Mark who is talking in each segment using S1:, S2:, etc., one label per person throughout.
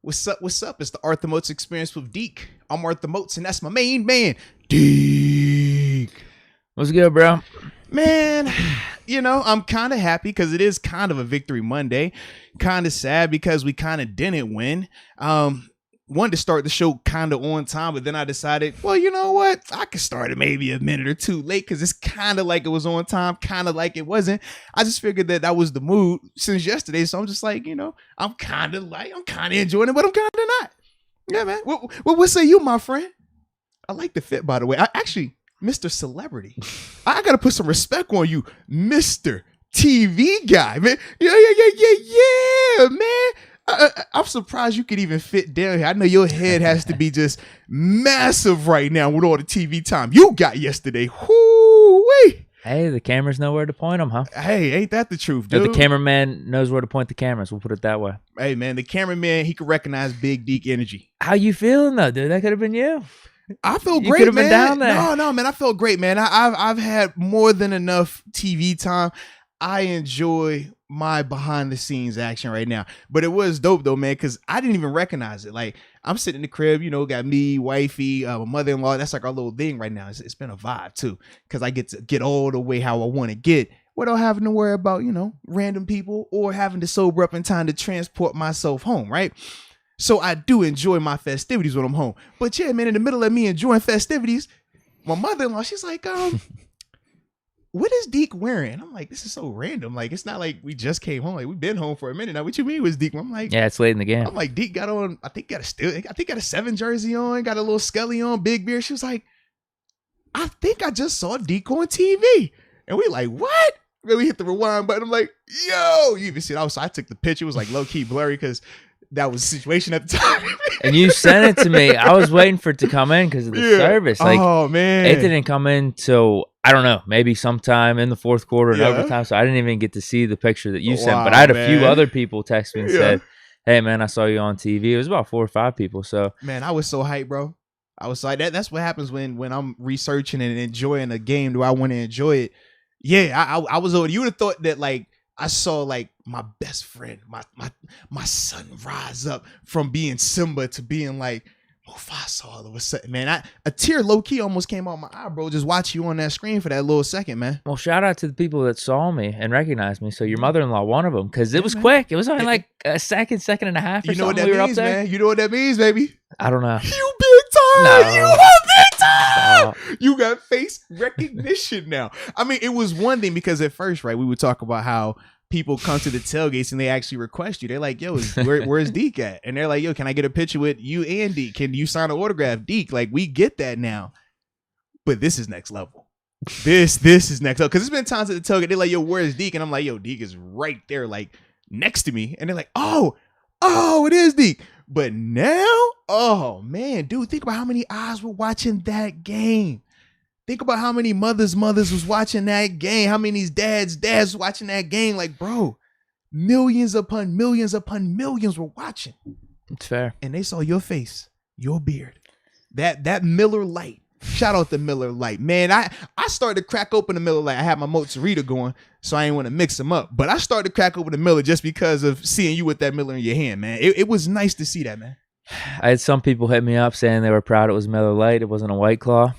S1: What's up? What's up? It's the Arthur Moats Experience with Deke. I'm Arthur Moats, and that's my main man, Deke.
S2: What's good, bro?
S1: Man, you know, I'm kind of happy because it is kind of a victory Monday. Kind of sad because we kind of didn't win. Wanted to start the show kind of on time, but then I decided, well, you know what? I could start it maybe a minute or two late because it's kind of like it was on time, kind of like it wasn't. I just figured that was the mood since yesterday. So I'm just like, you know, I'm kind of enjoying it, but I'm kind of not. Yeah, man. What say you, my friend? I like the fit, by the way. Mr. Celebrity. I got to put some respect on you, Mr. TV guy, man. Yeah, man. I'm surprised you could even fit down here. I know your head has to be just massive right now with all the TV time you got yesterday. Whoo-wee.
S2: Hey, the cameras know where to point them, huh?
S1: Hey, ain't that the truth, dude?
S2: The cameraman knows where to point the cameras. We'll put it that way.
S1: Hey, man, the cameraman, he can recognize Big Deke energy.
S2: How you feeling, though, dude? That could have been you.
S1: I feel great, man.
S2: You could have been down there.
S1: No, man, I felt great, man. I've had more than enough TV time. I enjoy my behind the scenes action right now, but it was dope though, man, because I didn't even recognize it. Like, I'm sitting in the crib, you know, got me, wifey, my mother-in-law. That's like our little thing right now. It's been a vibe too, because I get to get all the way how I want to get without having to worry about, you know, random people or having to sober up in time to transport myself home, right? So I do enjoy my festivities when I'm home. But yeah, man, in the middle of me enjoying festivities, my mother-in-law, she's like, what is Deke wearing? I'm like, this is so random. Like, it's not like we just came home. Like, we've been home for a minute now. What you mean was Deke? I'm like,
S2: yeah, it's late in the game.
S1: I'm like, Deke got on, I think got a 7 jersey on, got a little Skelly on, big beard. She was like, I think I just saw Deke on TV. And we like, what? And we hit the rewind button. I'm like, yo, you even see it. So I took the picture. It was like low key blurry because that was the situation at the time.
S2: And you sent it to me. I was waiting for it to come in because of the service. Like,
S1: oh, man.
S2: It didn't come in till, I don't know, maybe sometime in the fourth quarter and overtime. So I didn't even get to see the picture that you sent. But I had a few other people text me and said, hey, man, I saw you on TV. It was about 4 or 5 people. So,
S1: man, I was so hyped, bro. I was like, that's what happens when I'm researching and enjoying a game. Do I want to enjoy it? Yeah, I was over. You would have thought that, like, I saw like my best friend, my son rise up from being Simba to being like Mufasa all of a sudden, man. A tear low key almost came out my eye, bro. Just watch you on that screen for that little second, man.
S2: Well, shout out to the people that saw me and recognized me. So your mother-in-law, one of them, because it was quick. It was only like a second and a half.
S1: You know what that means, man? You know what that means, baby?
S2: I don't know.
S1: You big time.
S2: No.
S1: You are big time.
S2: Stop.
S1: You got face recognition now. I mean, it was one thing because at first, right, we would talk about how people come to the tailgates and they actually request you. They're like, yo, where's Deke at? And they're like, yo, can I get a picture with you and Deke? Can you sign an autograph, Deke? Like, we get that now. But this is next level. This is next level. Because there's been times at the tailgate, they're like, yo, where's Deke? And I'm like, yo, Deke is right there, like, next to me. And they're like, oh, it is Deke. But now, oh, man, dude, think about how many eyes were watching that game. Think about how many mothers was watching that game. How many dads watching that game. Like, bro, millions upon millions were watching.
S2: It's fair.
S1: And they saw your face, your beard, that Miller Lite. Shout out the Miller Lite. Man, I started to crack open the Miller Lite. I had my Moats going, so I didn't want to mix them up. But I started to crack open the Miller just because of seeing you with that Miller in your hand, man. It was nice to see that, man.
S2: I had some people hit me up saying they were proud it was Miller Lite. It wasn't a White Claw.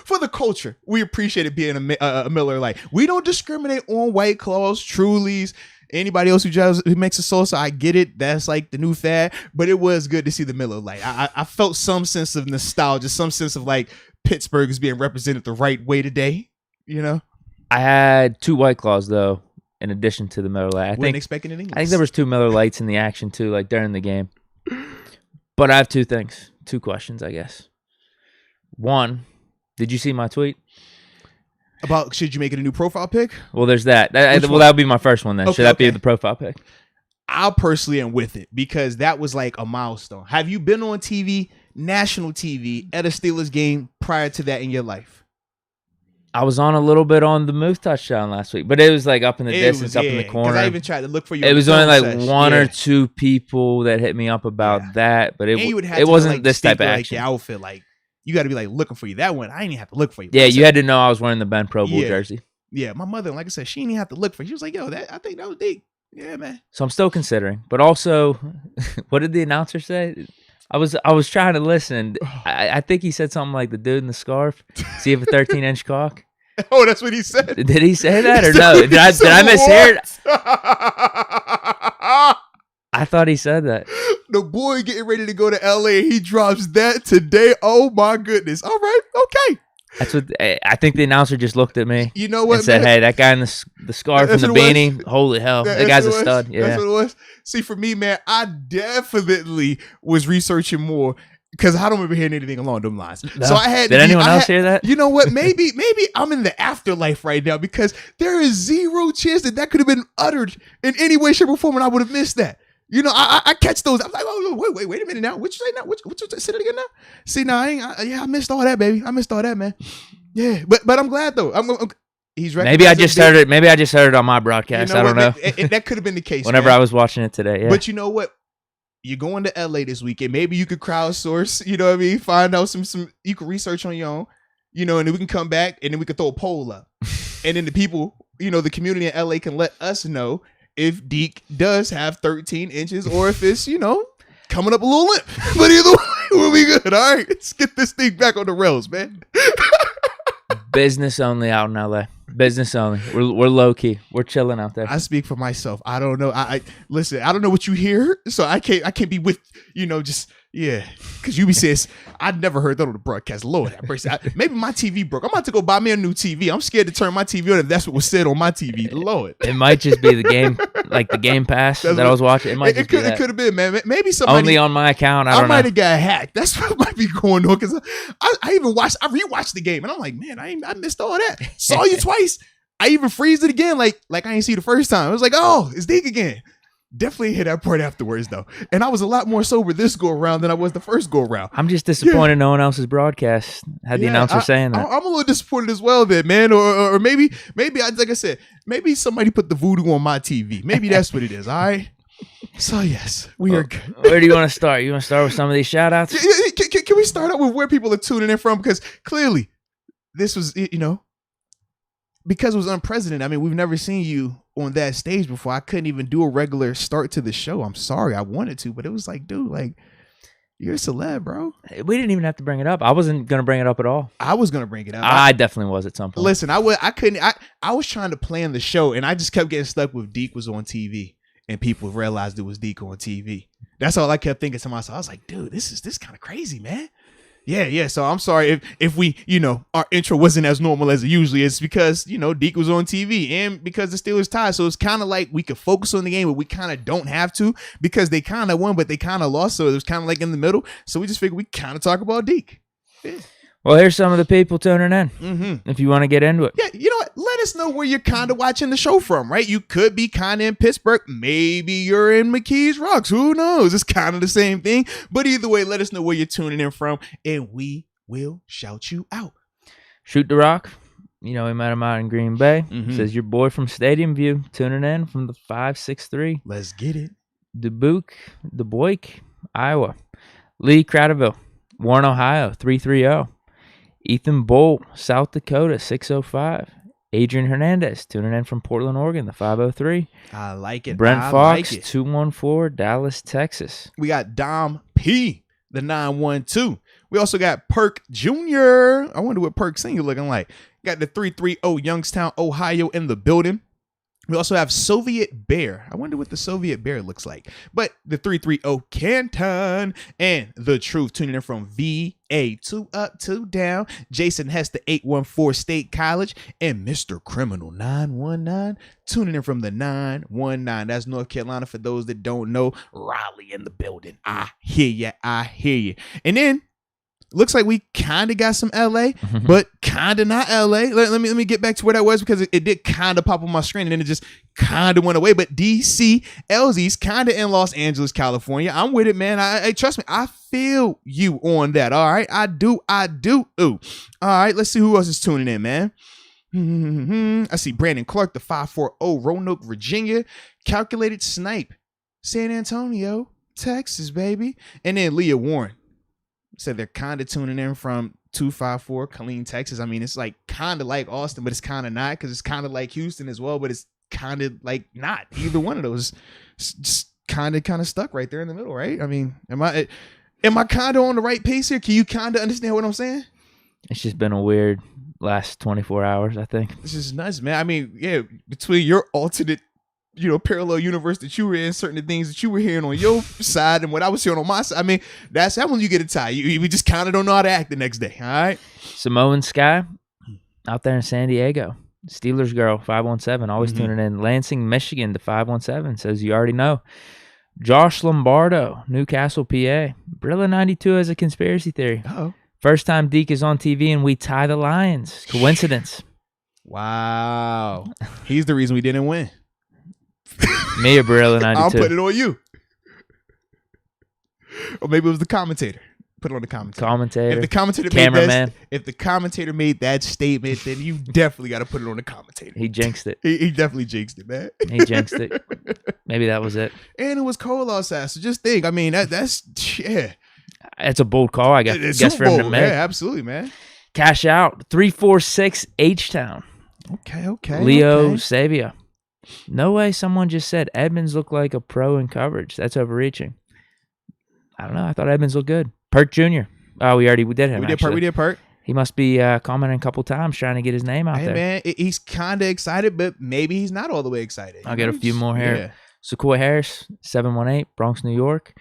S1: For the culture, we appreciate it being a Miller Lite. We don't discriminate on White Claws, Trulies, anybody else who makes a salsa. I get it. That's like the new fad. But it was good to see the Miller Lite. I felt some sense of nostalgia, some sense of like Pittsburgh is being represented the right way today. You know,
S2: I had 2 White Claws though, in addition to the Miller Lite. I
S1: wasn't expecting it.
S2: I think there was 2 Miller Lights in the action too, like during the game. But I have 2 questions, I guess. One. Did you see my tweet?
S1: About should you make it a new profile pic?
S2: Well, there's that. That would be my first one then. Should that be the profile pic?
S1: I personally am with it because that was like a milestone. Have you been on TV, national TV, at a Steelers game prior to that in your life?
S2: I was on a little bit on the Moose touchdown last week, but it was like up in the distance, up in the corner.
S1: Because I even tried to look for you.
S2: It was only like one or 2 people that hit me up about that, but it wasn't like this type of action.
S1: Like your outfit, like. You got to be like looking for you. That one, I didn't even have to look for you.
S2: Yeah, you had to know I was wearing the Ben Pro Bowl jersey.
S1: Yeah, my mother, like I said, she didn't even have to look for you. She was like, yo, I think that was Deke. Yeah, man.
S2: So I'm still considering. But also, what did the announcer say? I was trying to listen. I think he said something like the dude in the scarf. Does he have a 13-inch cock?
S1: Oh, that's what he said.
S2: Did he say that or no? Did I mishear it? I thought he said that.
S1: The boy getting ready to go to LA. He drops that today. Oh my goodness. All right. Okay.
S2: That's what I think. The announcer just looked at me.
S1: You know what?
S2: And said,
S1: man?
S2: "Hey, that guy in the scarf and the beanie. Holy hell, that guy's a stud." Yeah.
S1: That's what it was. See, for me, man, I definitely was researching more because I don't remember hearing anything along them lines.
S2: No.
S1: So I had.
S2: Did anyone else hear that?
S1: You know what? Maybe I'm in the afterlife right now because there is zero chance that could have been uttered in any way, shape, or form, and I would have missed that. You know, I catch those. I'm like, oh, wait a minute now. What you say now? What you say it again now? See, now I missed all that, baby. I missed all that, man. Yeah, but I'm glad though. He's
S2: maybe I just heard it. Maybe I just heard it on my broadcast. I don't know.
S1: That could have been the case.
S2: Whenever I was watching it today. Yeah.
S1: But you know what? You're going to LA this weekend. Maybe you could crowdsource. You know what I mean? Find out some. You can research on your own. You know, and then we can come back and then we can throw a poll up, and then the people, you know, the community in LA can let us know if Deke does have 13 inches or if it's, you know, coming up a little limp. But either way, we'll be good. All right, let's get this thing back on the rails, man.
S2: Business only out in LA. Business only. We're low key. We're chilling out there.
S1: I speak for myself. I don't know. I listen. I don't know what you hear, so I can't be with, you know, just yeah. Because you be saying I never heard that on the broadcast. Lord have mercy. Maybe my TV broke. I'm about to go buy me a new TV. I'm scared to turn my TV on if that's what was said on my TV. Lord.
S2: It might just be the game, like the Game Pass that I was watching. It might just be that.
S1: It could have been, man. Maybe somebody
S2: only on my account. I
S1: might have got hacked. That's what might be going on. Because I rewatched the game and I'm like, man, I missed all that. Saw you twice. I even freezed it again, like I ain't see the first time. I was like, oh, it's Deke again. Definitely hit that part afterwards though, and I was a lot more sober this go around than I was the first go around.
S2: I'm just disappointed no one else's broadcast had the announcer saying that.
S1: I'm a little disappointed as well, then, man. Or maybe like I said, maybe somebody put the voodoo on my TV. Maybe that's what it is. All right. So yes, we are good.
S2: Where do you want to start? You want to start with some of these shout outs?
S1: Can we start out with where people are tuning in from? Because clearly, this was, you know, because it was unprecedented. I mean, we've never seen you on that stage before. I couldn't even do a regular start to the show. I'm sorry. I wanted to, but it was like, dude, like, you're a celeb, bro.
S2: We didn't even have to bring it up. I wasn't going to bring it up at all.
S1: I was going to bring it up.
S2: I definitely was at some point.
S1: Listen, I was trying to plan the show, and I just kept getting stuck with Deke was on TV, and people realized it was Deke on TV. That's all I kept thinking to myself. I was like, dude, this kind of crazy, man. Yeah. So I'm sorry if we, you know, our intro wasn't as normal as it usually is because, you know, Deke was on TV and because the Steelers tied. So it's kind of like we could focus on the game, but we kind of don't have to because they kind of won, but they kind of lost. So it was kind of like in the middle. So we just figured we kind of talk about Deke. Yeah.
S2: Well, here's some of the people tuning in. If you want to get into it.
S1: Yeah, you know what? Let us know where you're kind of watching the show from, right? You could be kind of in Pittsburgh. Maybe you're in McKees Rocks. Who knows? It's kind of the same thing. But either way, let us know where you're tuning in from, and we will shout you out.
S2: Shoot the Rock. You know, we met him out in Green Bay. Says your boy from Stadium View tuning in from the 563.
S1: Let's get it.
S2: Dubuque, Iowa. Lee Cradaville, Warren, Ohio, 330. Ethan Bolt, South Dakota, 605. Adrian Hernandez, tuning in from Portland, Oregon, the 503.
S1: I like it.
S2: Brent Fox, 214, Dallas, Texas.
S1: We got Dom P, the 912. We also got Perk Jr. I wonder what Perk Senior looking like. Got the 330 Youngstown, Ohio in the building. We also have Soviet Bear. I wonder what the Soviet Bear looks like. But the 330 Canton and The Truth tuning in from VA. 2 up, 2 down. Jason Hester, 814 State College. And Mr. Criminal 919 tuning in from the 919. That's North Carolina for those that don't know. Raleigh in the building. I hear you. And then looks like we kind of got some LA, but kind of not LA. Let me get back to where that was because it did kind of pop on my screen and then it just kind of went away. But DC LZ's kind of in Los Angeles, California. I'm with it, man. I trust me. I feel you on that. All right. I do. Ooh. All right. Let's see who else is tuning in, man. I see Brandon Clark, the 540 Roanoke, Virginia. Calculated Snipe, San Antonio, Texas, baby. And then Leah Warren. Said they're kind of tuning in from 254 Killeen, Texas. I mean, it's like kind of like Austin, but it's kind of not because it's kind of like Houston as well, but it's kind of like not either one of those. Just kind of stuck right there in the middle, right? I mean, am I kind of on the right pace here? Can you kind of understand what I'm saying?
S2: It's just been a weird last 24 hours, I think.
S1: This is nuts, man. I mean, yeah, between your alternate, parallel universe that you were in, certain things that you were hearing on your side and what I was hearing on my side. I mean, that's how when you get a tie. We just kind of don't know how to act the next day, all right?
S2: Samoan Sky out there in San Diego. Steelers girl, 517, always tuning in. Lansing, Michigan, the 517, says you already know. Josh Lombardo, Newcastle, PA. Brilla 92 has a conspiracy theory.
S1: Uh-oh.
S2: First time Deke is on TV and we tie the Lions. Coincidence.
S1: Wow. He's the reason we didn't win.
S2: Me or Brilla 92?
S1: I'll put it on you. Or maybe it was the commentator. Put it on the commentator. If the commentator made that statement, then you definitely got to put it on the commentator.
S2: He jinxed it.
S1: He definitely jinxed it, man.
S2: He jinxed it. Maybe that was it.
S1: And it was cold outside, so just think. I mean, that's yeah.
S2: It's a bold call, I guess for him to make.
S1: Yeah, absolutely, man.
S2: Cash out 346 H-Town.
S1: Okay.
S2: Leo Sabia. No way someone just said Edmonds looked like a pro in coverage. That's overreaching. I don't know. I thought Edmonds looked good. Perk Jr. Oh, we did him.
S1: We did Perk.
S2: He must be commenting a couple times trying to get his name out there.
S1: Man, he's kind of excited, but maybe he's not all the way excited.
S2: I'll get a few more here.
S1: Yeah.
S2: Sequoia Harris, 718, Bronx, New York.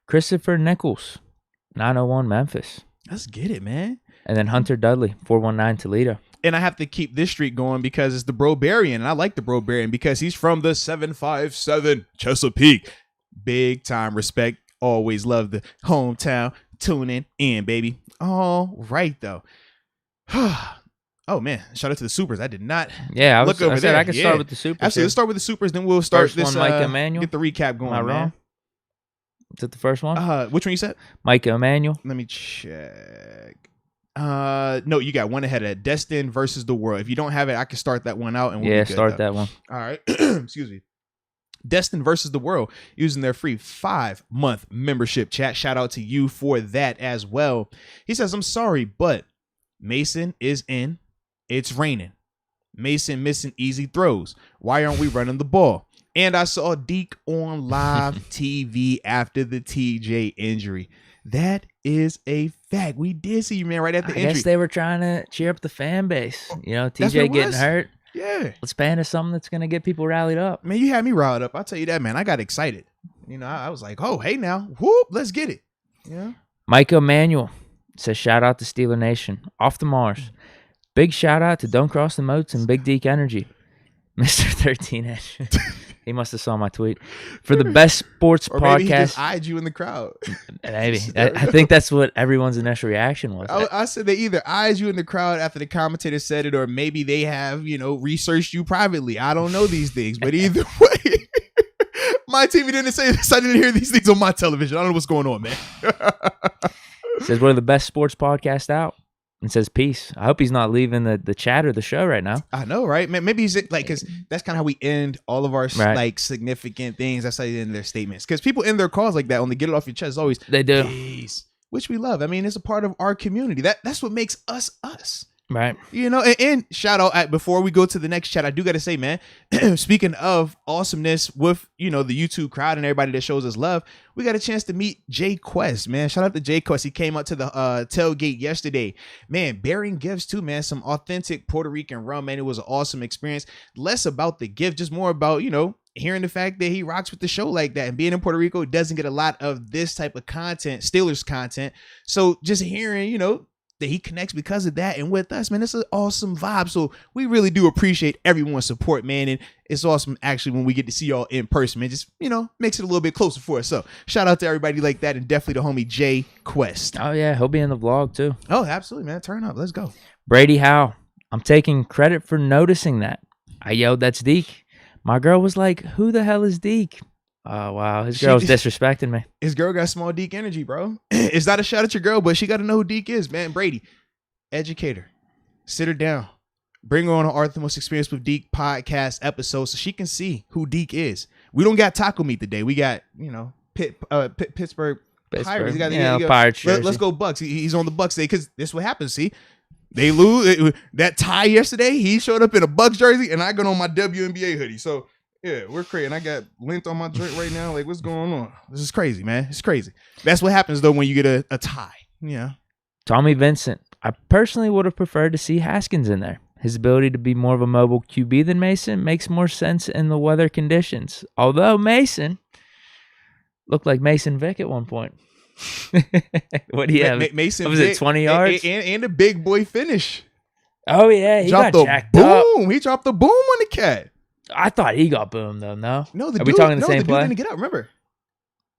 S2: Christopher Nichols, 901, Memphis.
S1: Let's get it, man.
S2: And then Hunter Dudley, 419, Toledo.
S1: And I have to keep this streak going because it's the Brobarian, and I like the Brobarian because he's from the 757 Chesapeake. Big time respect. Always love the hometown. Tuning in, baby. All right, though. Oh, man. Shout out to the Supers. I did not look over there.
S2: I can start with the Supers.
S1: Absolutely. Let's start with the Supers, then we'll start
S2: first one, Mike Emanuel.
S1: Get the recap going,
S2: Am I wrong?
S1: man.
S2: Is it the first one?
S1: Which one you said?
S2: Mike Emanuel.
S1: Let me check. No, you got one ahead of that. Destin versus the World. If you don't have it, I can start that one out. And we'll be good,
S2: start that one.
S1: All right. Excuse me. Destin versus the World using their free 5-month membership, chat. Shout out to you for that as well. He says, I'm sorry, but Mason is in. It's raining. Mason missing easy throws. Why aren't we running the ball? And I saw Deke on live TV after the TJ injury. That is a fact. We did see you, man, right at the injury.
S2: I guess they were trying to cheer up the fan base. TJ getting hurt.
S1: Yeah.
S2: Let's pan to something that's going to get people rallied up.
S1: Man, you had me riled up. I'll tell you that, man. I got excited. I was like, oh, hey now. Whoop, let's get it. Yeah.
S2: Mike Emanuel says, shout out to Steeler Nation. Off the Mars. Big shout out to Don't Cross the Moats and Big Deke Energy. Mr. 13-inch. He must have saw my tweet. For the best sports
S1: or
S2: podcast.
S1: Maybe he just eyed you in the crowd.
S2: Maybe. I think that's what everyone's initial reaction was.
S1: I said they either eyed you in the crowd after the commentator said it, or maybe they have, researched you privately. I don't know these things, but either way, my TV didn't say this. I didn't hear these things on my television. I don't know what's going on, man.
S2: Says we're the best sports podcast out. And says peace. I hope he's not leaving the chat or the show right now.
S1: I know, right? Maybe he's like, because that's kind of how we end all of our like significant things. That's how they end their statements. Because people end their calls like that when they get it off your chest. Always
S2: they do,
S1: peace, which we love. I mean, it's a part of our community. That's what makes us us.
S2: Right.
S1: And shout out before we go to the next chat, I do got to say, man, speaking of awesomeness with, the YouTube crowd and everybody that shows us love, we got a chance to meet Jay Quest, man. Shout out to Jay Quest. He came up to the tailgate yesterday, man, bearing gifts too, man. Some authentic Puerto Rican rum, man. It was an awesome experience. Less about the gift, just more about, hearing the fact that he rocks with the show like that, and being in Puerto Rico doesn't get a lot of this type of content, Steelers content. So just hearing, that he connects because of that and with us, man, it's an awesome vibe. So we really do appreciate everyone's support, man. And it's awesome actually when we get to see y'all in person, man. Just, makes it a little bit closer for us. So shout out to everybody like that, and definitely the homie Jay Quest.
S2: Oh yeah, he'll be in the vlog too.
S1: Oh, absolutely, man. Turn up. Let's go.
S2: Brady Howe. I'm taking credit for noticing that. I yelled, that's Deke. My girl was like, who the hell is Deke? Oh, wow. His girl's disrespecting me. His
S1: girl got small Deke energy, bro. It's not a shot at your girl, but she got to know who Deke is, man. Brady, educate her. Sit her down. Bring her on our The Most Experience with Deke podcast episode so she can see who Deke is. We don't got taco meat today. We got, Pittsburgh Pirates.
S2: Pirates.
S1: Let's go Bucks. He's on the Bucks today because this is what happens, see? They lose. That tie yesterday, he showed up in a Bucks jersey, and I got on my WNBA hoodie. So, yeah, we're crazy. And I got lint on my joint right now. Like, what's going on? This is crazy, man. It's crazy. That's what happens, though, when you get a tie. Yeah.
S2: Tommy Vincent. I personally would have preferred to see Haskins in there. His ability to be more of a mobile QB than Mason makes more sense in the weather conditions. Although Mason looked like Mason Vick at one point. What do you have?
S1: Mason
S2: was it 20 yards?
S1: And a big boy finish.
S2: Oh, yeah. He got jacked
S1: boom.
S2: up.
S1: He dropped the boom on the cat.
S2: I thought he got boomed, though. No?
S1: No,
S2: we talking the same
S1: dude
S2: play?
S1: didn't get up. Remember,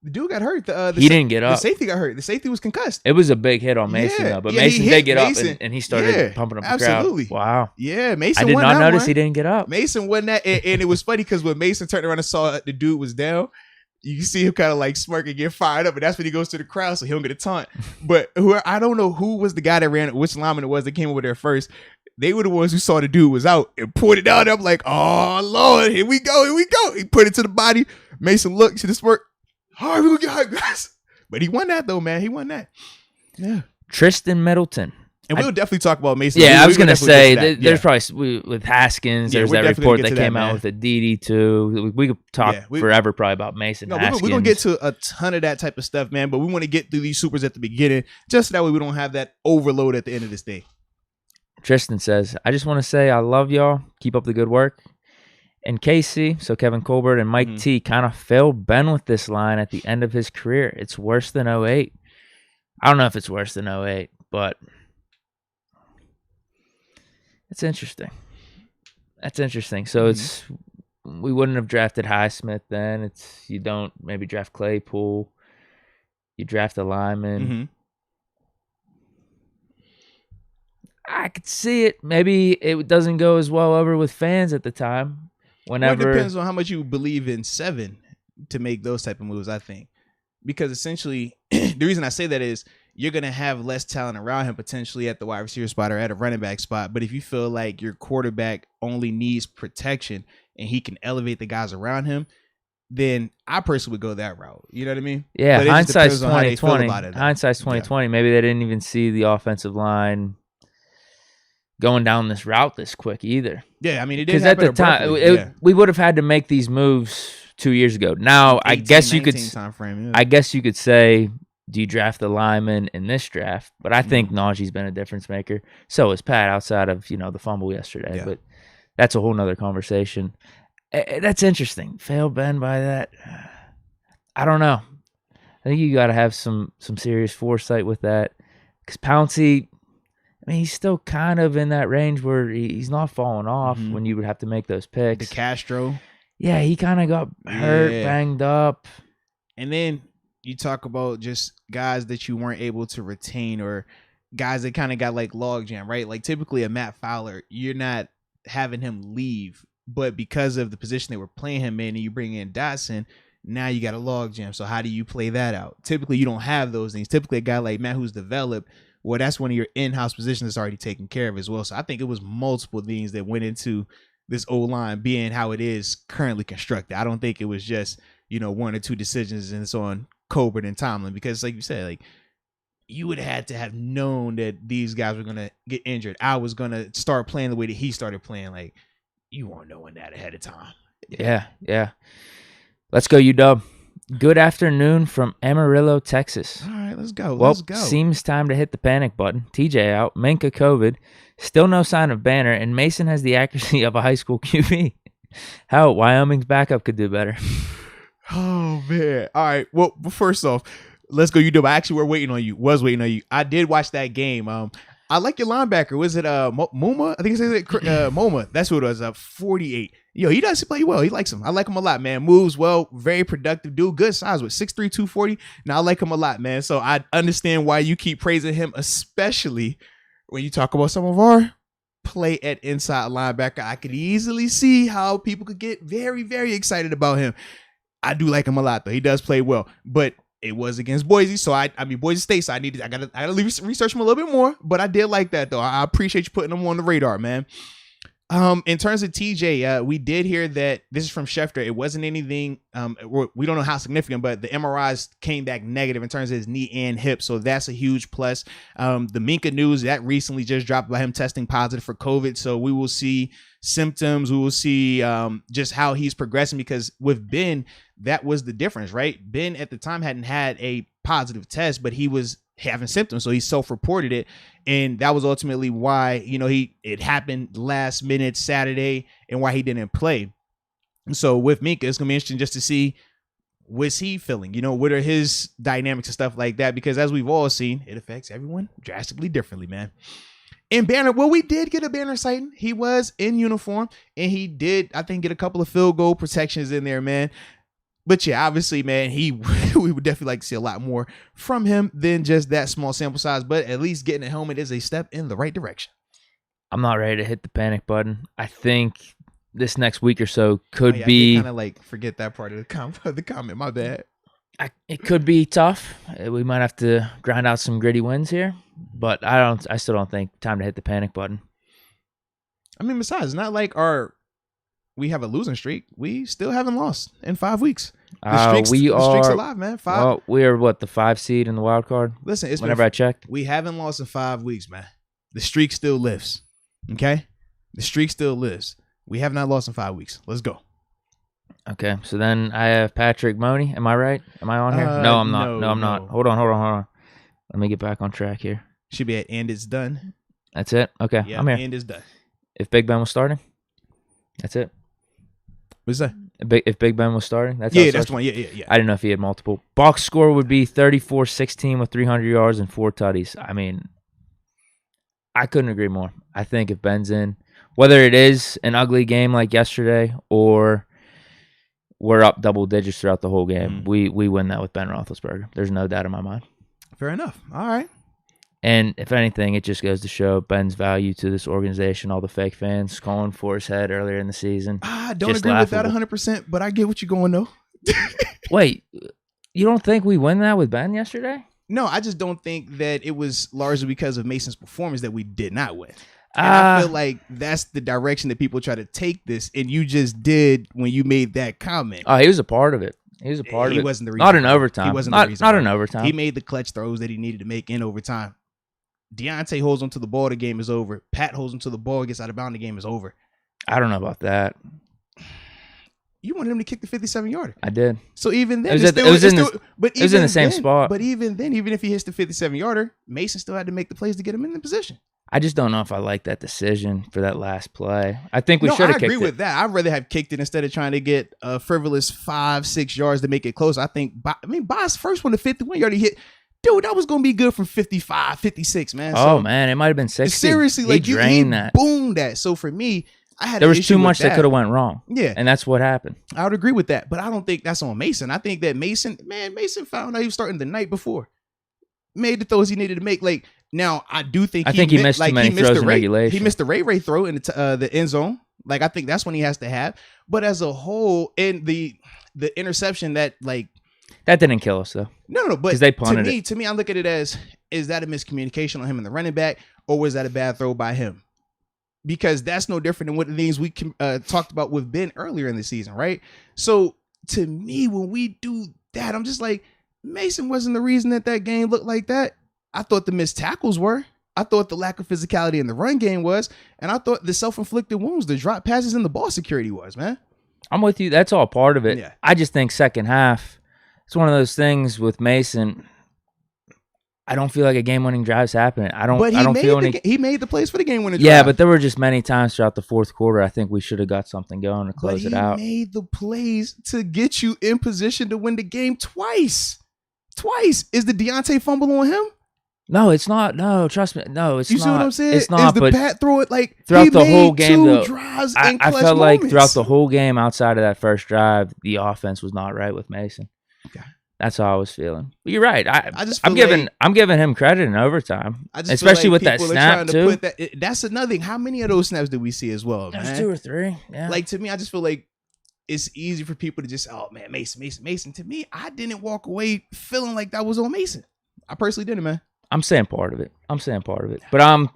S1: the dude got hurt.
S2: He didn't get up.
S1: The safety got hurt. The safety was concussed.
S2: It was a big hit on Mason, though. But Mason did get up, and he started pumping up the
S1: absolutely.
S2: crowd. Wow.
S1: Yeah, Mason
S2: I did
S1: won
S2: not
S1: that
S2: notice
S1: one.
S2: he didn't get up.
S1: Mason won that. And it was funny because when Mason turned around and saw the dude was down, you see him kind of like smirk and get fired up, and that's when he goes to the crowd, so he don't get a taunt. But I don't know who was the guy that ran, which lineman it was that came over there first. They were the ones who saw the dude was out and pointed out. I'm like, oh Lord, here we go. He put it to the body. Mason looked to the smirk. All right, we gonna get hurt, guys. But he won that though, man. He won that. Yeah.
S2: Tristan Middleton.
S1: And we'll definitely talk about Mason.
S2: Yeah, I was going to say, there's probably, with Haskins, there's that report that came out with the DD too. We could talk forever probably about Mason Haskins.
S1: We're going to get to a ton of that type of stuff, man, but we want to get through these supers at the beginning, just so that way we don't have that overload at the end of this day.
S2: Tristan says, I just want to say I love y'all. Keep up the good work. And KC, so Kevin Colbert and Mike T kind of failed Ben with this line at the end of his career. It's worse than 08. I don't know if it's worse than 08, but... It's interesting. That's interesting. So we wouldn't have drafted Highsmith then. You don't maybe draft Claypool. You draft a lineman. I could see it. Maybe it doesn't go as well over with fans at the time.
S1: It depends on how much you believe in Seven to make those type of moves, I think. Because essentially, the reason I say that is you're going to have less talent around him potentially at the wide receiver spot or at a running back spot. But if you feel like your quarterback only needs protection and he can elevate the guys around him, then I personally would go that route. You know what I mean?
S2: Yeah, hindsight's 2020. Hindsight's 2020. Yeah. Maybe they didn't even see the offensive line going down this route this quick either.
S1: Yeah, I mean, it didn't happen
S2: at the time. We would have had to make these moves 2 years ago. Now, I guess you could say, do you draft the lineman in this draft? But I think Najee's been a difference maker. So is Pat, outside of the fumble yesterday. Yeah. But that's a whole nother conversation. That's interesting. Fail Ben by that. I don't know. I think you got to have some serious foresight with that. Because Pouncey, I mean, he's still kind of in that range where he's not falling off when you would have to make those picks.
S1: The Castro.
S2: Yeah, he kind of got hurt, banged up.
S1: And then you talk about just guys that you weren't able to retain or guys that kind of got like logjam, right? Like typically a Matt Fowler, you're not having him leave, but because of the position they were playing him in and you bring in Dotson, now you got a logjam. So how do you play that out? Typically you don't have those things. Typically a guy like Matt who's developed, well, that's one of your in-house positions that's already taken care of as well. So I think it was multiple things that went into this O-line being how it is currently constructed. I don't think it was just, one or two decisions and it's on Colbert and Tomlin, because like you said, like you would have had to have known that these guys were going to get injured. I was going to start playing the way that he started playing. Like you weren't knowing that ahead of time.
S2: Yeah. Let's go, UW. Good afternoon from Amarillo, Texas.
S1: All right, let's go.
S2: Well, seems time to hit the panic button. TJ out, Minka COVID, still no sign of Banner, and Mason has the accuracy of a high school QB. How Wyoming's backup could do better.
S1: Oh, man. All right. Well, first off, let's go, UW. I actually was waiting on you. I did watch that game. I like your linebacker. Was it Muma? I think it says Moma. That's what it was. 48. Yo, he does play well. He likes him. I like him a lot, man. Moves well. Very productive dude. Good size with 6'3", 240. Now I like him a lot, man. So I understand why you keep praising him, especially when you talk about some of our play at inside linebacker. I could easily see how people could get very, very excited about him. I do like him a lot, though. He does play well, but it was against Boise, so I mean Boise State. So I gotta research him a little bit more. But I did like that, though. I appreciate you putting him on the radar, man. In terms of TJ, we did hear that this is from Schefter. It wasn't anything. We don't know how significant, but the MRIs came back negative in terms of his knee and hip, so that's a huge plus. The Minka news that recently just dropped about him testing positive for COVID, so we will see symptoms. We will see just how he's progressing, because with Ben, that was the difference, right? Ben at the time hadn't had a positive test, but he was having symptoms, so he self-reported it, and that was ultimately why it happened last minute Saturday and why he didn't play. So with Minka, it's gonna be interesting just to see what's he feeling, what are his dynamics and stuff like that, because as we've all seen, it affects everyone drastically differently, man. And Banner, well, we did get a Banner sighting. He was in uniform, and he did, I think, get a couple of field goal protections in there, man. But yeah, obviously, man, we would definitely like to see a lot more from him than just that small sample size. But at least getting a helmet is a step in the right direction.
S2: I'm not ready to hit the panic button. I think this next week or so could be
S1: kind of like forget that part of the comment. My bad.
S2: It could be tough. We might have to grind out some gritty wins here, but I still don't think time to hit the panic button.
S1: I mean, besides, it's not like we have a losing streak. We still haven't lost in 5 weeks. The streak's alive, man.
S2: We are the 5 seed in the wild card.
S1: Listen,
S2: I checked,
S1: we haven't lost in 5 weeks, man. The streak still lives. Okay, the streak still lives. We have not lost in 5 weeks. Let's go.
S2: Okay, so then I have Patrick Money. Am I right? Am I on here? No, I'm not. No, I'm not. Hold on. Let me get back on track here.
S1: Should be at and it's done.
S2: That's it? Okay,
S1: yeah,
S2: I'm here.
S1: And it's done.
S2: If Big Ben was starting, that's it.
S1: What's that?
S2: If Big Ben was starting, that's
S1: the one. Yeah.
S2: I didn't know if he had multiple. Box score would be 34-16 with 300 yards and 4 tutties. I mean, I couldn't agree more. I think if Ben's in, whether it is an ugly game like yesterday or we're up double digits throughout the whole game, we win that with Ben Roethlisberger. There's no doubt in my mind.
S1: Fair enough. All right.
S2: And if anything, it just goes to show Ben's value to this organization. All the fake fans calling for his head earlier in the season.
S1: I don't agree with that 100%, but I get what you're going though.
S2: Wait, you don't think we win that with Ben yesterday?
S1: No, I just don't think that it was largely because of Mason's performance that we did not win. And I feel like that's the direction that people try to take this, and you just did when you made that comment.
S2: Oh, he was a part of it. He was a part of it.
S1: He wasn't the reason.
S2: Not in overtime.
S1: He wasn't the reason.
S2: Not in overtime.
S1: He made the clutch throws that he needed to make in overtime. Deontay holds onto the ball, the game is over. Pat holds onto the ball, gets out of bounds, the game is over.
S2: I don't know about that.
S1: You wanted him to kick the 57-yarder.
S2: I did.
S1: So even then,
S2: it was in the same spot.
S1: But even then, even if he hits the 57-yarder, Mason still had to make the plays to get him in the position.
S2: I just don't know if I like that decision for that last play. I think we should have kicked it.
S1: I agree with that. I'd rather have kicked it instead of trying to get a frivolous 5-6 yards to make it close. I think, Bob's first one, the 51-yard he hit, dude, that was going to be good from 55, 56, man.
S2: Oh, man, it might have been 60.
S1: Seriously, like he boomed that. So for me,
S2: there was too much that could have went wrong.
S1: Yeah.
S2: And that's what happened.
S1: I would agree with that. But I don't think that's on Mason. I think that Mason found out he was starting the night before. Made the throws he needed to make. Like, now, I do think
S2: he missed too many throws in regulation.
S1: He missed the Ray throw in the end zone. Like, I think that's when he has to have. But as a whole, and the interception that
S2: didn't kill us, though.
S1: No, but
S2: because they punted
S1: to me, I look at it as, is that a miscommunication on him and the running back, or was that a bad throw by him? Because that's no different than what the things we talked about with Ben earlier in the season, right? So to me, when we do that, I'm just like, Mason wasn't the reason that game looked like that. I thought the missed tackles were. I thought the lack of physicality in the run game was. And I thought the self-inflicted wounds, the drop passes, and the ball security was, man.
S2: I'm with you. That's all part of it.
S1: Yeah.
S2: I just think second half, it's one of those things with Mason. I don't feel like a game-winning drive's happening.
S1: He made the plays for the game-winning drive.
S2: Yeah, but there were just many times throughout the fourth quarter I think we should have got something going to close it out.
S1: He made the plays to get you in position to win the game twice. Is the Deontay fumble on him?
S2: No, it's not. No, trust me. No, it's not.
S1: You see what I'm saying?
S2: It's not.
S1: Is the Pat throw it like
S2: throughout the whole game? Though,
S1: I
S2: felt like throughout the whole game, outside of that first drive, the offense was not right with Mason.
S1: Okay.
S2: That's how I was feeling. But you're right. I'm giving him credit in overtime, especially with that snap too.
S1: That's another thing. How many of those snaps did we see as well?
S2: There's 2 or 3. Yeah.
S1: Like, to me, I just feel like it's easy for people to just, oh man, Mason. To me, I didn't walk away feeling like that was on Mason. I personally didn't, man.
S2: I'm saying part of it. But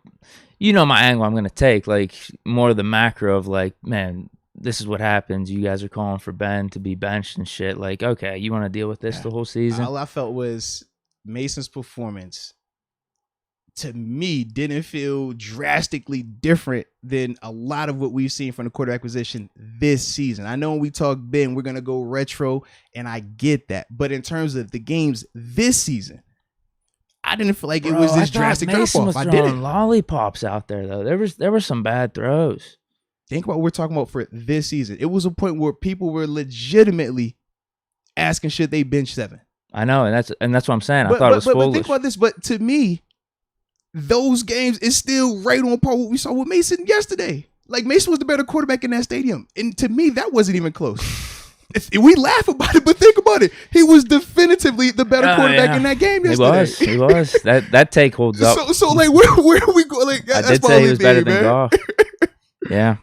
S2: you know my angle I'm going to take, like more of the macro of like, man, this is what happens. You guys are calling for Ben to be benched and shit. Like, okay, you want to deal with this the whole season?
S1: All I felt was Mason's performance, to me, didn't feel drastically different than a lot of what we've seen from the quarterback position this season. I know when we talk Ben, we're going to go retro, and I get that. But in terms of the games this season, I didn't feel like it was this drastic drop-off.
S2: I didn't. Lollipops out there, though. There were some bad throws.
S1: Think about what we're talking about for this season. It was a point where people were legitimately asking, should they bench 7?
S2: I know, and that's what I'm saying. I thought it was foolish.
S1: But think about this. But to me, those games is still right on par with what we saw with Mason yesterday. Like, Mason was the better quarterback in that stadium. And to me, that wasn't even close. We laugh about it, but think about it. He was definitively the better quarterback in that game yesterday.
S2: He was. That take holds up.
S1: So like, where are we going? Like,
S2: I did say he was better than Goff. Yeah.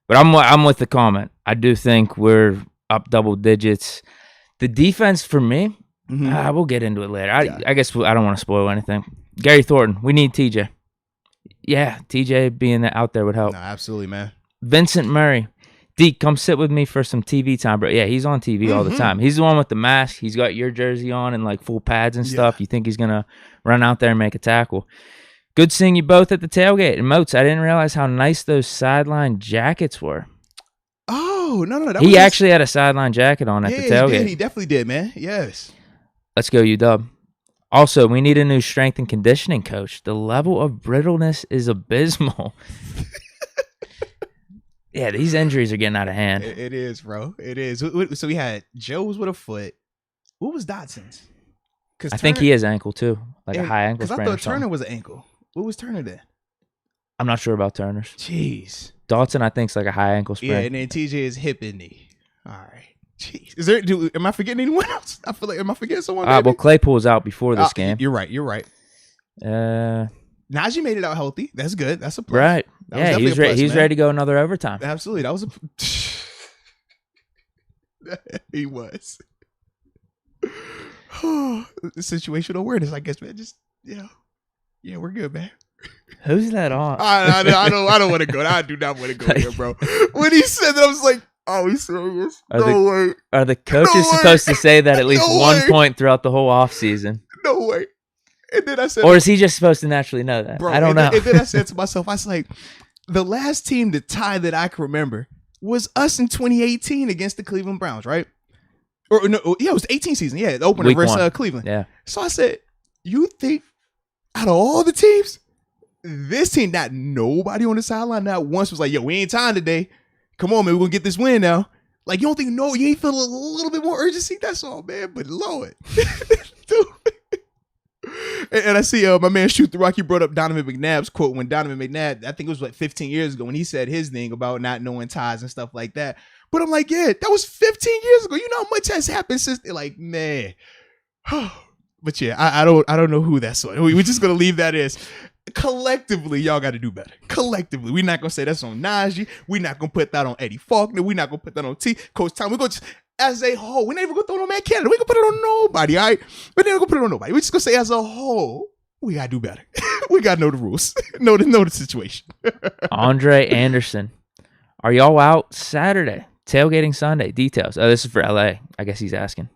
S2: But I'm with the comment. I do think we're up double digits. The defense for me, we'll get into it later. I guess I don't want to spoil anything. Gary Thornton, we need TJ. Yeah, TJ being out there would help.
S1: No, absolutely, man.
S2: Vincent Murray. Deke, come sit with me for some TV time, bro. Yeah, he's on TV all the time. He's the one with the mask. He's got your jersey on and like full pads and stuff. You think he's going to run out there and make a tackle. Good seeing you both at the tailgate. And Moats, I didn't realize how nice those sideline jackets were.
S1: Oh, no.
S2: He actually had a sideline jacket on at the tailgate.
S1: He definitely did, man. Yes.
S2: Let's go, UW. Also, we need a new strength and conditioning coach. The level of brittleness is abysmal. Yeah, these injuries are getting out of hand.
S1: It is, bro. It is. So we had Joe's with a foot. What was Dotson's?
S2: I think he has ankle too, like a high ankle sprain.
S1: Because I thought Turner was an ankle. What was Turner then?
S2: I'm not sure about Turner's.
S1: Jeez.
S2: Dotson, I think, is like a high ankle sprain.
S1: Yeah, and then TJ is hip and knee. All right. Jeez. Am I forgetting anyone else? I feel like, am I forgetting someone?
S2: Well, Claypool's out before this game.
S1: You're right. Najee made it out healthy. That's good. That's a plus.
S2: Right. Yeah, he's ready to go another overtime.
S1: Absolutely. That was he was. Situational awareness, I guess, man. Just yeah, we're good, man.
S2: Who's that on?
S1: I don't want to go. I do not want to go here, bro. When he said that, I was like, "Oh, he's serious? No way."
S2: Are the coaches supposed to say that at least one point throughout the whole offseason?
S1: No way. And then I said,
S2: or is he just supposed to naturally know that? Bro, I don't know.
S1: And then I said to myself, I was like, the last team to tie that I can remember was us in 2018 against the Cleveland Browns, right? Or no, yeah, it was the 18 season. Yeah, the opener versus Cleveland.
S2: Yeah.
S1: So I said, you think out of all the teams, this team, not nobody on the sideline not once was like, yo, we ain't tying today. Come on, man, we're gonna get this win now. Like, you don't think you ain't feel a little bit more urgency? That's all, man. But Lord, dude. And I see my man Shoot the Rock, he brought up Donovan McNabb's quote when Donovan McNabb, I think it was like 15 years ago when he said his thing about not knowing ties and stuff like that. But I'm like, yeah, that was 15 years ago. You know how much has happened since? They're like, man. But yeah, I don't know who that's on. We're just gonna leave that as collectively, y'all got to do better. Collectively, we're not gonna say that's on Najee. We're not gonna put that on Eddie Faulkner. We're not gonna put that on Coach Tom. We're gonna just, as a whole, we're not even gonna throw it on Matt Canada. We can put it on nobody, all right? We're not gonna put it on nobody. We're just gonna say as a whole, we gotta do better. We gotta know the rules, know the situation.
S2: Andre Anderson, are y'all out Saturday? Tailgating Sunday. Details. Oh, this is for LA. I guess he's asking.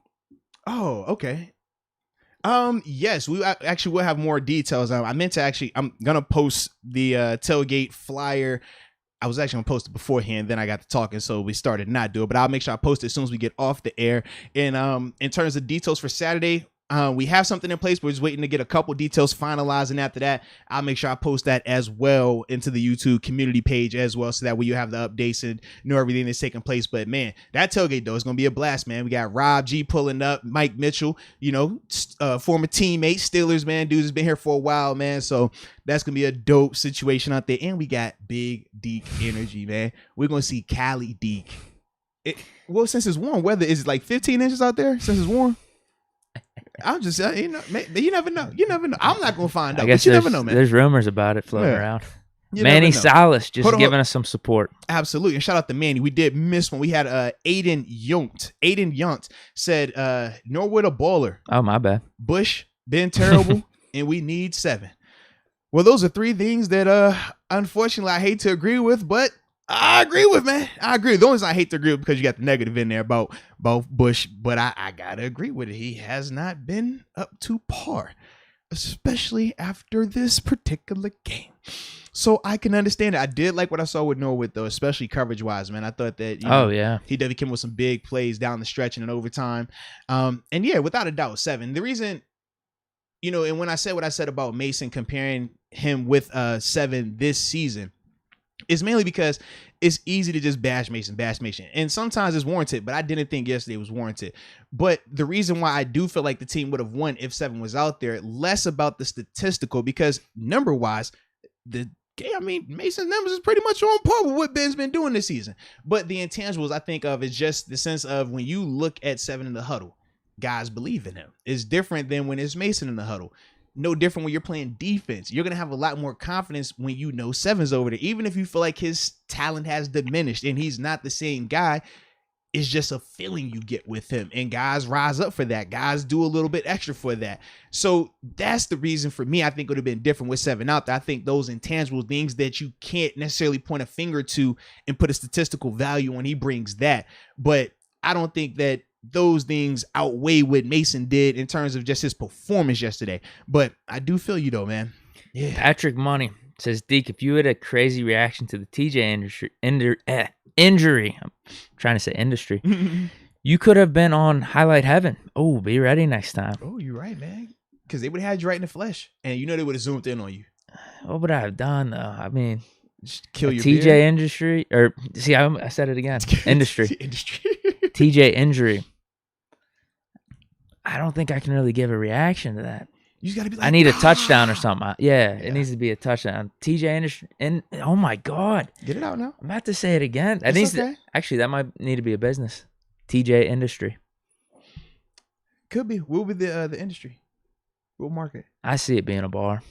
S1: Oh, okay. Yes, we actually will have more details. I meant to actually, I'm gonna post the tailgate flyer. I was actually gonna post it beforehand, then I got to talking, so we started not do it. But I'll make sure I post it as soon as we get off the air. And in terms of details for Saturday, we have something in place. We're just waiting to get a couple details finalized, and after that, I'll make sure I post that as well into the YouTube community page as well, so that way you have the updates and know everything that's taking place. But man, that tailgate though is gonna be a blast, man. We got Rob G pulling up, Mike Mitchell, former teammate, Steelers, man, dudes has been here for a while, man. So that's gonna be a dope situation out there, and we got big Deke energy, man. We're gonna see Cali Deke. Since it's warm weather, is it like 15 inches out there since it's warm? I'm just, you never know. You never know. I'm not going to find out, but you never know, man.
S2: There's rumors about it floating around. Manny Salas just giving us some support.
S1: Absolutely. And shout out to Manny. We did miss one. We had Aiden Yunt. Aiden Yunt said, Norwood a baller.
S2: Oh, my bad.
S1: Bush, been terrible. and we need 7. Well, those are 3 things that unfortunately I hate to agree with, but I agree with, man. I agree. The only reason I hate to agree with because you got the negative in there about Bush, but I gotta agree with it. He has not been up to par, especially after this particular game. So I can understand it. I did like what I saw with Norwood, though, especially coverage-wise, man. I thought that, he definitely came with some big plays down the stretch and in overtime. And yeah, without a doubt, 7. The reason, and when I said what I said about Mason comparing him with 7 this season, is mainly because it's easy to just bash Mason. And sometimes it's warranted, but I didn't think yesterday was warranted. But the reason why I do feel like the team would have won if 7 was out there, less about the statistical, because number-wise, Mason's numbers is pretty much on par with what Ben's been doing this season. But the intangibles I think of is just the sense of when you look at 7 in the huddle, guys believe in him. It's different than when it's Mason in the huddle. No different when you're playing defense. You're going to have a lot more confidence when 7's over there. Even if you feel like his talent has diminished and he's not the same guy, it's just a feeling you get with him. And guys rise up for that. Guys do a little bit extra for that. So that's the reason for me. I think it would have been different with 7 out there. I think those intangible things that you can't necessarily point a finger to and put a statistical value on, he brings that. But I don't think that those things outweigh what Mason did in terms of just his performance yesterday. But I do feel you though, man. Yeah.
S2: Patrick Money says, Deke, if you had a crazy reaction to the TJ injury, I'm trying to say industry, you could have been on highlight heaven. Oh, be ready next time.
S1: Oh, you're right, man. Because they would have had you right in the flesh, and they would have zoomed in on you.
S2: What would I have done, though? I mean,
S1: just kill your
S2: TJ
S1: beard.
S2: industry, or see, I said it again. Industry. TJ injury. I don't think I can really give a reaction to that.
S1: You just gotta be like,
S2: I need a touchdown or something. Yeah, it needs to be a touchdown. TJ industry, and oh my God,
S1: get it out now.
S2: I'm about to say it again. Actually, that might need to be a business. TJ industry.
S1: Could be. We'll be the industry. We'll market.
S2: I see it being a bar.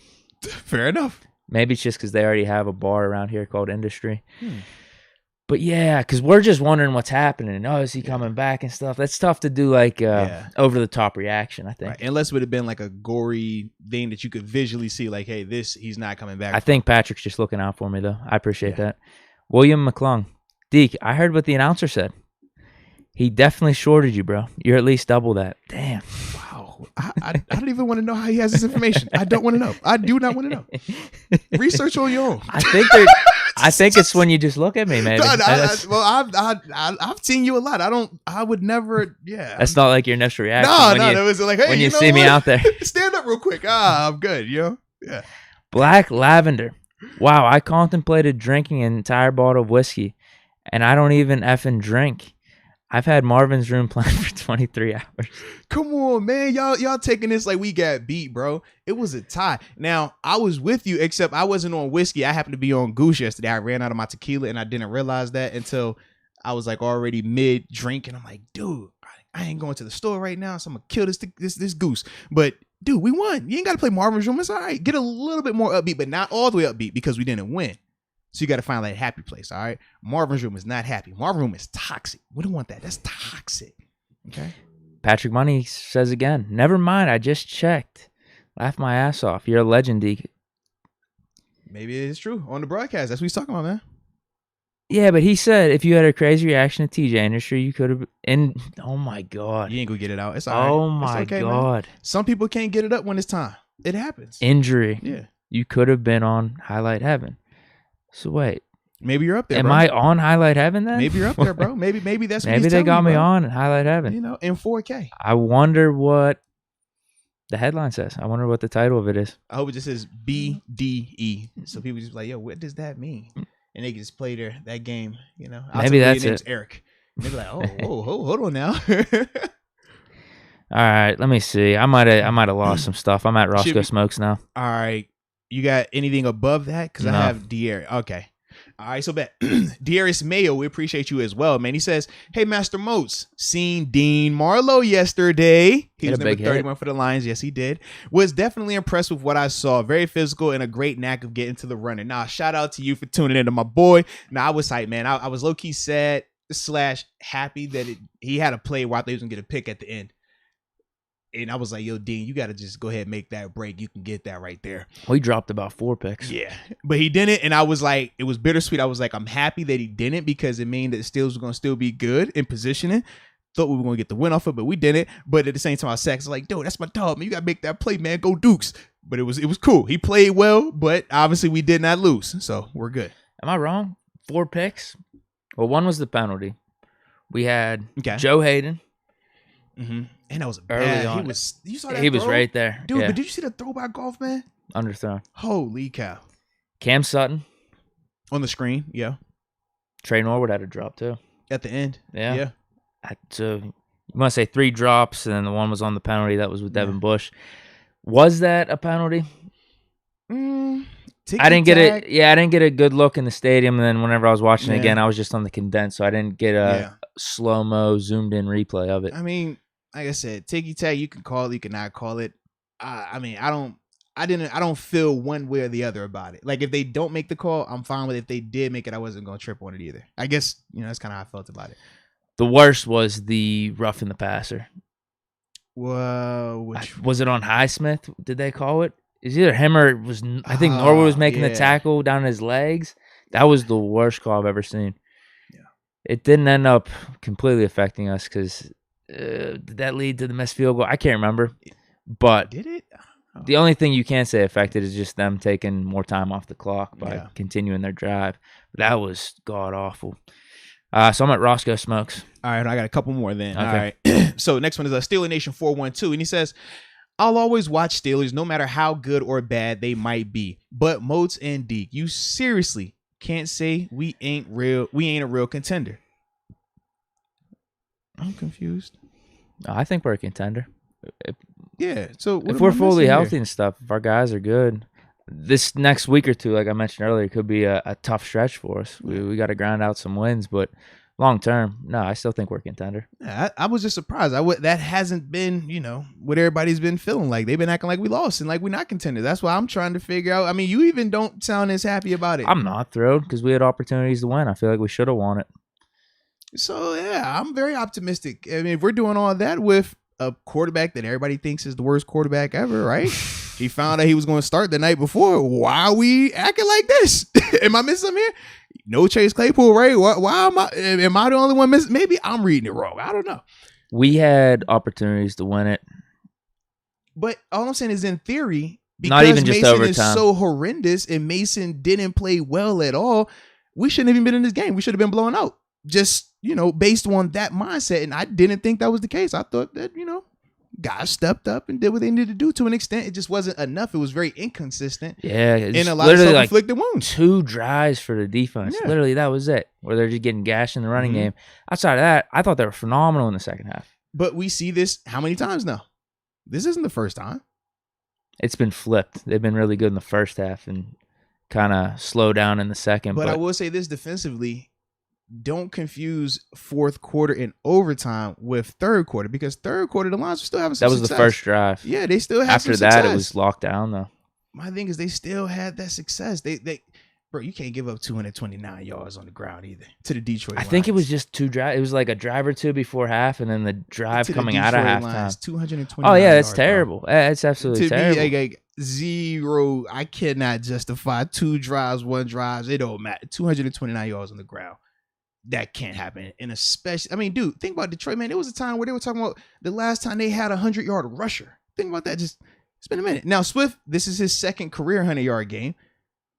S1: Fair enough.
S2: Maybe it's just because they already have a bar around here called Industry. But yeah, because we're just wondering what's happening. Oh, is he coming back and stuff? That's tough to do, like over-the-top reaction, I think.
S1: Right. Unless it would have been like a gory thing that you could visually see, like, hey, he's not coming back.
S2: I think Patrick's just looking out for me, though. I appreciate that. William McClung. Deke, I heard what the announcer said. He definitely shorted you, bro. You're at least double that. Damn.
S1: Wow. I don't even want to know how he has this information. I don't want to know. I do not want to know. Research on your own.
S2: I think it's when you just look at me, maybe.
S1: I've seen you a lot. I would never. Yeah.
S2: That's not like your initial reaction.
S1: No. It was like, hey,
S2: when you see me out there,
S1: stand up real quick. I'm good. Yeah.
S2: Black Lavender. Wow, I contemplated drinking an entire bottle of whiskey, and I don't even effing drink. I've had Marvin's Room planned for 23 hours.
S1: Come on, man. Y'all taking this like we got beat, bro. It was a tie. Now, I was with you, except I wasn't on whiskey. I happened to be on goose yesterday. I ran out of my tequila, and I didn't realize that until I was like already mid-drink, and I'm like, dude, I ain't going to the store right now, so I'm going to kill this goose. But, dude, we won. You ain't got to play Marvin's Room. It's all right. Get a little bit more upbeat, but not all the way upbeat because we didn't win. So you got to find that happy place, all right? Marvin's Room is not happy. Marvin's Room is toxic. We don't want that. That's toxic. Okay?
S2: Patrick Money says again, never mind, I just checked. Laugh my ass off. You're a legend, Deke.
S1: Maybe it is true. On the broadcast. That's what he's talking about, man.
S2: Yeah, but he said if you had a crazy reaction to TJ Industry, you could have... Oh, my God.
S1: You ain't going to get it out. It's all right.
S2: Oh, my God.
S1: Man. Some people can't get it up when it's time. It happens.
S2: Injury.
S1: Yeah.
S2: You could have been on Highlight Heaven. So wait,
S1: maybe you're up there.
S2: Am
S1: bro.
S2: I on Highlight Heaven then?
S1: Maybe you're up there, bro. Maybe that's what
S2: maybe they got me on in Highlight Heaven.
S1: In 4K.
S2: I wonder what the headline says. I wonder what the title of it is.
S1: I hope it just says BDE. So people just like, yo, what does that mean? And they can just play that game.
S2: Maybe that's it.
S1: Eric. And they're like, oh, hold on now.
S2: All right, let me see. I might have lost some stuff. I'm at Roscoe Smokes now.
S1: All right. You got anything above that? Because I have Darius. Okay. All right, so bet. Darius Mayo, we appreciate you as well, man. He says, hey, Master Moats, seen Dean Marlowe yesterday. He was number 31 for the Lions. Yes, he did. Was definitely impressed with what I saw. Very physical and a great knack of getting to the running. Now, shout out to you for tuning in to my boy. Now, I was hyped, man. I was low-key sad / happy that he had a play where I thought he was going to get a pick at the end. And I was like, yo, Dean, you got to just go ahead and make that break. You can get that right there.
S2: We dropped about 4 picks.
S1: Yeah. But he didn't. And I was like, it was bittersweet. I was like, I'm happy that he didn't because it means that Steelers were going to still be good in positioning. Thought we were going to get the win off it, but we didn't. But at the same time, I was like, dude, that's my dog, man. You got to make that play, man. Go Dukes. But it was cool. He played well, but obviously we did not lose. So we're good.
S2: Am I wrong? 4 picks? Well, one was the penalty. We had Joe Hayden.
S1: Mm-hmm. And that was
S2: early on.
S1: You saw that
S2: He
S1: throw?
S2: was right there.
S1: Dude,
S2: yeah.
S1: But did you see the throw by Golf, man?
S2: Underthrown.
S1: Holy cow.
S2: Cam Sutton.
S1: On the screen, yeah.
S2: Trey Norwood had a drop, too.
S1: At the end.
S2: Yeah. You want to say 3 drops, and then the one was on the penalty. That was with Devin Bush. Was that a penalty? I didn't get it. Yeah, I didn't get a good look in the stadium. And then whenever I was watching it again, I was just on the condensed, so I didn't get a slow-mo, zoomed-in replay of it.
S1: I mean, like I said, ticky-tack, you can call it, you cannot call it. I mean, I don't feel one way or the other about it. Like, if they don't make the call, I'm fine with it. If they did make it, I wasn't going to trip on it either. I guess, that's kind of how I felt about it.
S2: The worst was the roughing the passer.
S1: Whoa.
S2: Was it on Highsmith? Did they call it? It's either him or I think Norwood was making the tackle down his legs. That was the worst call I've ever seen.
S1: Yeah.
S2: It didn't end up completely affecting us because did that lead to the missed field goal? I can't remember. But
S1: did it?
S2: The only thing you can say affected is just them taking more time off the clock by continuing their drive. That was god-awful. So I'm at Roscoe Smokes.
S1: All right, I got a couple more then.
S2: Okay.
S1: All right. So next one is Steeler Nation 412, and he says, I'll always watch Steelers no matter how good or bad they might be. But Moats and Deke, you seriously can't say we ain't a real contender. I'm confused.
S2: I think we're a contender.
S1: Yeah. So
S2: if we're fully healthy and stuff, if our guys are good, this next week or two, like I mentioned earlier, could be a tough stretch for us. We got to grind out some wins, but long term, no, I still think we're a contender.
S1: Yeah, I was just surprised. That hasn't been, what everybody's been feeling like. They've been acting like we lost and like we're not contenders. That's why I'm trying to figure out. I mean, you even don't sound as happy about it.
S2: I'm not thrilled because we had opportunities to win. I feel like we should have won it.
S1: So, yeah, I'm very optimistic. I mean, if we're doing all that with a quarterback that everybody thinks is the worst quarterback ever, right? He found out he was going to start the night before. Why are we acting like this? Am I missing something here? No Chase Claypool, right? Why am I the only one missing? Maybe I'm reading it wrong. I don't know.
S2: We had opportunities to win it.
S1: But all I'm saying is in theory, because
S2: not even just
S1: Mason
S2: overtime.
S1: Is so horrendous and Mason didn't play well at all, we shouldn't have even been in this game. We should have been blown out. Just, based on that mindset. And I didn't think that was the case. I thought that, guys stepped up and did what they needed to do to an extent. It just wasn't enough. It was very inconsistent.
S2: Yeah.
S1: And a lot of self-inflicted wounds.
S2: 2 drives for the defense. Yeah. Literally, that was it. Where they're just getting gashed in the running game. Outside of that, I thought they were phenomenal in the second half.
S1: But we see this how many times now? This isn't the first time.
S2: It's been flipped. They've been really good in the first half and kind of slow down in the second.
S1: But I will say this defensively. Don't confuse fourth quarter and overtime with third quarter because third quarter the Lions were still having some success.
S2: That was the first drive.
S1: Yeah, they still had some success.
S2: After that, it was locked down though.
S1: My thing is they still had that success. Bro, you can't give up 229 yards on the ground either to the Detroit Lions.
S2: I think it was just 2 drives. It was like a drive or 2 before half, and then the drive coming out of halftime.
S1: 220.
S2: Oh yeah, that's terrible. It's absolutely terrible.
S1: Like zero. I cannot justify 2 drives, 1 drive. It don't matter. 229 yards on the ground. That can't happen. And especially, I mean, dude, think about Detroit, man. There was a time where they were talking about the last time they had a 100-yard rusher. Think about that. It's been a minute. Now, Swift, this is his second career 100-yard game.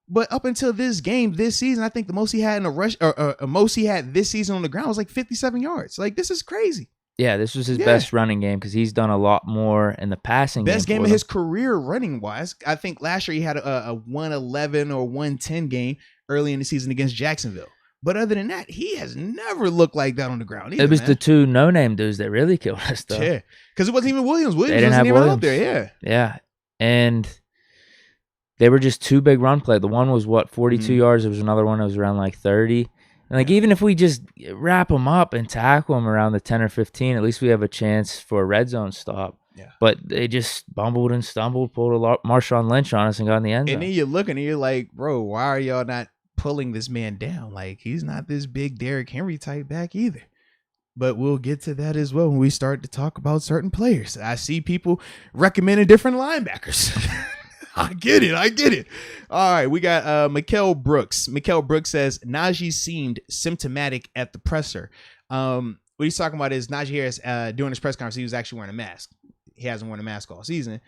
S1: But up until this game, this season, I think the most he had in a rush, or most he had this season on the ground was like 57 yards. Like, this is crazy.
S2: Yeah, this was his best running game because he's done a lot more in the passing game.
S1: Best game of his career running-wise. I think last year he had a 111 or 110 game early in the season against Jacksonville. But other than that, he has never looked like that on the ground either,
S2: it was the 2 no-name dudes that really killed us, though.
S1: Yeah, because it wasn't even Williams. Williams
S2: wasn't
S1: even
S2: Williams
S1: out there, yeah.
S2: Yeah, and they were just 2 big run play. The one was, 42 yards? There was another one that was around like 30. And even if we just wrap them up and tackle them around the 10 or 15, at least we have a chance for a red zone stop. Yeah. But they just bumbled and stumbled, pulled a Marshawn Lynch on us and got in the end zone.
S1: And then you're looking and you're like, bro, why are y'all not pulling this man down? Like, he's not this big Derrick Henry type back either. But we'll get to that as well when we start to talk about certain players. I see people recommending different linebackers. I get it. All right, we got Mikael Brooks. Mikael Brooks says Najee seemed symptomatic at the presser. What he's talking about is Najee Harris during his press conference, he was actually wearing a mask. He hasn't worn a mask all season.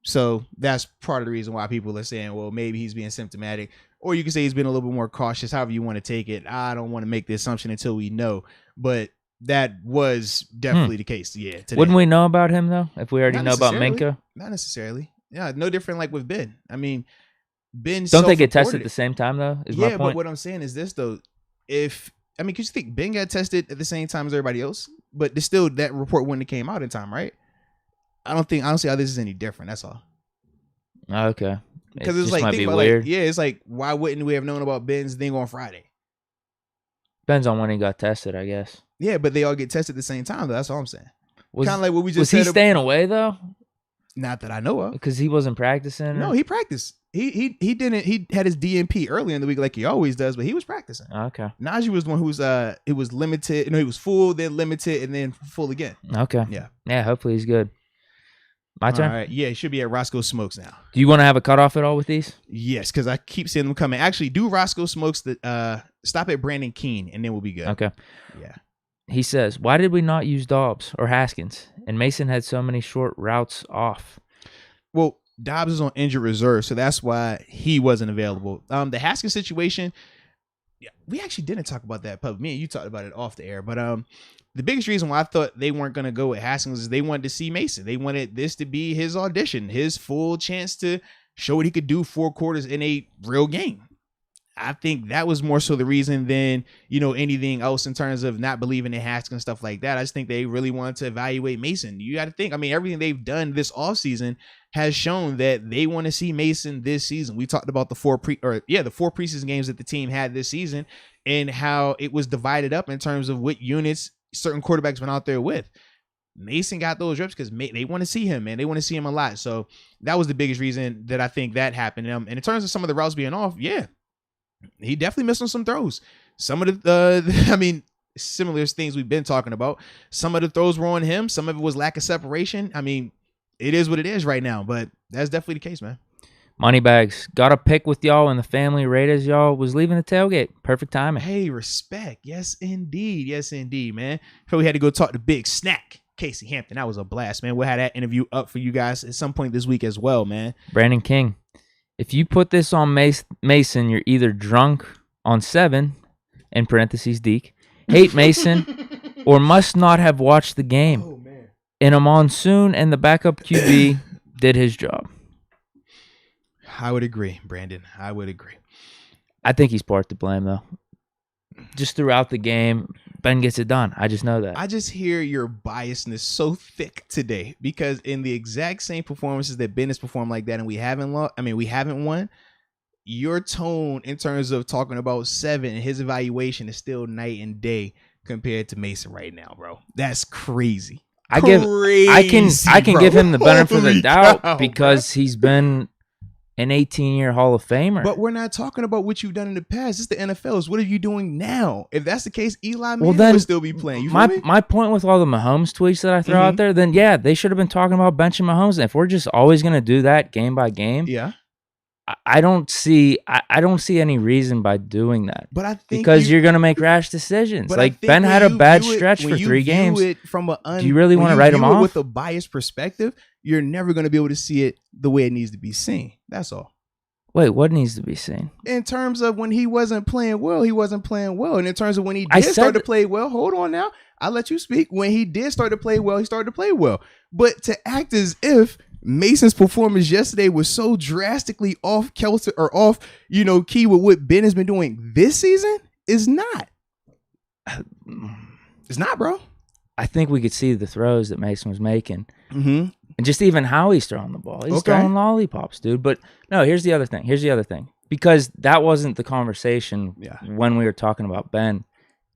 S1: So that's part of the reason why people are saying, well, maybe he's being symptomatic. Or you can say he's been a little bit more cautious, however you want to take it. I don't want to make the assumption until we know. But that was definitely the case. Yeah. Today.
S2: Wouldn't we know about him, though, if we already know about Minka?
S1: Not necessarily. Yeah, no different like with Ben. I mean, Ben
S2: don't they get tested at the same time, though? My point.
S1: But what I'm saying is this, though. Because you think Ben got tested at the same time as everybody else, but there's still that report wouldn't have came out in time, right? I don't see how this is any different. That's all.
S2: Okay.
S1: Because it's like, think about weird. It's like, why wouldn't we have known about Ben's thing on Friday?
S2: Depends on when he got tested, I guess.
S1: Yeah, but they all get tested at the same time, though. That's all I'm saying. Kind of like what we just said.
S2: Was he staying away, though?
S1: Not that I know of.
S2: Because he wasn't practicing?
S1: No, he practiced. He didn't. He had his DNP early in the week like he always does, but he was practicing.
S2: Okay.
S1: Najee was the one who's it was limited. He was full, then limited, and then full again.
S2: Okay.
S1: Yeah.
S2: Yeah, hopefully he's good. My turn?
S1: All right. Yeah, he should be at Roscoe Smokes now.
S2: Do you want to have a cutoff at all with these?
S1: Yes, because I keep seeing them coming. Actually, do Roscoe Smokes stop at Brandon Keene, and then we'll be good.
S2: Okay.
S1: Yeah.
S2: He says, why did we not use Dobbs or Haskins? And Mason had so many short routes off.
S1: Well, Dobbs is on injured reserve, so that's why he wasn't available. The Haskins situation, we actually didn't talk about that public. Me and you talked about it off the air, but the biggest reason why I thought they weren't going to go with Haskins is they wanted to see Mason. They wanted this to be his audition, his full chance to show what he could do 4 quarters in a real game. I think that was more so the reason than, anything else in terms of not believing in Haskins, stuff like that. I just think they really wanted to evaluate Mason. You got to think, everything they've done this offseason has shown that they want to see Mason this season. We talked about the 4 preseason games that the team had this season and how it was divided up in terms of what units certain quarterbacks went out there with. Mason got those reps because they want to see him, man. They want to see him a lot. So that was the biggest reason that I think that happened. And in terms of some of the routes being off, yeah, he definitely missed on some throws. Some of the, similar things we've been talking about. Some of the throws were on him. Some of it was lack of separation. It is what it is right now, but that's definitely the case, man.
S2: Moneybags, got a pick with y'all and the family Raiders, y'all was leaving the tailgate. Perfect timing.
S1: Hey, respect. Yes, indeed, man. So we had to go talk to Big Snack, Casey Hampton. That was a blast, man. We'll have that interview up for you guys at some point this week as well, man.
S2: Brandon King, if you put this on Mason, you're either drunk on 7, in parentheses, Deke, hate Mason, or must not have watched the game.
S1: Oh, man.
S2: In a monsoon, and the backup QB did his job.
S1: I would agree, Brandon. I would agree.
S2: I think he's part to blame, though. Just throughout the game, Ben gets it done. I just know that.
S1: I just hear your biasness so thick today because in the exact same performances that Ben has performed like that and we haven't won, your tone in terms of talking about 7 and his evaluation is still night and day compared to Mason right now, bro. That's crazy.
S2: I can give him the benefit of the doubt because he's been an 18-year Hall of Famer.
S1: But we're not talking about what you've done in the past. It's the NFL. What are you doing now? If that's the case, Eli Manning would still be playing. You feel me?
S2: My point with all the Mahomes tweets that I throw out there, then yeah, they should have been talking about benching Mahomes. And if we're just always going to do that game by game,
S1: yeah,
S2: I don't see any reason by doing that.
S1: But I think
S2: because you're going to make rash decisions. Like Ben had a bad stretch for 3 games. Do you really want to write him off?
S1: With a biased perspective, you're never going to be able to see it the way it needs to be seen. That's all.
S2: Wait, what needs to be seen?
S1: In terms of when he wasn't playing well, he wasn't playing well. And in terms of when he did start to play well, hold on now. I'll let you speak. When he did start to play well, he started to play well. But to act as if Mason's performance yesterday was so drastically off kilter or off, key with what Ben has been doing this season is not. It's not, bro.
S2: I think we could see the throws that Mason was making.
S1: Mm-hmm.
S2: And just even how he's throwing the ball. He's throwing lollipops, dude. But no, here's the other thing. Because that wasn't the conversation when we were talking about Ben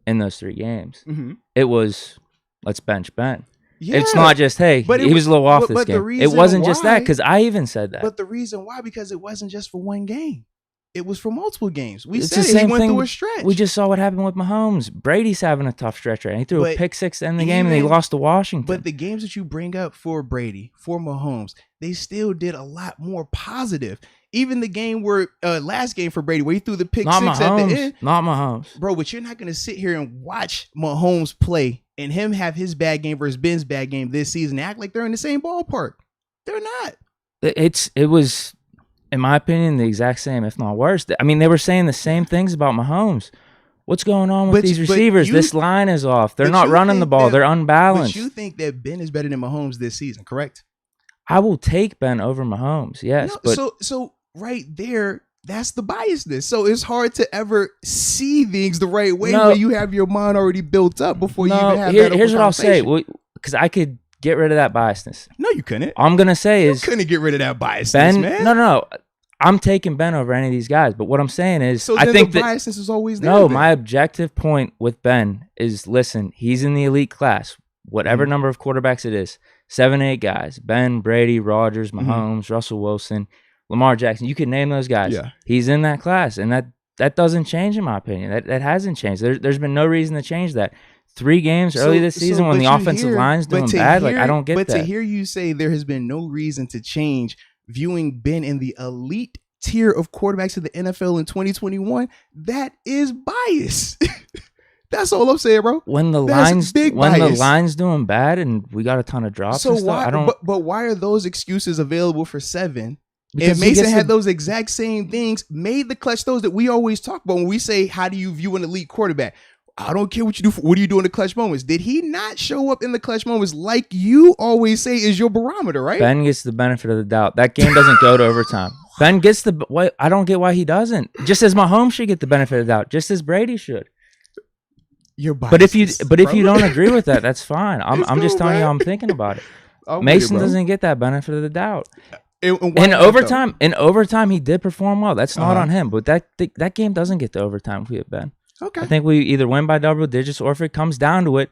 S2: in those 3 games.
S1: Mm-hmm.
S2: It was, let's bench Ben.
S1: Yeah,
S2: it's not just, hey, he was a little off this game. It wasn't just that, because I even said that.
S1: But the reason why, because it wasn't just for one game. it was for multiple games. We said he went through a stretch.
S2: We just saw what happened with Mahomes. Brady's having a tough stretch right now. He threw a pick six to end the game, and they lost to Washington.
S1: But the games that you bring up for Brady, for Mahomes, they still did a lot more positive. Even the game where last game for Brady, where he threw the pick six at the end.
S2: Not Mahomes.
S1: Bro, but you're not going to sit here and watch Mahomes play and him have his bad game versus Ben's bad game this season and act like they're in the same ballpark. They're not.
S2: It was, in my opinion, the exact same, if not worse. I mean, they were saying the same things about Mahomes. What's going on with these receivers? This line is off. They're not running the ball. They're unbalanced.
S1: But you think that Ben is better than Mahomes this season, correct?
S2: I will take Ben over Mahomes, yes.
S1: No,
S2: but
S1: so right there, that's the biasness. So it's hard to ever see things the right way when you have your mind already built up before you even have that.
S2: Here's what I'll say, because I could get rid of that biasness.
S1: No, you couldn't.
S2: All I'm gonna say is
S1: you couldn't get rid of that biasness,
S2: Ben.
S1: Man.
S2: No. I'm taking Ben over any of these guys. But what I'm saying is,
S1: so
S2: I think
S1: the biasness is always there.
S2: No, my objective point with Ben is: listen, he's in the elite class. Whatever number of quarterbacks it is, 7, 8 guys: Ben, Brady, Rodgers, Mahomes, Russell Wilson, Lamar Jackson. You can name those guys.
S1: Yeah.
S2: He's in that class, and that doesn't change in my opinion. That hasn't changed. There's been no reason to change that. 3 games early this season when the offensive line's doing bad, I don't get that.
S1: But to hear you say there has been no reason to change viewing Ben in the elite tier of quarterbacks of the NFL in 2021, that is bias. That's all I'm saying, bro.
S2: When the line's doing bad and we got a ton of drops,
S1: so
S2: and stuff,
S1: but why are those excuses available for 7? Because Mason had those exact same things, made the clutch throws that we always talk about when we say, how do you view an elite quarterback? I don't care what you do. What do you do in the clutch moments? Did he not show up in the clutch moments like you always say is your barometer, right?
S2: Ben gets the benefit of the doubt. That game doesn't go to overtime. Ben gets I don't get why he doesn't. Just as Mahomes should get the benefit of the doubt, just as Brady should.
S1: You're biased,
S2: but if you don't agree with that, that's fine. I'm just telling you how I'm thinking about it. Mason doesn't get that benefit of the doubt. In overtime, he did perform well. That's not on him. But that game doesn't get to overtime if we have Ben.
S1: Okay.
S2: I think we either win by double digits, or if it comes down to it,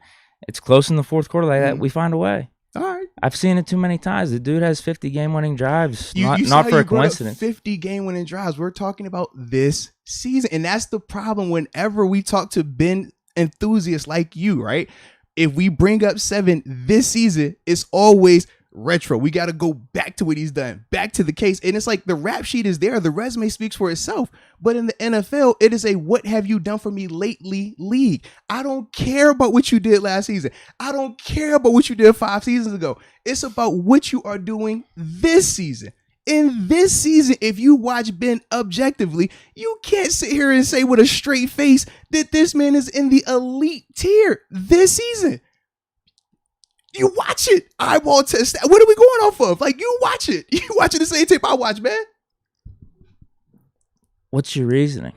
S2: it's close in the fourth quarter like that, we find a way.
S1: All right.
S2: I've seen it too many times. The dude has 50 game-winning drives, not for a coincidence.
S1: 50 game-winning drives. We're talking about this season, and that's the problem whenever we talk to Ben enthusiasts like you, right? If we bring up 7 this season, it's always retro. We got to go back to what he's done, back to the case. And it's like the rap sheet is there. The resume speaks for itself. But in the NFL, it is a what have you done for me lately league. I don't care about what you did last season. I don't care about what you did 5 seasons ago. It's about what you are doing this season. In this season, if you watch Ben objectively, you can't sit here and say with a straight face that this man is in the elite tier this season. You watch it. Eyeball test. What are we going off of? Like, you watch it. You watching the same tape I watch, man.
S2: What's your reasoning?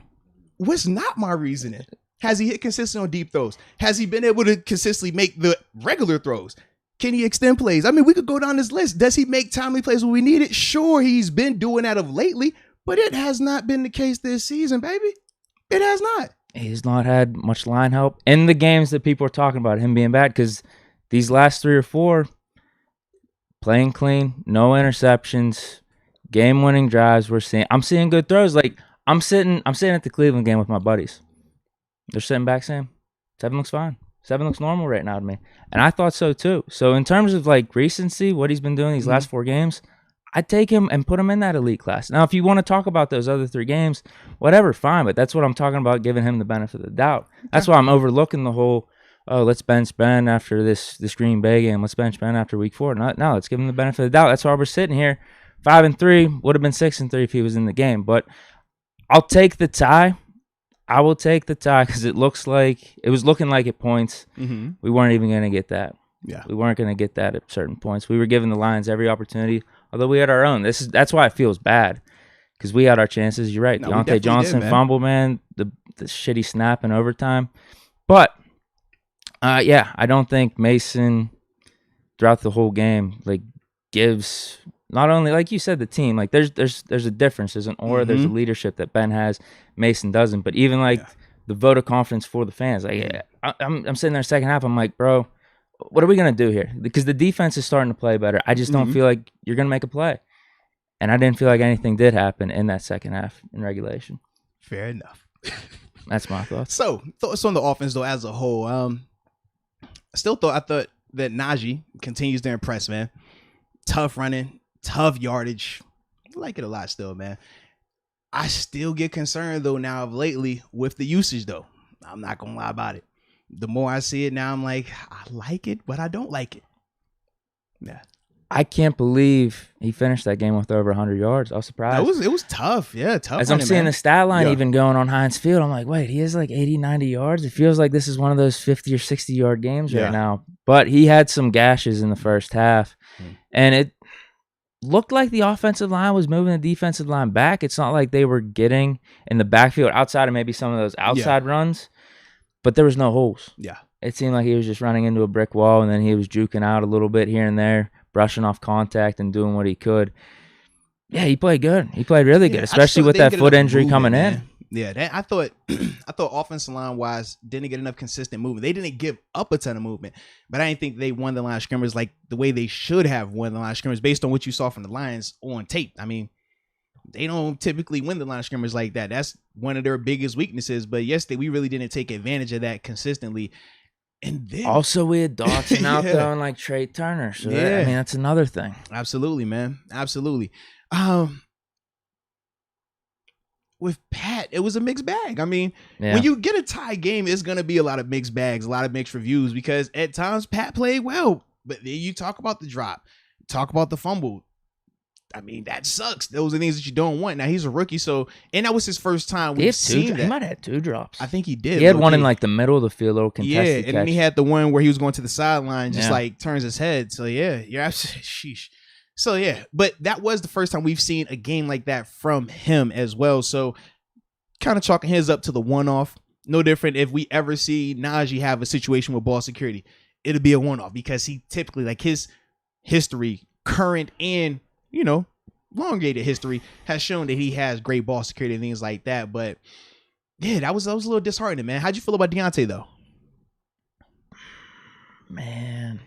S1: What's not my reasoning? Has he hit consistent on deep throws? Has he been able to consistently make the regular throws? Can he extend plays? I mean, we could go down this list. Does he make timely plays when we need it? Sure, he's been doing that of lately, but it has not been the case this season, baby. It has not.
S2: He's not had much line help in the games that people are talking about him being bad, because these last 3 or 4, playing clean, no interceptions, game-winning drives. I'm seeing good throws. Like I'm sitting at the Cleveland game with my buddies. They're sitting back saying, 7 looks fine. 7 looks normal right now to me. And I thought so too. So in terms of like recency, what he's been doing these last 4 games, I'd take him and put him in that elite class. Now, if you want to talk about those other 3 games, whatever, fine. But that's what I'm talking about, giving him the benefit of the doubt. That's why I'm overlooking the whole, let's bench Ben after this Green Bay game. Let's bench Ben after week 4. No, let's give him the benefit of the doubt. That's why we're sitting here. 5-3 would have been 6-3 if he was in the game. But I'll take the tie. I will take the tie because it was looking like at points. We weren't even going to get that.
S1: Yeah,
S2: we weren't going to get that at certain points. We were giving the Lions every opportunity, although we had our own. That's why it feels bad, because we had our chances. You're right. Deontay Johnson fumble, man. The shitty snap in overtime. But I don't think Mason throughout the whole game gives. Not only, like you said, the team, like there's a difference. There's an aura, there's a leadership that Ben has, Mason doesn't. But even the vote of confidence for the fans, I'm sitting there second half, I'm like, bro, what are we gonna do here? Because the defense is starting to play better. I just don't feel like you're gonna make a play. And I didn't feel like anything did happen in that second half in regulation.
S1: Fair enough.
S2: That's my thoughts.
S1: So, thoughts on the offense, though, as a whole. I thought that Najee continues to impress, man. Tough running, tough yardage. I like it a lot still, man. I still get concerned, though, now of lately with the usage, though. I'm not going to lie about it. The more I see it now, I'm like, I like it, but I don't like it. Yeah.
S2: I can't believe he finished that game with over 100 yards. I was surprised.
S1: It was tough. Yeah, tough.
S2: As I'm seeing the stat line even going on Heinz Field, I'm like, wait, he has like 80, 90 yards? It feels like this is one of those 50 or 60-yard games right now. But he had some gashes in the first half, and it looked like the offensive line was moving the defensive line back. It's not like they were getting in the backfield outside of maybe some of those outside runs, but there was no holes.
S1: Yeah.
S2: It seemed like he was just running into a brick wall, and then he was juking out a little bit here and there, brushing off contact and doing what he could. Yeah, he played good. He played really good, especially with that foot injury coming in.
S1: Yeah, I thought offensive line wise didn't get enough consistent movement. They didn't give up a ton of movement, but I didn't think they won the line of scrimmage like the way they should have won the line of scrimmage based on what you saw from the Lions on tape. I mean, they don't typically win the line of scrimmage like that. That's one of their biggest weaknesses. But yesterday, we really didn't take advantage of that consistently. And then
S2: also we had Dawson out there and like Trey Turner. So I mean, that's another thing.
S1: Absolutely, man. Absolutely. With Pat, it was a mixed bag. I mean, when you get a tie game, it's going to be a lot of mixed bags, a lot of mixed reviews, because at times Pat played well, but then you talk about the drop, talk about the fumble. I mean, that sucks. Those are things that you don't want. Now, he's a rookie, and that was his first time we've seen that.
S2: He might have had 2 drops.
S1: I think he did.
S2: He had one in like the middle of the field, little contested catch.
S1: And then he had the one where he was going to the sideline, just like turns his head. So, yeah, you're absolutely sheesh. So, yeah, but that was the first time we've seen a game like that from him as well. So, kind of chalking his up to the one-off. No different if we ever see Najee have a situation with ball security. It'll be a one-off because he typically, like his history, current and, elongated history, has shown that he has great ball security and things like that. But, yeah, that was a little disheartening, man. How'd you feel about Deontay, though?
S2: Man.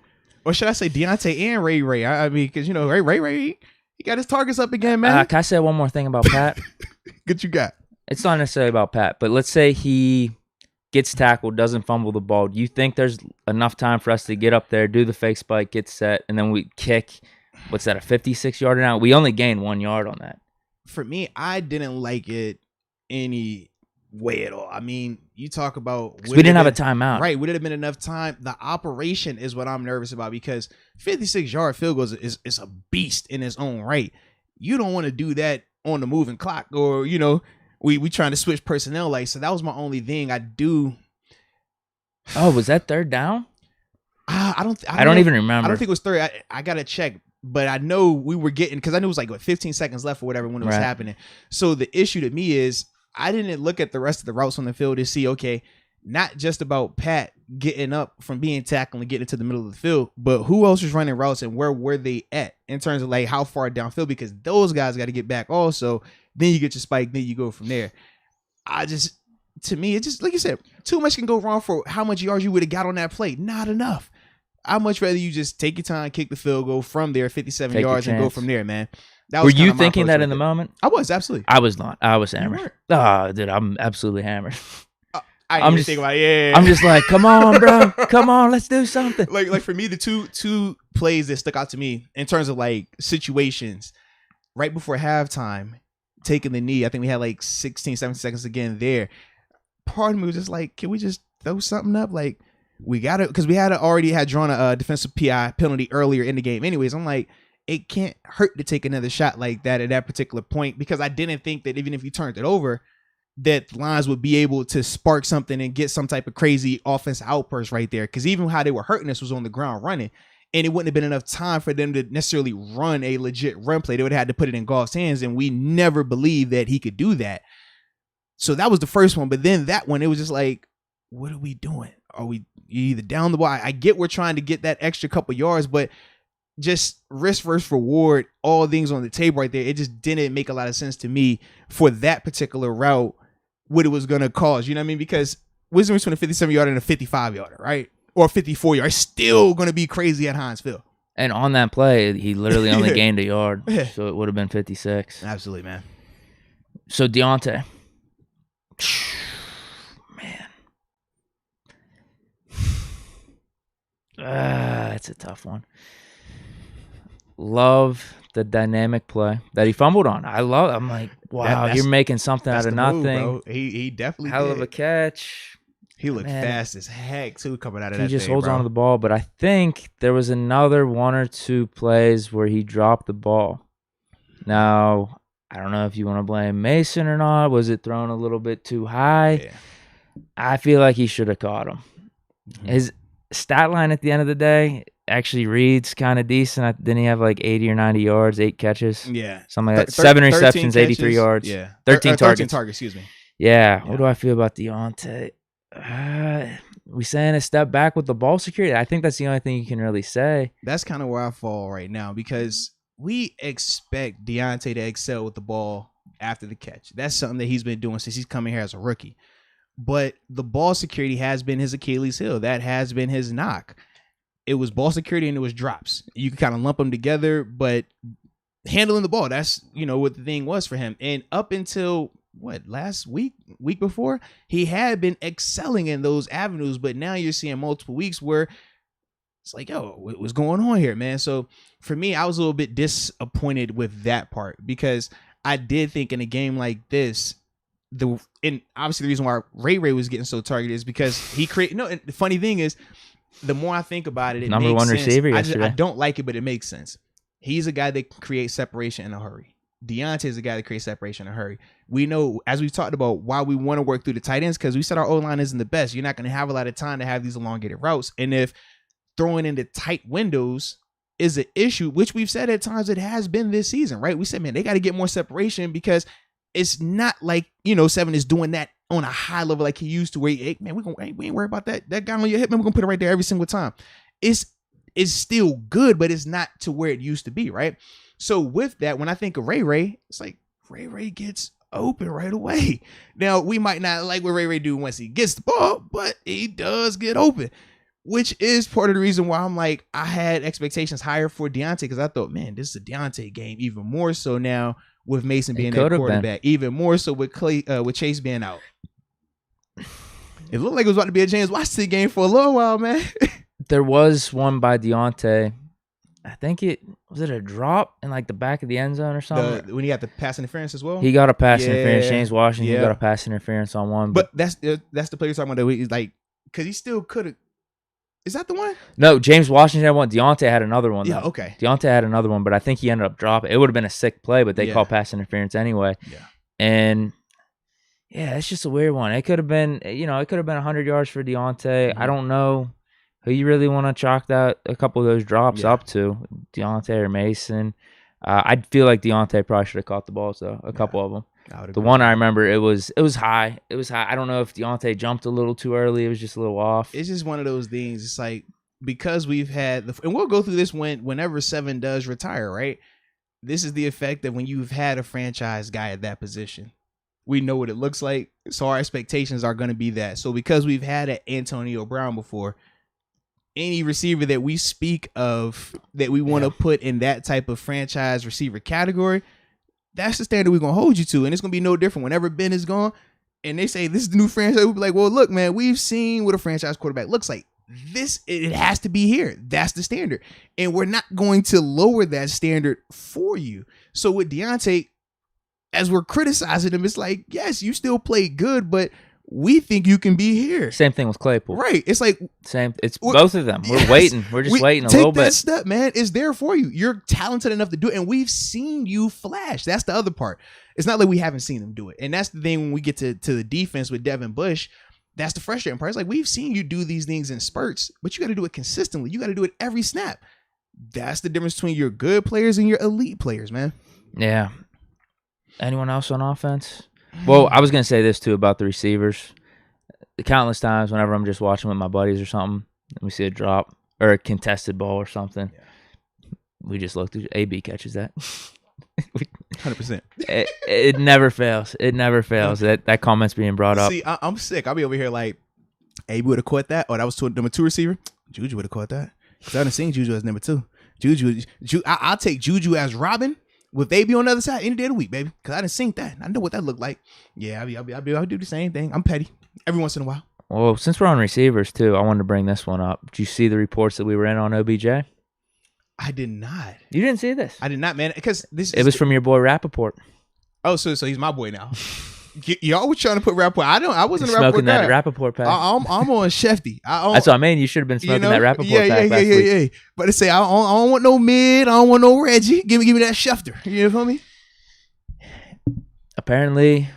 S1: Or should I say Deontay and Ray? I mean, because, Ray, he got his targets up again, man.
S2: Can I say one more thing about Pat?
S1: Good you got.
S2: It's not necessarily about Pat, but let's say he gets tackled, doesn't fumble the ball. Do you think there's enough time for us to get up there, do the fake spike, get set, and then we kick, what's that, a 56-yarder now? We only gained 1 yard on that.
S1: For me, I didn't like it any way at all. I mean, you talk about...
S2: We didn't have a timeout.
S1: Right, would it have been enough time? The operation is what I'm nervous about, because 56-yard field goals is a beast in its own right. You don't want to do that on the moving clock, or, we trying to switch personnel. Like, so that was my only thing. I do...
S2: Oh, was that third down?
S1: I don't
S2: don't even remember.
S1: I don't think it was third. I got to check. But I know we were getting... Because I knew it was like 15 seconds left or whatever when it was happening. So the issue to me is... I didn't look at the rest of the routes on the field to see, okay, not just about Pat getting up from being tackled and getting into the middle of the field, but who else was running routes and where were they at in terms of like how far downfield, because those guys got to get back also. Then you get your spike, then you go from there. To me, it just, like you said, too much can go wrong for how much yards you would have got on that play. Not enough. I'd much rather you just take your time, kick the field goal from there, 57 yards, and go from there, man.
S2: Were you thinking that in the moment?
S1: I was, absolutely.
S2: I was not. I was hammered. Oh, dude, I'm absolutely hammered.
S1: I'm just thinking about
S2: I'm just like, come on, bro. Come on, let's do something.
S1: Like for me, the two plays that stuck out to me in terms of like situations, right before halftime, taking the knee, I think we had like 16, 17 seconds again there. Part of me was just like, can we just throw something up? Like, we got it, because we had already drawn a defensive PI penalty earlier in the game. Anyways, I'm like, it can't hurt to take another shot like that at that particular point, because I didn't think that even if you turned it over, that Lions would be able to spark something and get some type of crazy offensive outburst right there. Because even how they were hurting us was on the ground running, and it wouldn't have been enough time for them to necessarily run a legit run play. They would have had to put it in Goff's hands, and we never believed that he could do that. So that was the first one. But then that one, it was just like, what are we doing? Are we either down the ball? I get we're trying to get that extra couple yards, but just risk versus reward, all things on the table right there. It just didn't make a lot of sense to me for that particular route, what it was going to cause. You know what I mean? Because wisdom between a 57-yarder and a 55-yarder, right? Or a 54-yarder. It's still going to be crazy at Heinz Field.
S2: And on that play, he literally only gained a yard, so it would have been 56.
S1: Absolutely, man.
S2: So Deontay, man, it's a tough one. Love the dynamic play that he fumbled on. I'm like, wow, you're making something out of nothing.
S1: Move, bro. He definitely
S2: hell
S1: did.
S2: Of a catch.
S1: He looked fast as heck too coming out of that.
S2: He just holds on to the ball, but I think there was another 1 or 2 plays where he dropped the ball. Now, I don't know if you want to blame Mason or not. Was it thrown a little bit too high? Yeah. I feel like he should have caught him. Mm-hmm. His stat line at the end of the day actually reads kind of decent. Didn't he have like 80 or 90 yards, 8 catches?
S1: Yeah.
S2: Something like that. 7 receptions, 83 yards.
S1: Yeah.
S2: 13 targets.
S1: 13 targets, excuse me.
S2: Yeah. What do I feel about Deontay? We saying a step back with the ball security? I think that's the only thing you can really say.
S1: That's kind of where I fall right now because we expect Deontay to excel with the ball after the catch. That's something that he's been doing since he's coming here as a rookie. But the ball security has been his Achilles heel. That has been his knock. It was ball security and it was drops. You can kind of lump them together, but handling the ball, that's, what the thing was for him. And up until last week before, he had been excelling in those avenues, but now you're seeing multiple weeks where it's like, yo, what's going on here, man? So for me, I was a little bit disappointed with that part because I did think in a game like this, and obviously the reason why Ray was getting so targeted is because he created. No, the funny thing is, the more I think about it,
S2: number
S1: makes
S2: one
S1: sense.
S2: receiver yesterday.
S1: I don't like it, but it makes sense. He's a guy that creates separation in a hurry. Deontay is a guy that creates separation in a hurry. We know, as we've talked about, why we want to work through the tight ends because we said our O-line isn't the best. You're not going to have a lot of time to have these elongated routes. And if throwing into tight windows is an issue, which we've said at times it has been this season, right? We said, man, they got to get more separation because it's not like, Seven is doing that on a high level like he used to where, hey, man, we ain't worried about that. That guy on your hip, man, we're going to put it right there every single time. It's still good, but it's not to where it used to be, right? So with that, when I think of Ray, it's like Ray gets open right away. Now, we might not like what Ray do once he gets the ball, but he does get open, which is part of the reason why I'm like, I had expectations higher for Deontay because I thought, man, this is a Deontay game, even more so now with Mason being that quarterback, even more so with Chase being out. It looked like it was about to be a James Washington game for a little while, man.
S2: There was one by Deontay. I think was it a drop in like the back of the end zone or something?
S1: When he got the pass interference as well?
S2: He got a pass interference. James Washington got a pass interference on one.
S1: But that's the play you're talking about. That he's like, because he still could have. Is that the one?
S2: No, James Washington had one. Deontay had another one.
S1: Yeah,
S2: though.
S1: Okay.
S2: Deontay had another one, but I think he ended up dropping. It would have been a sick play, but they called pass interference anyway. Yeah. And yeah, it's just a weird one. It could have been, it could have been 100 yards for Deontay. Mm-hmm. I don't know who you really want to chalk a couple of those drops up to, Deontay or Mason. I feel like Deontay probably should have caught the balls though, a couple of them. The one I remember, it was high. It was high. I don't know if Deontay jumped a little too early. It was just a little off.
S1: It's just one of those things. It's like, because we've had and we'll go through this whenever Seven does retire, right? This is the effect that when you've had a franchise guy at that position, we know what it looks like. So our expectations are going to be that. So because we've had an Antonio Brown before, any receiver that we speak of that we want to put in that type of franchise receiver category, that's the standard we're going to hold you to. And it's going to be no different whenever Ben is gone and they say this is the new franchise. We'll be like, well, look, man, we've seen what a franchise quarterback looks like. It has to be here. That's the standard. And we're not going to lower that standard for you. So with Deontay, as we're criticizing him, it's like, yes, you still play good, but we think you can be here.
S2: Same thing with Claypool.
S1: Right. It's like
S2: it's both of them. We're waiting. We're just waiting a little bit.
S1: Take that step, man. It's there for you. You're talented enough to do it. And we've seen you flash. That's the other part. It's not like we haven't seen him do it. And that's the thing when we get to the defense with Devin Bush. That's the frustrating part. It's like, we've seen you do these things in spurts, but you got to do it consistently. You got to do it every snap. That's the difference between your good players and your elite players, man.
S2: Yeah. Anyone else on offense? Well, I was going to say this too about the receivers. The countless times whenever I'm just watching with my buddies or something, and we see a drop or a contested ball or something, we just look through. AB catches that.
S1: 100%.
S2: It never fails. It never fails. That comment's being brought up.
S1: See, I'm sick. I'll be over here like, AB would have caught that. Oh, that was number 2 receiver. Juju would have caught that. Because I done seen Juju as number 2. I'll take Juju as Robin with AB on the other side any day of the week, baby. Because I didn't think that. I know what that looked like. Yeah, I'll do the same thing. I'm petty every once in a while.
S2: Well, since we're on receivers too, I wanted to bring this one up. Did you see the reports that we were in on OBJ?
S1: I did not.
S2: You didn't see this?
S1: I did not, man. Because
S2: it was from your boy Rappaport.
S1: Oh, so he's my boy now. Y'all were trying to put Rappaport. I wasn't a Rappaport
S2: smoking
S1: guy.
S2: that Rappaport pack.
S1: I'm on Shefty.
S2: That's what I mean. You should have been smoking that Rappaport pack last week.
S1: Yeah. But to say I don't want no mid. I don't want no Reggie. Give me that Schefter. You know what I mean?
S2: Apparently,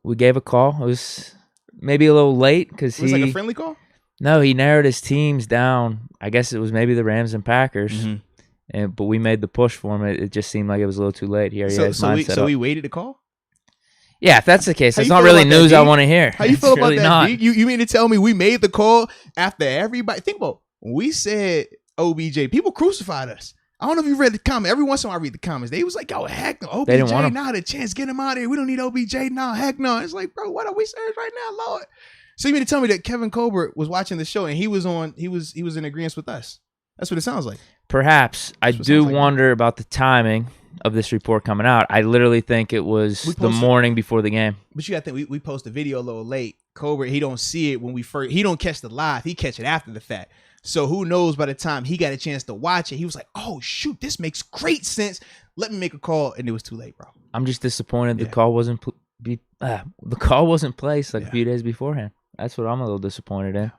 S2: we gave a call. It was maybe a little late because
S1: it was like a friendly call.
S2: No, he narrowed his teams down. I guess it was maybe the Rams and Packers. Mm-hmm. But we made the push for him. It just seemed like it was a little too late here.
S1: So we waited to call?
S2: Yeah, if that's the case, it's not really news I want to hear.
S1: How you feel about that, Deke? You mean to tell me we made the call after everybody? Think about it. When we said OBJ, people crucified us. I don't know if you read the comment. Every once in a while I read the comments. They was like, yo, heck no. OBJ, not a chance. Get him out of here. We don't need OBJ. No, heck no. It's like, bro, what are we saying right now, Lord? So you mean to tell me that Kevin Colbert was watching the show and he was in agreement with us? That's what it sounds like.
S2: Perhaps. I do wonder about the timing of this report coming out. I literally think it was the morning before the game.
S1: But you got to think, we post a video a little late. Colbert, he don't see it when we first, he don't catch the live. He catch it after the fact. So who knows, by the time he got a chance to watch it, he was like, oh, shoot, this makes great sense. Let me make a call. And it was too late, bro.
S2: I'm just disappointed the call wasn't placed like a few days beforehand. That's what I'm a little disappointed in.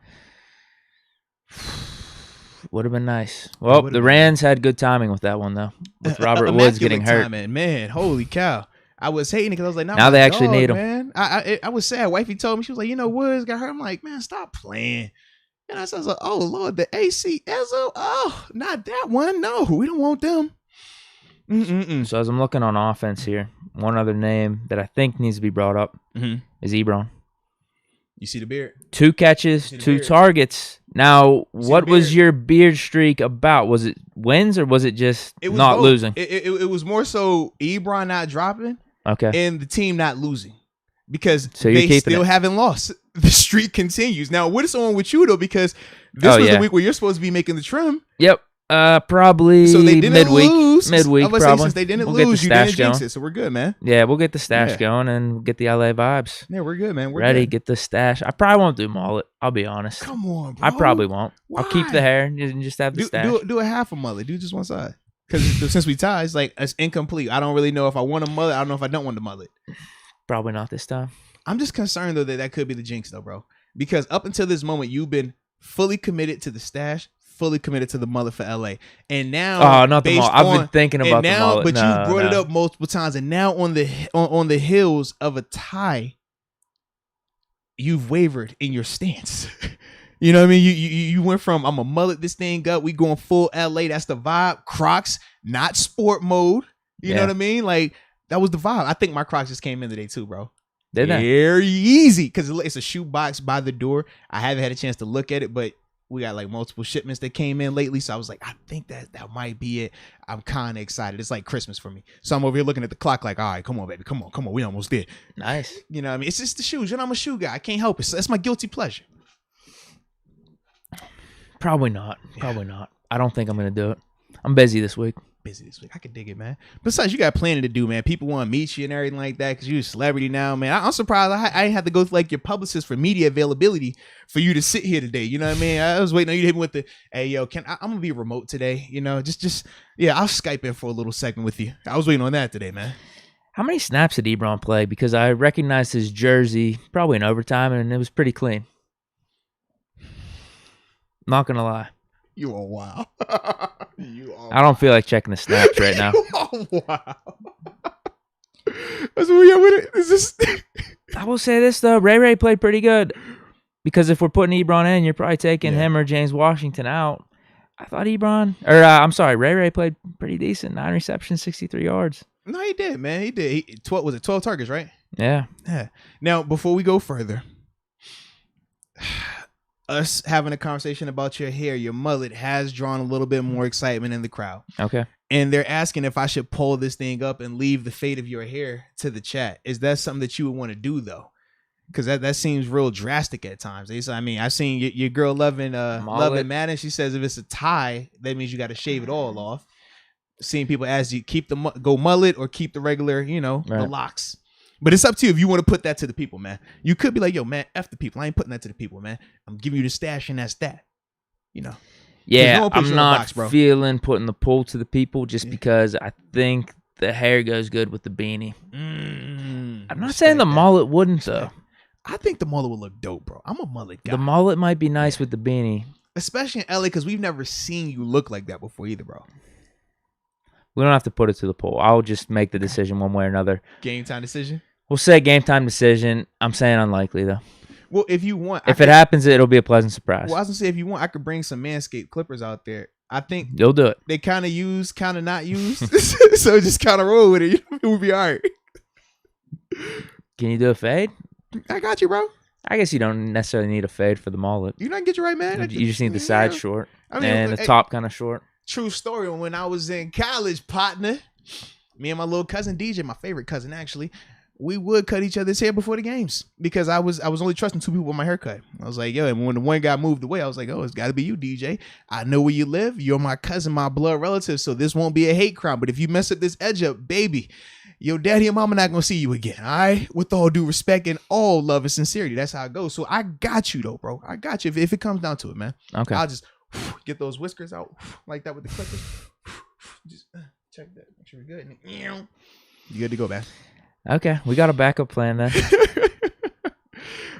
S2: Would have been nice. Well, the Rams had good timing with that one, though, with Robert Woods getting hurt.
S1: Man, holy cow. I was hating it because I was like,
S2: now they actually need him.
S1: Man. I was sad. Wifey told me, she was like, Woods got hurt. I'm like, man, stop playing. And I was like, oh, Lord, the AC, Ezzo. Oh, not that one. No, we don't want them.
S2: So as I'm looking on offense here, one other name that I think needs to be brought up is Ebron.
S1: You see the beard?
S2: 2 catches, 2 targets. Now, what was your beard streak about? Was it wins or was it just not losing?
S1: It was more so Ebron not dropping and the team not losing because they still haven't lost. The streak continues. Now, what is on with you, though? Because this was the week where you're supposed to be making the trim.
S2: Yep. Probably
S1: so they didn't
S2: lose. Midweek, probably.
S1: Since they didn't lose, you didn't jinx it, so we're good, man.
S2: Yeah, we'll get the stash going and get the LA vibes.
S1: Yeah, we're good, man. We're
S2: ready.
S1: Good.
S2: Get the stash. I probably won't do mullet. I'll be honest.
S1: Come on, bro.
S2: I probably won't.
S1: Why?
S2: I'll keep the hair and just have the stash.
S1: Do a half a mullet. Do just one side. Because since we tied, it's incomplete. I don't really know if I want a mullet. I don't know if I don't want the mullet.
S2: Probably not this time.
S1: I'm just concerned, though, that could be the jinx, though, bro. Because up until this moment, you've been fully committed to the stash, fully committed to the mullet for LA. And now,
S2: not the mullet. I've been thinking about the mullet.
S1: But you brought it up multiple times, and now on the heels of a tie, you've wavered in your stance. You know what I mean? You went from I'm a mullet this thing up. We going full LA. That's the vibe. Crocs, not sport mode. You know what I mean? Like that was the vibe. I think my Crocs just came in today too, bro. Very easy because it's a shoe box by the door. I haven't had a chance to look at it, but we got like multiple shipments that came in lately. So I was like, I think that might be it. I'm kind of excited. It's like Christmas for me. So I'm over here looking at the clock like, all right, come on, baby. Come on. We almost there.
S2: Nice.
S1: You know what I mean? It's just the shoes. You know, I'm a shoe guy. I can't help it. So that's my guilty pleasure.
S2: Probably not. I don't think I'm going to do it. I'm busy this week.
S1: I can dig it, man. Besides, you got plenty to do, man. People want to meet you and everything like that because you're a celebrity now, man. I'm surprised I ain't had to go through like your publicist for media availability for you to sit here today. You know what I mean? I was waiting on you to hit me with the, hey, yo, I'm going to be remote today. You know, just I'll Skype in for a little segment with you. I was waiting on that today, man.
S2: How many snaps did Ebron play? Because I recognized his jersey probably in overtime, and it was pretty clean. Not going to lie.
S1: You are wild.
S2: I don't feel like checking the snaps right now.
S1: Wow. That's where we at with it.
S2: I will say this, though. Ray played pretty good. Because if we're putting Ebron in, you're probably taking him or James Washington out. I thought Ray played pretty decent. 9 receptions, 63 yards.
S1: No, he did, man. He did. 12 targets, right?
S2: Yeah.
S1: Now, before we go further, us having a conversation about your hair, your mullet has drawn a little bit more excitement in the crowd.
S2: Okay.
S1: And they're asking if I should pull this thing up and leave the fate of your hair to the chat. Is that something that you would want to do, though? Because that seems real drastic at times. I mean, I've seen your girl loving Madden. She says if it's a tie, that means you got to shave it all off. seeing people ask you keep the go mullet or keep the regular, the
S2: Right.
S1: locks. But it's up to you if you want to put that to the people, man. You could be like, yo, man, F the people. I ain't putting that to the people, man. I'm giving you the stash and that's that.
S2: Yeah, I'm not feeling putting the pull to the people just because I think the hair goes good with the beanie. I'm not saying the mullet wouldn't, though.
S1: I think the mullet would look dope, bro. I'm a mullet guy.
S2: The mullet might be nice with the beanie.
S1: Especially in LA, because we've never seen you look like that before either, bro.
S2: We don't have to put it to the poll. I'll just make the decision one way or another.
S1: Game time decision?
S2: We'll say game time decision. I'm saying unlikely, though.
S1: Well, if you want.
S2: If it happens, it'll be a pleasant surprise.
S1: Well, I was going to say, if you want, I could bring some Manscaped clippers out there. I think
S2: you'll do it.
S1: They kind of use, kind of not use. So just kind of roll with it. It will be all right.
S2: Can you do a fade?
S1: I got you, bro.
S2: I guess you don't necessarily need a fade for the mullet.
S1: You don't get you right, man.
S2: You just need the side short and the top kind of short.
S1: True story. When I was in college, partner, me and my little cousin DJ, my favorite cousin actually, we would cut each other's hair before the games because I was only trusting 2 people with my haircut. I was like, yo, and when the one guy moved away, I was like, oh, it's got to be you, DJ. I know where you live. You're my cousin, my blood relative, so this won't be a hate crime. But if you mess up this edge up, baby, your daddy and mama not gonna see you again. All right, with all due respect and all love and sincerity, that's how it goes. So I got you though, bro. I got you if it comes down to it, man.
S2: Okay,
S1: I'll just get those whiskers out like that with the clippers. Just check that, make sure we're good. You good to go, man.
S2: Okay, we got a backup plan then.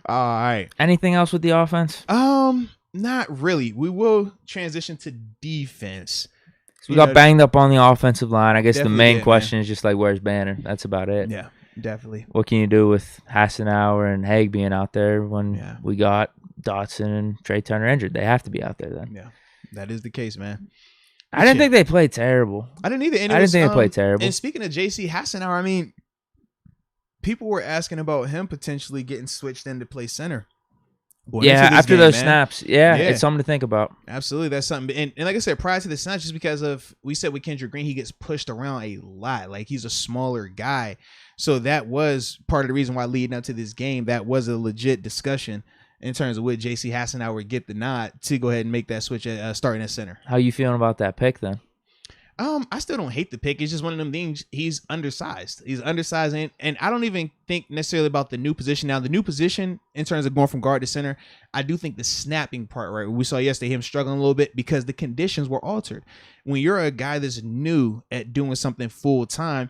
S1: All right.
S2: Anything else with the offense?
S1: Not really. We will transition to defense.
S2: So we got banged up on the offensive line. I guess the main question
S1: man.
S2: is just like, where's Banner? That's about it.
S1: Yeah, definitely.
S2: What can you do with Hassenauer and Haig being out there when we got Dotson and Trey Turner injured? They have to be out there then.
S1: Yeah, that is the case, man.
S2: I didn't think they played terrible.
S1: I didn't either.
S2: I didn't think they played terrible.
S1: And speaking of JC Hassenauer, I mean, people were asking about him potentially getting switched in to play center.
S2: After those snaps. Yeah, it's something to think about.
S1: Absolutely. That's something. And like I said, prior to the snaps, just because we said with Kendrick Green, he gets pushed around a lot. Like he's a smaller guy. So that was part of the reason why leading up to this game, that was a legit discussion in terms of would JC Hassenauer would get the nod to go ahead and make that switch starting at center.
S2: How you feeling about that pick then?
S1: I still don't hate the pick. It's just one of them things. He's undersized. And I don't even think necessarily about the new position. Now, the new position in terms of going from guard to center, I do think the snapping part, right? We saw yesterday him struggling a little bit because the conditions were altered. When you're a guy that's new at doing something full time,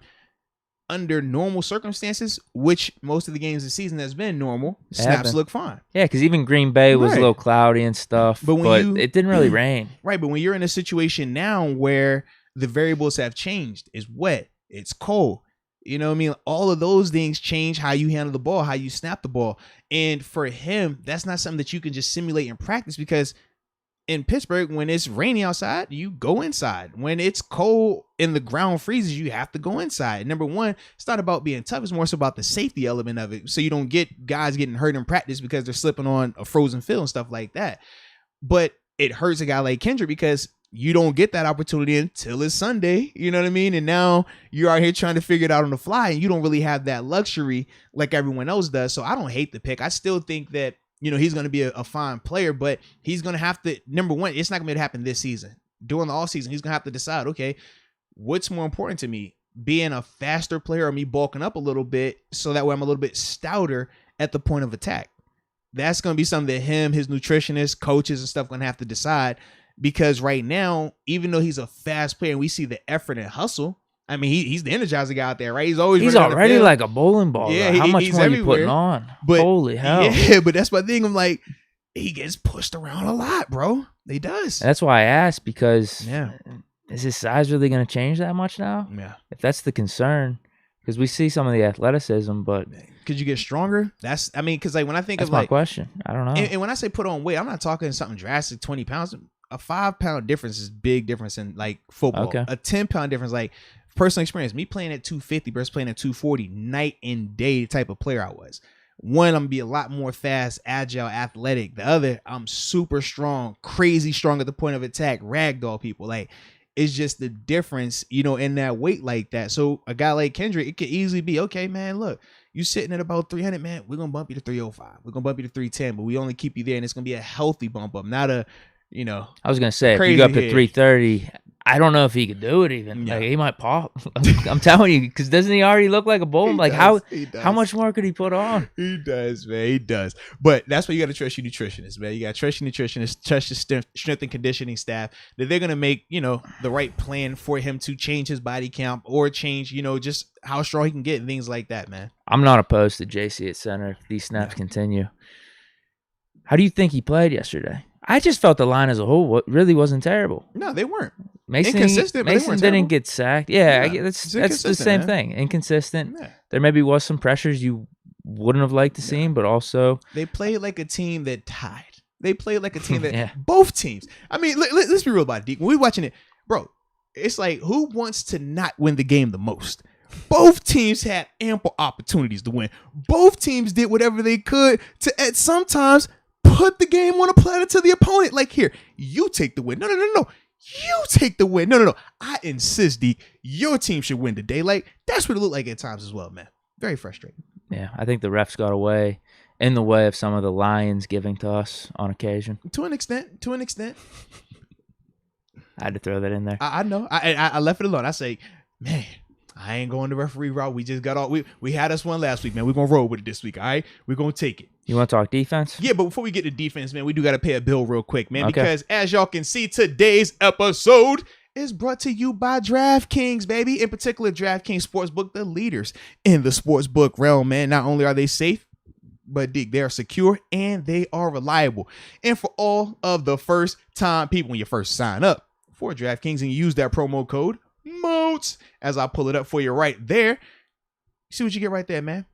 S1: under normal circumstances, which most of the games this season has been normal, snaps look fine.
S2: Yeah, because even Green Bay was a little cloudy and stuff, but it didn't really rain.
S1: Right, but when you're in a situation now where the variables have changed. It's wet. It's cold. You know what I mean? All of those things change how you handle the ball, how you snap the ball. And for him, that's not something that you can just simulate in practice because in Pittsburgh, when it's rainy outside, you go inside. When it's cold and the ground freezes, you have to go inside. Number one, it's not about being tough. It's more so about the safety element of it. So you don't get guys getting hurt in practice because they're slipping on a frozen field and stuff like that. But it hurts a guy like Kendrick because you don't get that opportunity until it's Sunday. You know what I mean? And now you're out here trying to figure it out on the fly and you don't really have that luxury like everyone else does. So I don't hate the pick. I still think that, he's going to be a fine player, but he's going to have to, number one, it's not going to be able to happen this season. During the off season, he's going to have to decide, okay, what's more important to me? Being a faster player or me bulking up a little bit so that way I'm a little bit stouter at the point of attack. That's going to be something that him, his nutritionist, coaches and stuff going to have to decide. Because right now, even though he's a fast player and we see the effort and hustle, I mean, he's the energizer guy out there, right? He's
S2: already like a bowling ball.
S1: Yeah,
S2: how much more are you putting on?
S1: But,
S2: holy hell.
S1: Yeah, but that's my thing. I'm like, he gets pushed around a lot, bro. He does.
S2: That's why I asked because is his size really going to change that much now?
S1: Yeah.
S2: If that's the concern, because we see some of the athleticism, but
S1: could you get stronger? Because like when I think
S2: that's
S1: of like
S2: my question. I don't know.
S1: And when I say put on weight, I'm not talking something drastic, 20 pounds. A 5-pound difference is big difference in like football. Okay. A 10-pound difference, like personal experience, me playing at 250 versus playing at 240, night and day the type of player I was. One, I'm gonna be a lot more fast, agile, athletic. The other, I'm super strong, crazy strong at the point of attack, ragdoll people. Like it's just the difference, in that weight like that. So a guy like Kendrick, it could easily be, okay, man, look, you sitting at about 300, man, we're gonna bump you to 305. We're gonna bump you to 310, but we only keep you there, and it's gonna be a healthy bump up, not a I
S2: was gonna say if you go up to 330, I don't know if he could do it even. Yeah. Like, he might pop. I'm telling you, because doesn't he already look like a bull? Like, how much more could he put on?
S1: He does, man. He does. But that's why you got to trust your nutritionist, man. You got to trust your nutritionist, trust your strength and conditioning staff, that they're going to make, the right plan for him to change his body count or change, just how strong he can get and things like that, man.
S2: I'm not opposed to JC at center if these snaps continue. How do you think he played yesterday? I just felt the line as a whole really wasn't terrible.
S1: No, they weren't.
S2: Mason didn't get sacked. Yeah, that's the same thing. Inconsistent. Yeah. There maybe was some pressures you wouldn't have liked to see, but also
S1: they played like a team that tied. They played like a team that both teams. I mean, let's be real about it, Deke. When we're watching it, bro, it's like who wants to not win the game the most? Both teams had ample opportunities to win. Both teams did whatever they could to at sometimes put the game on a platter to the opponent. Like, here, you take the win. No. You take the win. No. I insist, Deke. Your team should win today. Like, that's what it looked like at times as well, man. Very frustrating.
S2: Yeah, I think the refs got in the way of some of the Lions giving to us on occasion.
S1: To an extent.
S2: I had to throw that in there.
S1: I know. I left it alone. I say, man, I ain't going the referee route. We just got all we had us one last week, man. We're gonna roll with it this week. All right, we're gonna take it.
S2: You want to talk defense?
S1: Yeah, but before we get to defense, man, we do got to pay a bill real quick, man, because as y'all can see, today's episode is brought to you by DraftKings, baby. In particular, DraftKings Sportsbook, the leaders in the sportsbook realm, man. Not only are they safe, but Deke, they are secure and they are reliable. And for all of the first-time people, when you first sign up for DraftKings and you use that promo code Moats, as I pull it up for you right there, see what you get right there, man.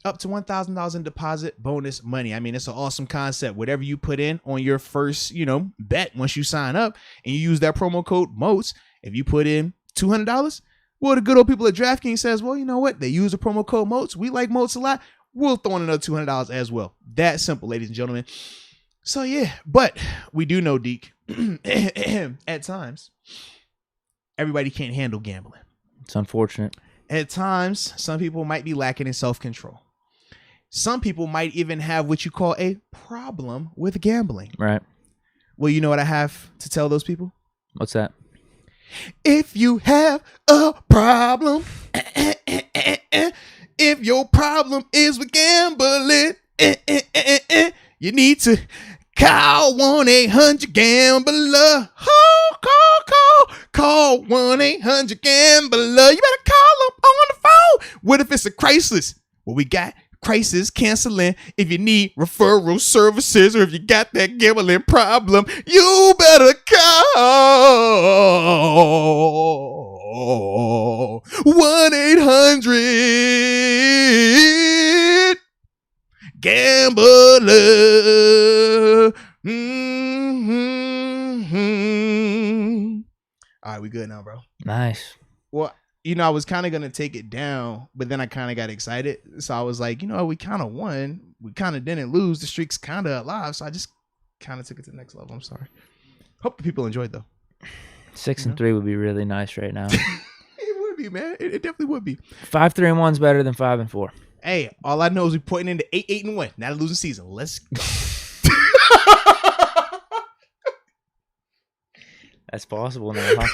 S1: Up to $1,000 in deposit bonus money. I mean, it's an awesome concept. Whatever you put in on your first, bet once you sign up and you use that promo code Moats, if you put in $200, well, the good old people at DraftKings says, well, you know what? They use the promo code Moats. We like Moats a lot. We'll throw in another $200 as well. That simple, ladies and gentlemen. So, yeah, but we do know, Deke, at times, everybody can't handle gambling.
S2: It's unfortunate.
S1: At times, some people might be lacking in self-control. Some people might even have what you call a problem with gambling.
S2: Right.
S1: Well, you know what I have to tell those people?
S2: What's that?
S1: If you have a problem, if your problem is with gambling, you need to call 1-800-GAMBLER. Call 1-800-GAMBLER. You better call them on the phone. What if it's a crisis? Well, we got crisis canceling. If you need referral services or if you got that gambling problem, you better call 1-800-GAMBLER. All right, we good now, bro.
S2: Nice.
S1: Well, I was kind of going to take it down, but then I kind of got excited. So I was like, we kind of won. We kind of didn't lose. The streak's kind of alive. So I just kind of took it to the next level. I'm sorry. Hope the people enjoyed, though.
S2: 6-3 would be really nice right now.
S1: It would be, man. It definitely would be.
S2: 5-3-1's better than 5-4.
S1: Hey, all I know is we're pointing into 8-8-1. Not a losing season. Let's go.
S2: That's possible now, huh?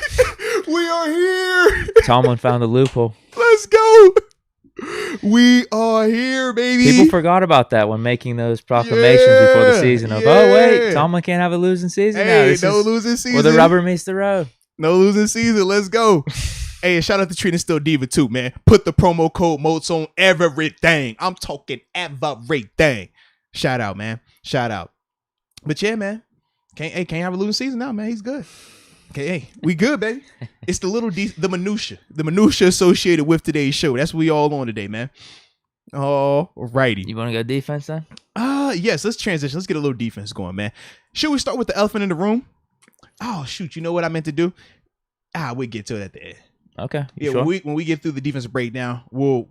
S1: We are here.
S2: Tomlin found the loophole.
S1: Let's go. We are here, baby.
S2: People forgot about that when making those proclamations before the season of, oh, wait, Tomlin can't have a losing season now.
S1: Losing season.
S2: Where the rubber meets the road.
S1: No losing season. Let's go. Hey, and shout out to Trina Still Diva, too, man. Put the promo code Moats on everything. I'm talking everything. Shout out, man. Shout out. But yeah, man. Can't have a losing season now, man. He's good. Okay, hey, we good, baby. It's the the minutia associated with today's show. That's what we all on today, man. All righty.
S2: You want to go defense then?
S1: Yes. Let's transition. Let's get a little defense going, man. Should we start with the elephant in the room? Oh shoot, you know what I meant to do? We'll get to it at the end.
S2: Okay.
S1: Yeah, sure? when we get through the defensive breakdown, we'll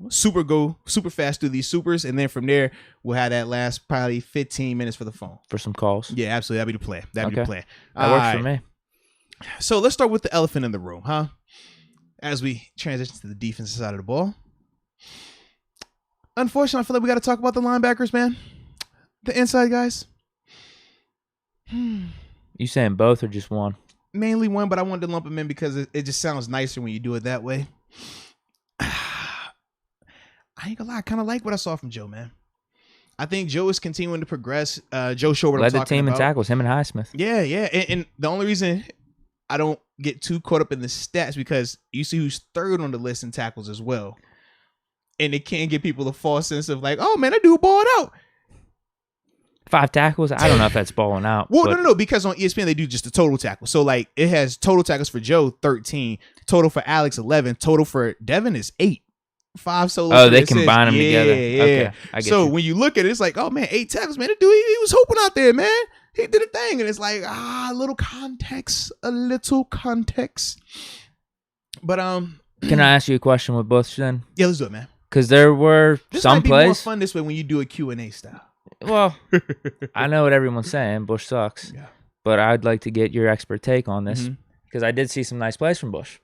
S1: go super fast through these supers, and then from there we'll have that last probably 15 minutes for the phone
S2: for some calls.
S1: Yeah, absolutely. That'd be the plan. That'd be the plan.
S2: That works for me.
S1: So let's start with the elephant in the room, huh? As we transition to the defensive side of the ball. Unfortunately, I feel like we got to talk about the linebackers, man. The inside guys.
S2: You saying both or just one?
S1: mainly one, but I wanted to lump him in because it just sounds nicer when you do it that way. I ain't gonna lie, I kind of like what I saw from Joe, man. I think Joe is continuing to progress. Joe showed what I'm talking about.
S2: Led the team in tackles, him and Highsmith.
S1: Yeah. And the only reason I don't get too caught up in the stats because you see who's third on the list in tackles as well. And it can give people a false sense of like, oh, man, that dude balled out.
S2: 5 tackles? I don't know if that's balling out.
S1: Well, no, because on ESPN, they do just the total tackle. So, like, it has total tackles for Joe, 13. Total for Alex, 11. Total for Devin is 8. 5 solos.
S2: Oh, they combine them together.
S1: Yeah.
S2: Okay, I get
S1: so
S2: you.
S1: when you look at it, it's like, oh, man, 8 tackles, man. The dude, he was hooping out there, man. He did a thing. And it's like, a little context. But,
S2: Can I ask you a question with Bush then?
S1: Yeah, let's do it, man.
S2: Because there were some
S1: might be
S2: plays.
S1: More fun this way when you do a Q&A style.
S2: Well, I know what everyone's saying. Bush sucks.
S1: Yeah.
S2: But I'd like to get your expert take on this because I did see some nice plays from Bush,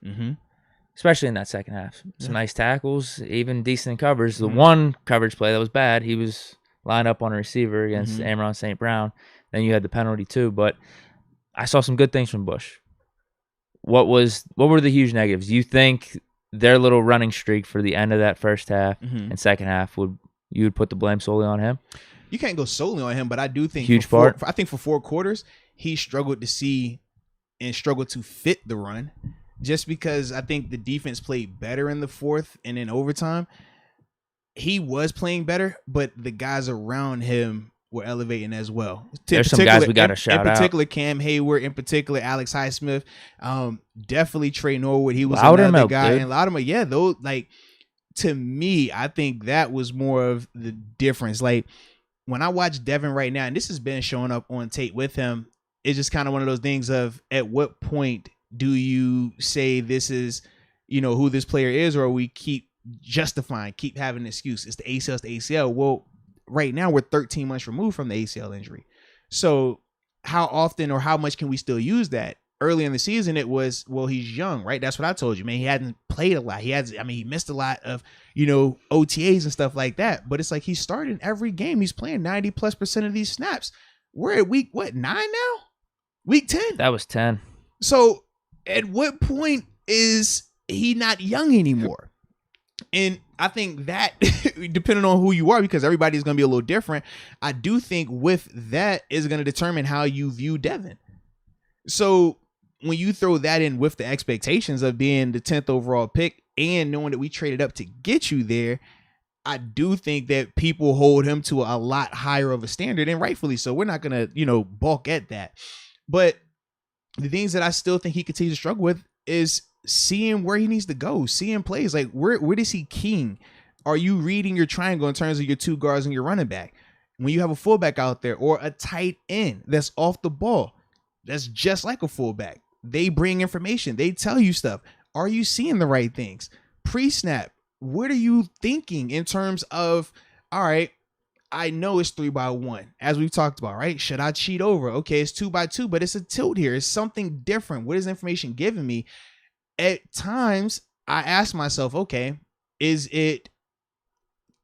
S2: especially in that second half. Some nice tackles, even decent covers. The one coverage play that was bad, he was lined up on a receiver against Amon St. Brown. Then you had the penalty too. But I saw some good things from Bush. What were the huge negatives? You think their little running streak for the end of that first half and second half you would put the blame solely on him?
S1: You can't go solely on him, but I do think I think for 4 quarters he struggled to see and struggled to fit the run, just because I think the defense played better in the fourth and in overtime. He was playing better, but the guys around him were elevating as well.
S2: There's some guys we got to shout out.
S1: In particular, Cam Hayward. In particular, Alex Highsmith. Definitely Trey Norwood. He was
S2: Loudermilk,
S1: another guy.
S2: dude.
S1: And Loudermilk, yeah, those, like, to me, I think that was more of the difference. Like, when I watch Devin right now, and this has been showing up on tape with him, it's just kind of one of those things of, at what point do you say this is, who this player is, or we keep justifying, keep having an excuse? It's the ACL, it's the ACL. Well, right now we're 13 months removed from the ACL injury. So how often or how much can we still use that? Early in the season, it was, well, he's young, right? That's what I told you, man. He hadn't played a lot. He missed a lot of, OTAs and stuff like that. But it's like he's starting every game. He's playing 90+% of these snaps. We're at week, 9 now? Week 10.
S2: That was 10.
S1: So at what point is he not young anymore? And I think that, depending on who you are, because everybody's going to be a little different, I do think with that is going to determine how you view Devin. So when you throw that in with the expectations of being the 10th overall pick and knowing that we traded up to get you there, I do think that people hold him to a lot higher of a standard, and rightfully so. We're not going to, balk at that. But the things that I still think he continues to struggle with is seeing where he needs to go, seeing plays. Like, where does he king? Are you reading your triangle in terms of your 2 guards and your running back? When you have a fullback out there or a tight end that's off the ball, that's just like a fullback. They bring information. They tell you stuff. Are you seeing the right things? Pre-snap, what are you thinking in terms of, all right, I know it's 3x1, as we've talked about, right? Should I cheat over? Okay, it's 2x2, but it's a tilt here. It's something different. What is information giving me? At times, I ask myself, okay, is it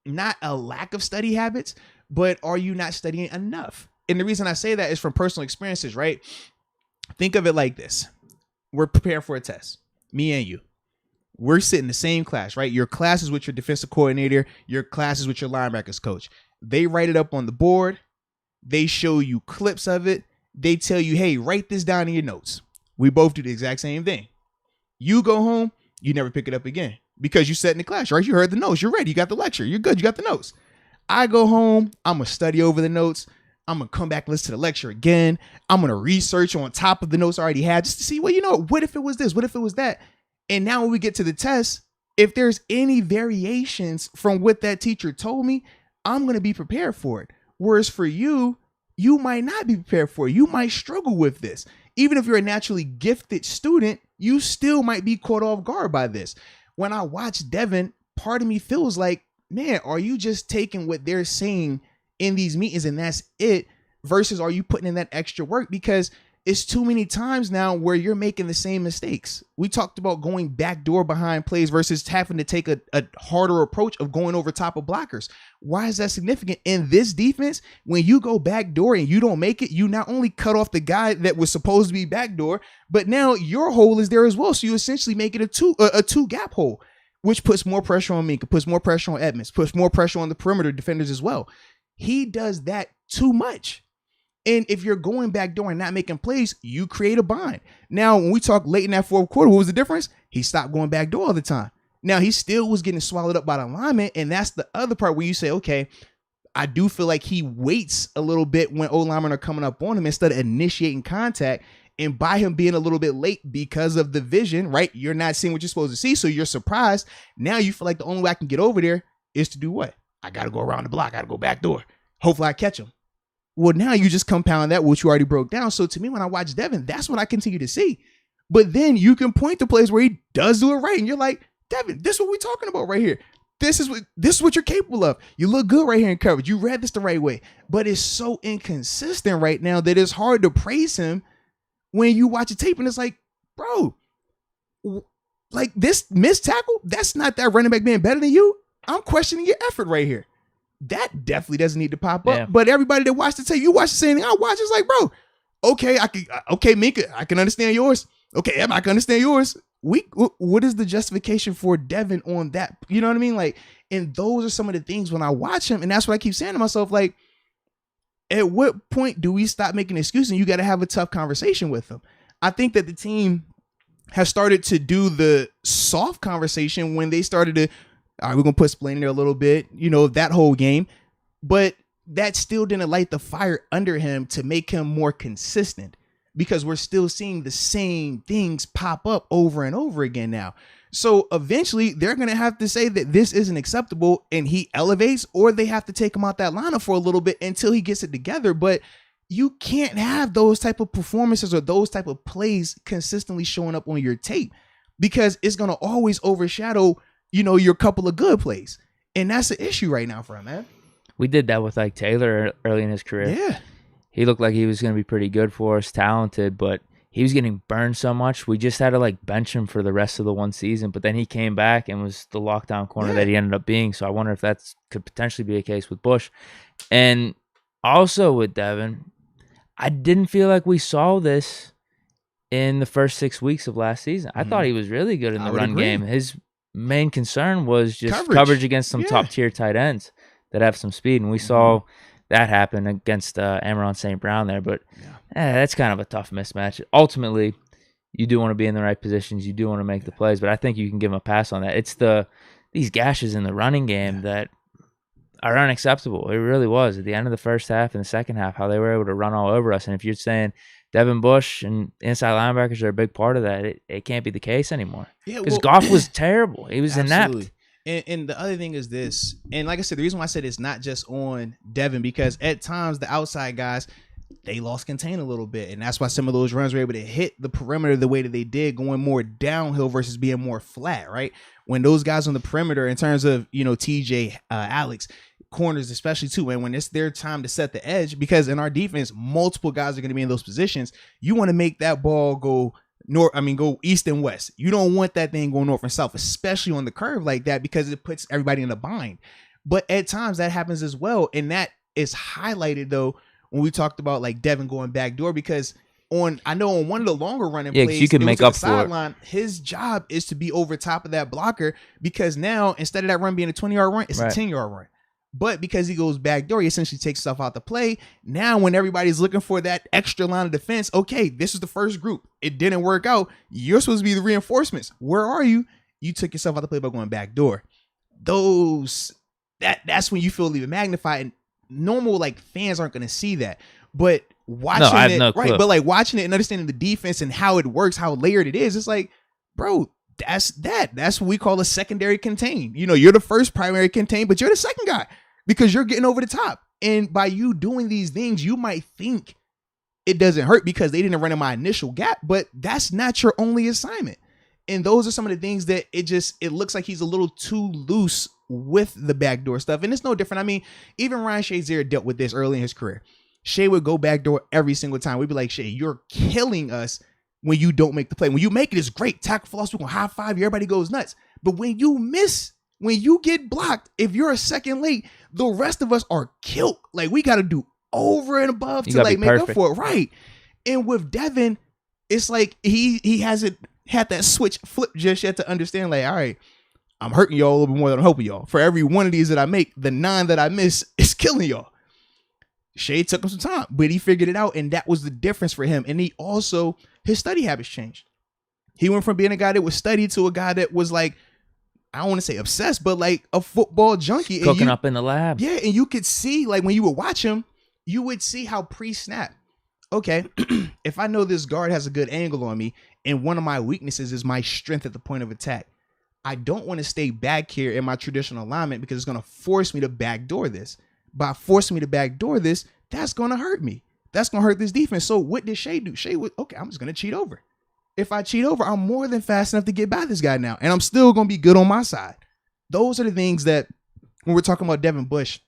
S1: not a lack of study habits, but are you not studying enough? And the reason I say that is from personal experiences, right? Think of it like this. We're preparing for a test, me and you. We're sitting in the same class, right? Your class is with your defensive coordinator. Your class is with your linebackers coach. They write it up on the board. They show you clips of it. They tell you, hey, write this down in your notes. We both do the exact same thing. You go home, you never pick it up again because you sat in the class, right? You heard the notes. You're ready. You got the lecture. You're good. You got the notes. I go home. I'm going to study over the notes. I'm going to come back and listen to the lecture again. I'm going to research on top of the notes I already had just to see, well, what if it was this? What if it was that? And now when we get to the test, if there's any variations from what that teacher told me, I'm going to be prepared for it. Whereas for you, you might not be prepared for it. You might struggle with this. Even if you're a naturally gifted student, you still might be caught off guard by this. When I watch Devin, part of me feels like, man, are you just taking what they're saying in these meetings and that's it? Versus are you putting in that extra work? Because it's too many times now where you're making the same mistakes. We talked about going backdoor behind plays versus having to take a harder approach of going over top of blockers. Why is that significant? In this defense, when you go backdoor and you don't make it, you not only cut off the guy that was supposed to be backdoor, but now your hole is there as well. So you essentially make it a two gap hole, which puts more pressure on Minka, puts more pressure on Edmonds, puts more pressure on the perimeter defenders as well. He does that too much. And if you're going back door and not making plays, you create a bind. Now, when we talk late in that fourth quarter, what was the difference? He stopped going back door all the time. Now, he still was getting swallowed up by the lineman, and that's the other part where you say, okay, I do feel like he waits a little bit when O-linemen are coming up on him instead of initiating contact. And by him being a little bit late because of the vision, right, you're not seeing what you're supposed to see, so you're surprised. Now you feel like the only way I can get over there is to do what? I got to go around the block. I got to go back door. Hopefully I catch him. Well, now you just compound that, which you already broke down. So to me, when I watch Devin, that's what I continue to see. But then you can point to plays where he does do it right. And you're like, Devin, this is what we're talking about right here. This is what you're capable of. You look good right here in coverage. You read this the right way. But it's so inconsistent right now that it's hard to praise him when you watch a tape and it's like, bro, like this missed tackle, that's not that running back being better than you. I'm questioning your effort right here. That definitely doesn't need to pop up. Yeah. But everybody that watched the tape, you watch the same thing I watch, it's like, bro, okay, Minka, I can understand yours. Okay, Em, I can understand yours. What is the justification for Devin on that? You know what I mean? Like, and those are some of the things when I watch him, and that's what I keep saying to myself, like, at what point do we stop making excuses and you got to have a tough conversation with them? I think that the team has started to do the soft conversation when they started to, all right, we're going to put Splain in there a little bit, you know, that whole game. But that still didn't light the fire under him to make him more consistent because we're still seeing the same things pop up over and over again now. So eventually they're going to have to say that this isn't acceptable and he elevates, or they have to take him out that lineup for a little bit until he gets it together. But you can't have those type of performances or those type of plays consistently showing up on your tape because it's going to always overshadow, you know, your couple of good plays. And that's the issue right now for him, man.
S2: We did that with like Taylor early in his career.
S1: Yeah.
S2: He looked like he was going to be pretty good for us, talented, but he was getting burned so much. We just had to like bench him for the rest of the one season, but then he came back and was the lockdown corner that he ended up being. So I wonder if that could potentially be a case with Bush. And also with Devin, I didn't feel like we saw this in the first 6 weeks of last season. I thought he was really good in the run game. His main concern was just coverage against some top-tier tight ends that have some speed, and we saw that happen against Amon St. Brown there. But that's kind of a tough mismatch. Ultimately, you do want to be in the right positions. You do want to make the plays, but I think you can give him a pass on that. It's these gashes in the running game that are unacceptable. It really was. At the end of the first half and the second half, how they were able to run all over us. And if you're saying Devin Bush and inside linebackers are a big part of that, it can't be the case anymore. Because Goff was terrible. He was inept.
S1: And the other thing is this, and like I said, the reason why I said it's not just on Devin, because at times the outside guys, they lost contain a little bit. And that's why some of those runs were able to hit the perimeter the way that they did, going more downhill versus being more flat, right? When those guys on the perimeter, in terms of, you know, TJ, Alex, corners especially too, and when it's their time to set the edge, because in our defense, multiple guys are going to be in those positions, you want to make that ball go go east and west. You don't want that thing going north and south, especially on the curve like that, because it puts everybody in a bind. But at times that happens as well. And that is highlighted though when we talked about like Devin going back door, because I know on one of the longer running plays,
S2: you can make up for it.
S1: His job is to be over top of that blocker, because now instead of that run being a 20-yard run, it's a 10-yard run. But because he goes back door, he essentially takes stuff out the play. Now, when everybody's looking for that extra line of defense, okay, this is the first group. It didn't work out. You're supposed to be the reinforcements. Where are you? You took yourself out the play by going back door. That's when you feel even magnified. And normal like fans aren't going to see that. But watching but like watching it and understanding the defense and how it works, how layered it is, it's like, bro, that's what we call a secondary contain. You know, you're the first primary contain, but you're the second guy because you're getting over the top. And by you doing these things, you might think it doesn't hurt because they didn't run in my initial gap, but that's not your only assignment. And those are some of the things that it looks like he's a little too loose with the backdoor stuff. And it's no different. I mean, even Ryan Shazier dealt with this early in his career. Shea would go backdoor every single time. We'd be like, Shea, you're killing us when you don't make the play. When you make it, it's great. Tackle for loss, we're going to high five you. Everybody goes nuts. But when you miss, when you get blocked, if you're a second late, the rest of us are killed. Like, we got to do over and above to like make up for it. Right. And with Devin, it's like he hasn't had that switch flip just yet to understand, like, all right, I'm hurting y'all a little bit more than I'm helping y'all. For every one of these that I make, the 9 that I miss is killing y'all. Shea took him some time, but he figured it out, and that was the difference for him. And he also, his study habits changed. He went from being a guy that was studied to a guy that was like, I don't want to say obsessed, but like a football junkie.
S2: Cooking up in the lab.
S1: Yeah, and you could see, like, when you would watch him, you would see how pre-snap, okay, if I know this guard has a good angle on me, and one of my weaknesses is my strength at the point of attack, I don't want to stay back here in my traditional alignment because it's going to force me to backdoor this. By forcing me to backdoor this, that's going to hurt me. That's going to hurt this defense. So what did Shea do? Shea was, okay, I'm just going to cheat over. If I cheat over, I'm more than fast enough to get by this guy now. And I'm still going to be good on my side. Those are the things that, when we're talking about Devin Bush,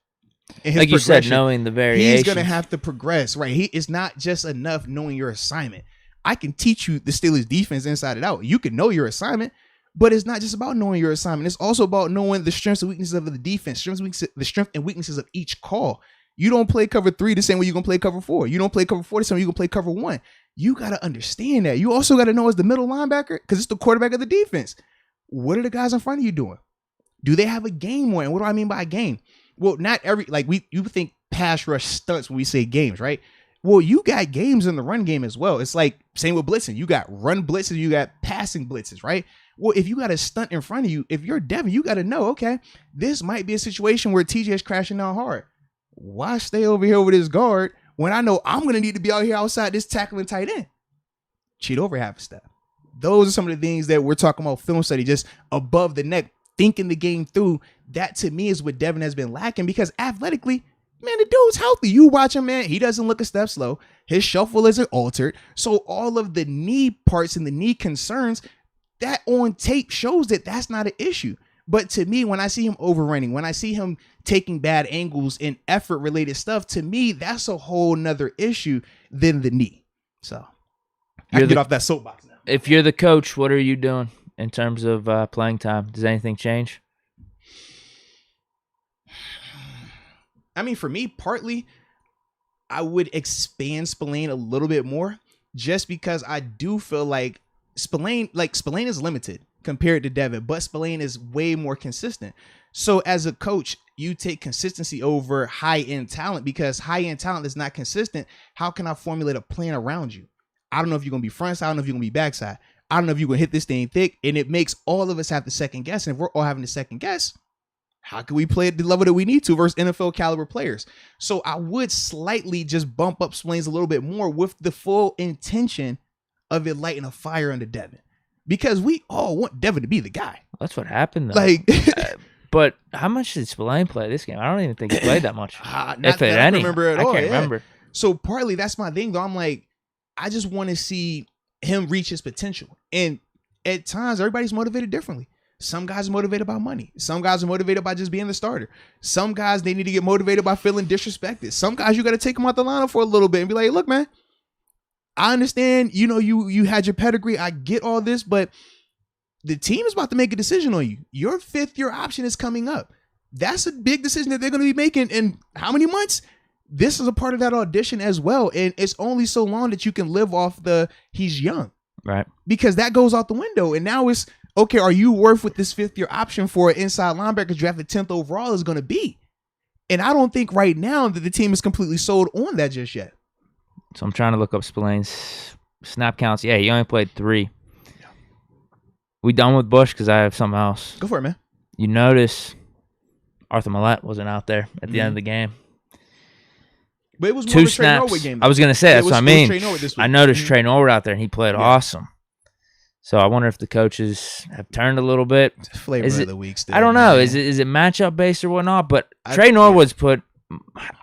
S1: and his
S2: like you said, knowing the variation,
S1: he's going to have to progress, right? It's not just enough knowing your assignment. I can teach you the Steelers defense inside and out. You can know your assignment, but it's not just about knowing your assignment. It's also about knowing the strengths and weaknesses of the defense, the strength and weaknesses of each call. You don't play cover 3 the same way you're going to play cover 4. You don't play cover 4 the same way you're going to play cover 1. You got to understand that. You also got to know as the middle linebacker, because it's the quarterback of the defense, what are the guys in front of you doing? Do they have a game plan? What do I mean by a game? Well, not every, like you think pass rush stunts when we say games, right? Well, you got games in the run game as well. It's like same with blitzing. You got run blitzes, you got passing blitzes, right? Well, if you got a stunt in front of you, if you're Devin, you got to know, okay, this might be a situation where TJ is crashing down hard. Why stay over here with this guard when I know I'm going to need to be out here outside this tackling tight end? Cheat over half a step. Those are some of the things that we're talking about film study, just above the neck, thinking the game through. That to me is what Devin has been lacking, because athletically, man, the dude's healthy. You watch him, man, he doesn't look a step slow. His shuffle isn't altered. So all of the knee parts and the knee concerns, that on tape shows that that's not an issue. But to me, when I see him overrunning, when I see him taking bad angles and effort related stuff, to me, that's a whole nother issue than the knee. So I can get off that soapbox now.
S2: If you're the coach, what are you doing in terms of playing time? Does anything change?
S1: I mean, for me, partly, I would expand Spillane a little bit more, just because I do feel like Spillane is limited compared to Devin, but Spillane is way more consistent. So as a coach, you take consistency over high-end talent, because high-end talent is not consistent. How can I formulate a plan around you? I don't know if you're going to be front side. I don't know if you're going to be backside. I don't know if you're going to hit this thing thick, and it makes all of us have to second guess. And if we're all having to second guess, how can we play at the level that we need to versus NFL caliber players? So I would slightly just bump up Spillane's a little bit more, with the full intention of it lighting a fire under Devin, because we all want Devin to be the guy.
S2: That's what happened, though.
S1: Like,
S2: but how much did Spillane play this game? I don't even think he played that much.
S1: If that I remember at all.
S2: I can't remember.
S1: So partly that's my thing, though. I'm like, I just want to see him reach his potential. And at times, everybody's motivated differently. Some guys are motivated by money. Some guys are motivated by just being the starter. Some guys, they need to get motivated by feeling disrespected. Some guys, you got to take them out the lineup for a little bit and be like, look, man, I understand, you know, you had your pedigree. I get all this, but the team is about to make a decision on you. Your 5th-year option is coming up. That's a big decision that they're going to be making in how many months? This is a part of that audition as well. And it's only so long that you can live off he's young.
S2: Right.
S1: Because that goes out the window. And now it's, okay, are you worth what this 5th-year option for an inside linebacker drafted 10th overall is going to be? And I don't think right now that the team is completely sold on that just yet.
S2: So I'm trying to look up Spillane's snap counts. Yeah, he only played 3. Yeah. We done with Bush because I have something else.
S1: Go for it, man.
S2: You notice Arthur Millette wasn't out there at the end of the game.
S1: But it was more
S2: 2
S1: of a Trey
S2: snaps.
S1: Norwood game.
S2: I was going to say, that's what I mean. I noticed
S1: Mm-hmm.
S2: Trey Norwood out there, and he played awesome. So I wonder if the coaches have turned a little bit.
S1: Flavor of the week still.
S2: I don't know. Is it matchup based or whatnot? But Trey Norwood's put,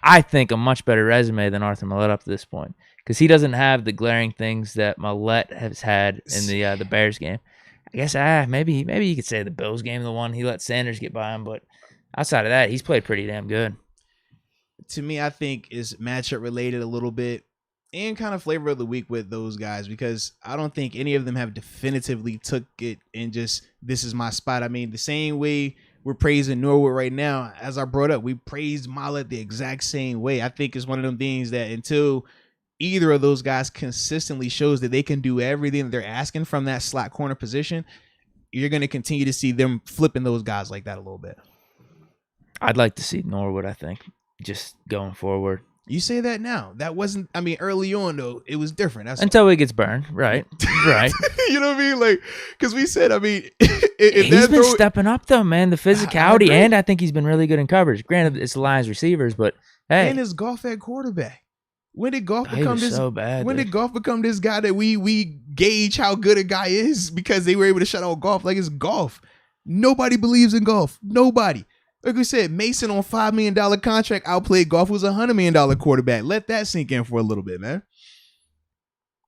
S2: I think, a much better resume than Arthur Millette up to this point, because he doesn't have the glaring things that Millette has had in the Bears game. I guess maybe you could say the Bills game, the one he let Sanders get by him, but outside of that, he's played pretty damn good.
S1: to me, I think is matchup related a little bit and kind of flavor of the week with those guys, because I don't think any of them have definitively took it and just, this is my spot. I mean, the same way we're praising Norwood right now, as I brought up, we praised Mollett the exact same way. I think it's one of them things that until either of those guys consistently shows that they can do everything that they're asking from that slot corner position, you're going to continue to see them flipping those guys like that a little bit.
S2: I'd like to see Norwood, I think, just going forward.
S1: You say that now. That wasn't, I mean, early on, though, it was different. That's
S2: until he gets burned. Right. Right.
S1: You know what I mean? Like, because we said, I mean,
S2: he's been stepping up, though, man. The physicality, and I think he's been really good in coverage. Granted, it's the Lions receivers, but hey.
S1: And his Goff at quarterback. When did Goff become this?
S2: So bad,
S1: when did Goff become this guy that we gauge how good a guy is because they were able to shut out Goff? Like, it's Goff. Nobody believes in Goff. Nobody. Like we said, Mason on $5 million contract outplayed Goff, was a $100 million quarterback. Let that sink in for a little bit, man.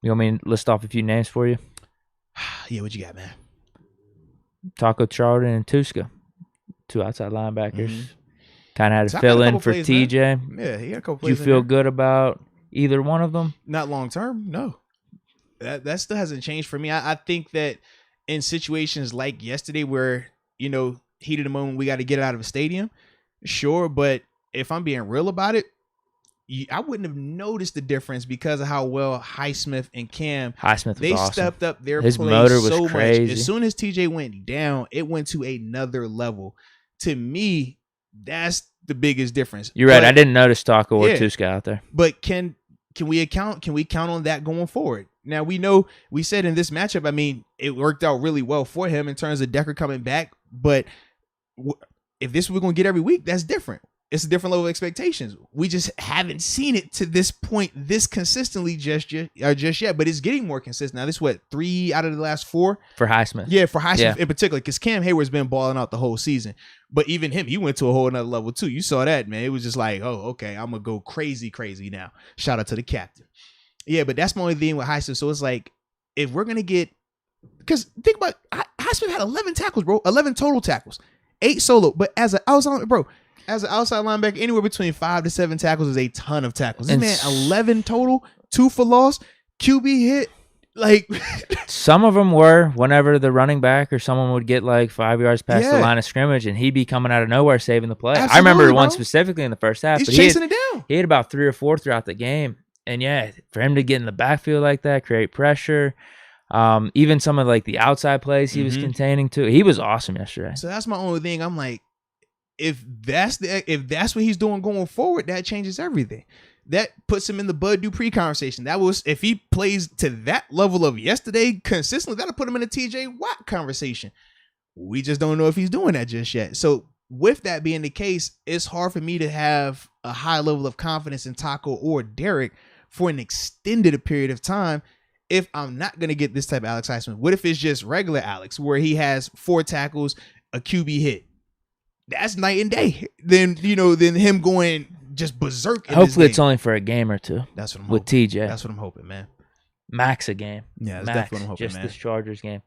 S2: You want me to list off a few names for you?
S1: Yeah, what you got, man?
S2: Taco Charlton and Tuska, 2 outside linebackers. Mm-hmm. Kind of had to fill in for TJ.
S1: Man. Yeah, he had a couple plays.
S2: Do you feel good about either one of them?
S1: Not long term, no. That still hasn't changed for me. I think that in situations like yesterday where, you know, heat of the moment, we got to get it out of a stadium, sure, but if I'm being real about it, I wouldn't have noticed the difference because of how well Highsmith and Cam,
S2: they
S1: awesome. Stepped up their
S2: His
S1: play
S2: motor was
S1: so
S2: crazy.
S1: much. As soon as TJ went down, it went to another level. To me, that's the biggest difference.
S2: You're right. I didn't notice Taco or Tuska out there.
S1: But can we count on that going forward? Now, we know, we said in this matchup, I mean, it worked out really well for him in terms of Decker coming back, but if this we're going to get every week, that's different. It's a different level of expectations. We just haven't seen it to this point this consistently just yet, but it's getting more consistent. Now, this is 3 out of the last 4?
S2: For Highsmith.
S1: Yeah, for Highsmith in particular, because Cam Hayward's been balling out the whole season. But even him, he went to a whole nother level too. You saw that, man. It was just like, oh, okay, I'm going to go crazy now. Shout out to the captain. Yeah, but that's my only thing with Highsmith. So it's like, if we're going to get, because think about, Highsmith had 11 tackles, bro. 11 total tackles. 8 solo, but as an outside linebacker, anywhere between 5 to 7 tackles is a ton of tackles. This man, 11 total, 2 for loss, QB hit. Like,
S2: some of them were whenever the running back or someone would get like 5 yards past the line of scrimmage, and he'd be coming out of nowhere saving the play.
S1: Absolutely,
S2: I remember one specifically in the first half.
S1: He's chasing it down.
S2: He had about 3 or 4 throughout the game, and for him to get in the backfield like that, create pressure. Even some of like the outside plays he was containing too. He was awesome yesterday.
S1: So that's my only thing. I'm like, if that's what he's doing going forward, that changes everything. That puts him in the Bud Dupree conversation. That was, if he plays to that level of yesterday consistently, that'll put him in a TJ Watt conversation. We just don't know if he's doing that just yet. So with that being the case, it's hard for me to have a high level of confidence in Taco or Derek for an extended period of time if I'm not going to get this type of Alex Highsmith. What if it's just regular Alex, where he has 4 tackles, a QB hit? That's night and day. Then him going just berserk.
S2: Hopefully it's only for a game or 2.
S1: That's what I'm
S2: with
S1: hoping.
S2: TJ.
S1: That's what I'm hoping, man.
S2: Max a game.
S1: Yeah, that's definitely what I'm hoping,
S2: just
S1: man.
S2: This Chargers game.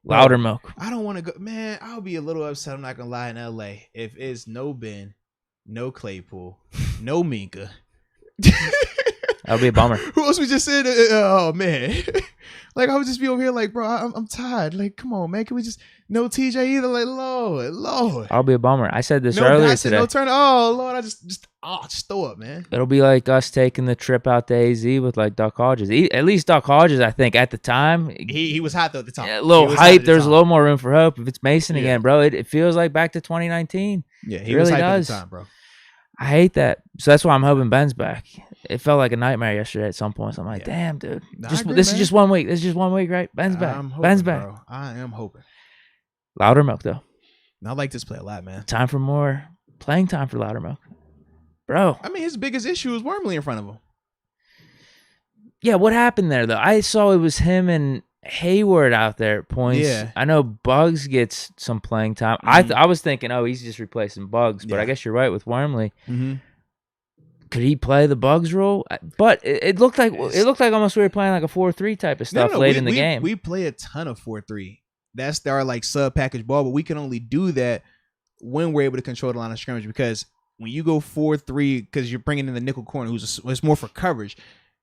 S2: Louder milk.
S1: I don't want to go, man. I'll be a little upset. I'm not gonna lie, in LA, if it's no Ben, no Claypool, no Minka.
S2: That'll be a bummer.
S1: Who else we just said? Oh man, like I would just be over here like, bro, I'm tired. Like, come on, man, can we just no TJ either? Like, Lord.
S2: I'll be a bummer. I said this earlier today.
S1: No turn. Oh Lord, I just throw up, man.
S2: It'll be like us taking the trip out to AZ with like Duck Hodges. At least Duck Hodges, I think, at the time,
S1: he was hot though at the time.
S2: A little hype. There's a little more room for hope. If it's Mason again, bro, it feels like back to 2019.
S1: Yeah, he was hyped at the time, bro.
S2: I hate that. So that's why I'm hoping Ben's back. It felt like a nightmare yesterday at some point. So I'm like, damn, dude. This is just 1 week. This is just 1 week, right? Ben's back. Ben's back.
S1: Bro. I am hoping.
S2: Louder milk, though.
S1: I like this play a lot, man.
S2: Time for more playing time for Louder milk. Bro.
S1: I mean, his biggest issue is Wormley in front of him.
S2: Yeah, what happened there, though? I saw it was him and Hayward out there at points.
S1: Yeah.
S2: I know Bugs gets some playing time. I was thinking, he's just replacing Bugs, but I guess you're right with Wormley.
S1: Mm-hmm.
S2: Could he play the Bugs role? But it looked like almost we were playing like a 4-3 type of stuff late in the game.
S1: We play a ton of 4-3. That's our like sub package ball, but we can only do that when we're able to control the line of scrimmage, because when you go 4-3 because you're bringing in the nickel corner, who's more for coverage,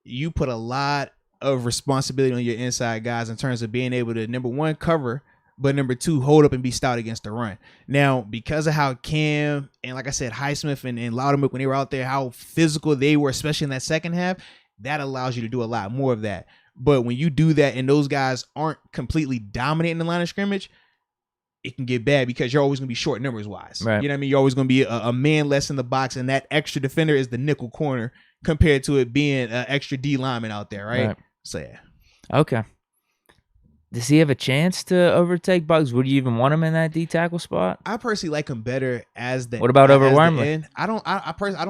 S1: you put a lot of responsibility on your inside guys in terms of being able to, number one, cover, but number two, hold up and be stout against the run. Now, because of how Cam and, like I said, Highsmith and Loudermilk, when they were out there, how physical they were, especially in that second half, that allows you to do a lot more of that. But when you do that and those guys aren't completely dominating the line of scrimmage, it can get bad because you're always going to be short numbers wise.
S2: Right.
S1: You know what I mean? You're always going to be a man less in the box, and that extra defender is the nickel corner compared to it being an extra D lineman out there, right? So, yeah.
S2: Okay. Does he have a chance to overtake Buggs? Would you even want him in that D tackle spot?
S1: I personally like him better as the.
S2: What about over Wormley?
S1: I don't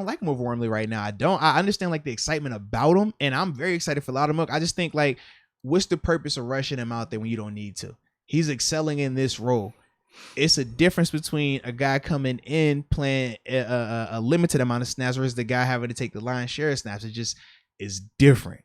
S1: like him over Wormley right now. I understand like the excitement about him, and I'm very excited for Loudermilk. I just think like, what's the purpose of rushing him out there when you don't need to? He's excelling in this role. It's a difference between a guy coming in playing a limited amount of snaps versus the guy having to take the lion's share of snaps. It just is different.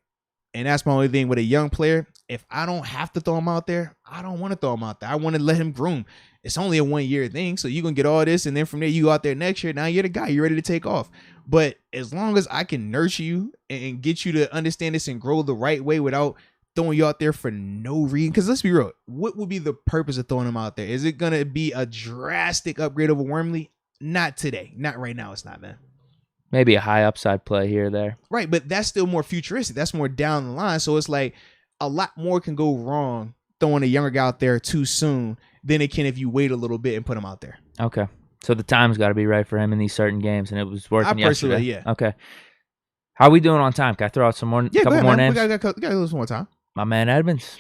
S1: And that's my only thing with a young player. If I don't have to throw him out there, I don't want to throw him out there. I want to let him groom. It's only a 1 year thing. So you're going to get all this. And then from there, you go out there next year. Now you're the guy. You're ready to take off. But as long as I can nurture you and get you to understand this and grow the right way without throwing you out there for no reason. Because let's be real. What would be the purpose of throwing him out there? Is it going to be a drastic upgrade over Wormley? Not today. Not right now. It's not, man.
S2: Maybe a high upside play here or there.
S1: Right, but that's still more futuristic. That's more down the line. So it's like a lot more can go wrong throwing a younger guy out there too soon than it can if you wait a little bit and put him out there.
S2: Okay. So the time's got to be right for him in these certain games, and it was working yesterday.
S1: Yeah.
S2: Okay. How are we doing on time? Can I throw out some more?
S1: Yeah,
S2: couple
S1: go ahead,
S2: more
S1: man.
S2: names?
S1: We got to lose one more time.
S2: My man Edmonds,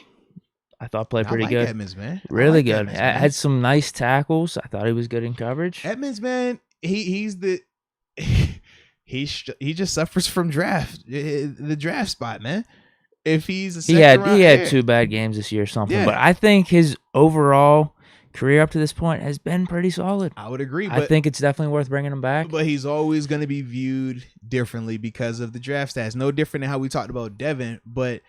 S2: I thought played pretty good.
S1: Edmonds, man.
S2: Really good.
S1: Edmonds, man.
S2: Had some nice tackles. I thought he was good in coverage.
S1: Edmonds, man, he's the he just suffers from the draft spot, man. If he's a second round,
S2: he had 2 bad games this year or something, but I think his overall career up to this point has been pretty solid.
S1: I would agree.
S2: I think it's definitely worth bringing him back.
S1: But he's always going to be viewed differently because of the draft stats. No different than how we talked about Devin, but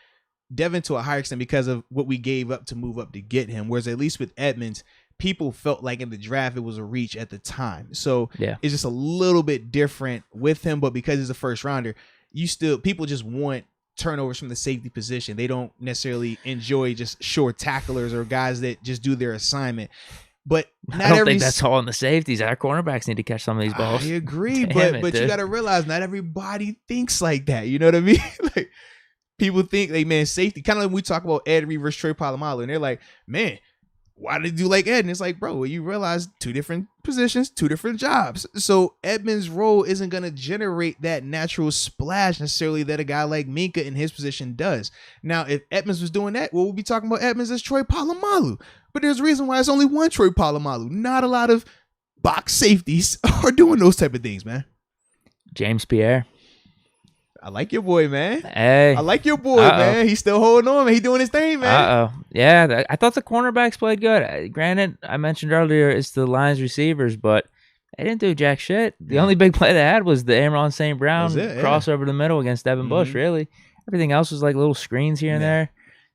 S1: Devin to a higher extent because of what we gave up to move up to get him. Whereas at least with Edmonds, people felt like in the draft it was a reach at the time. So it's just a little bit different with him. But because he's a first rounder, people just want turnovers from the safety position. They don't necessarily enjoy just short tacklers or guys that just do their assignment. But
S2: I don't think that's all in the safeties. Our cornerbacks need to catch some of these balls.
S1: I agree, but you got to realize not everybody thinks like that. You know what I mean? Like people think, like, man, safety. Kind of like when we talk about Ed Reed versus Troy Polamalu, and they're like, man, why did they do like Ed? And it's like, bro, well, you realize 2 different positions, 2 different jobs. So Edmonds' role isn't going to generate that natural splash necessarily that a guy like Minka in his position does. Now, if Edmonds was doing that, well, we'll be talking about Edmonds as Troy Polamalu. But there's a reason why it's only one Troy Polamalu. Not a lot of box safeties are doing those type of things, man.
S2: James Pierre.
S1: I like your boy, man.
S2: Hey.
S1: I like your boy, man. He's still holding on, man. He's doing his thing, man.
S2: Yeah, I thought the cornerbacks played good. Granted, I mentioned earlier it's the Lions receivers, but they didn't do jack shit. The only big play they had was the Amon St. Brown crossover the middle against Devin Bush, really. Everything else was like little screens here and there.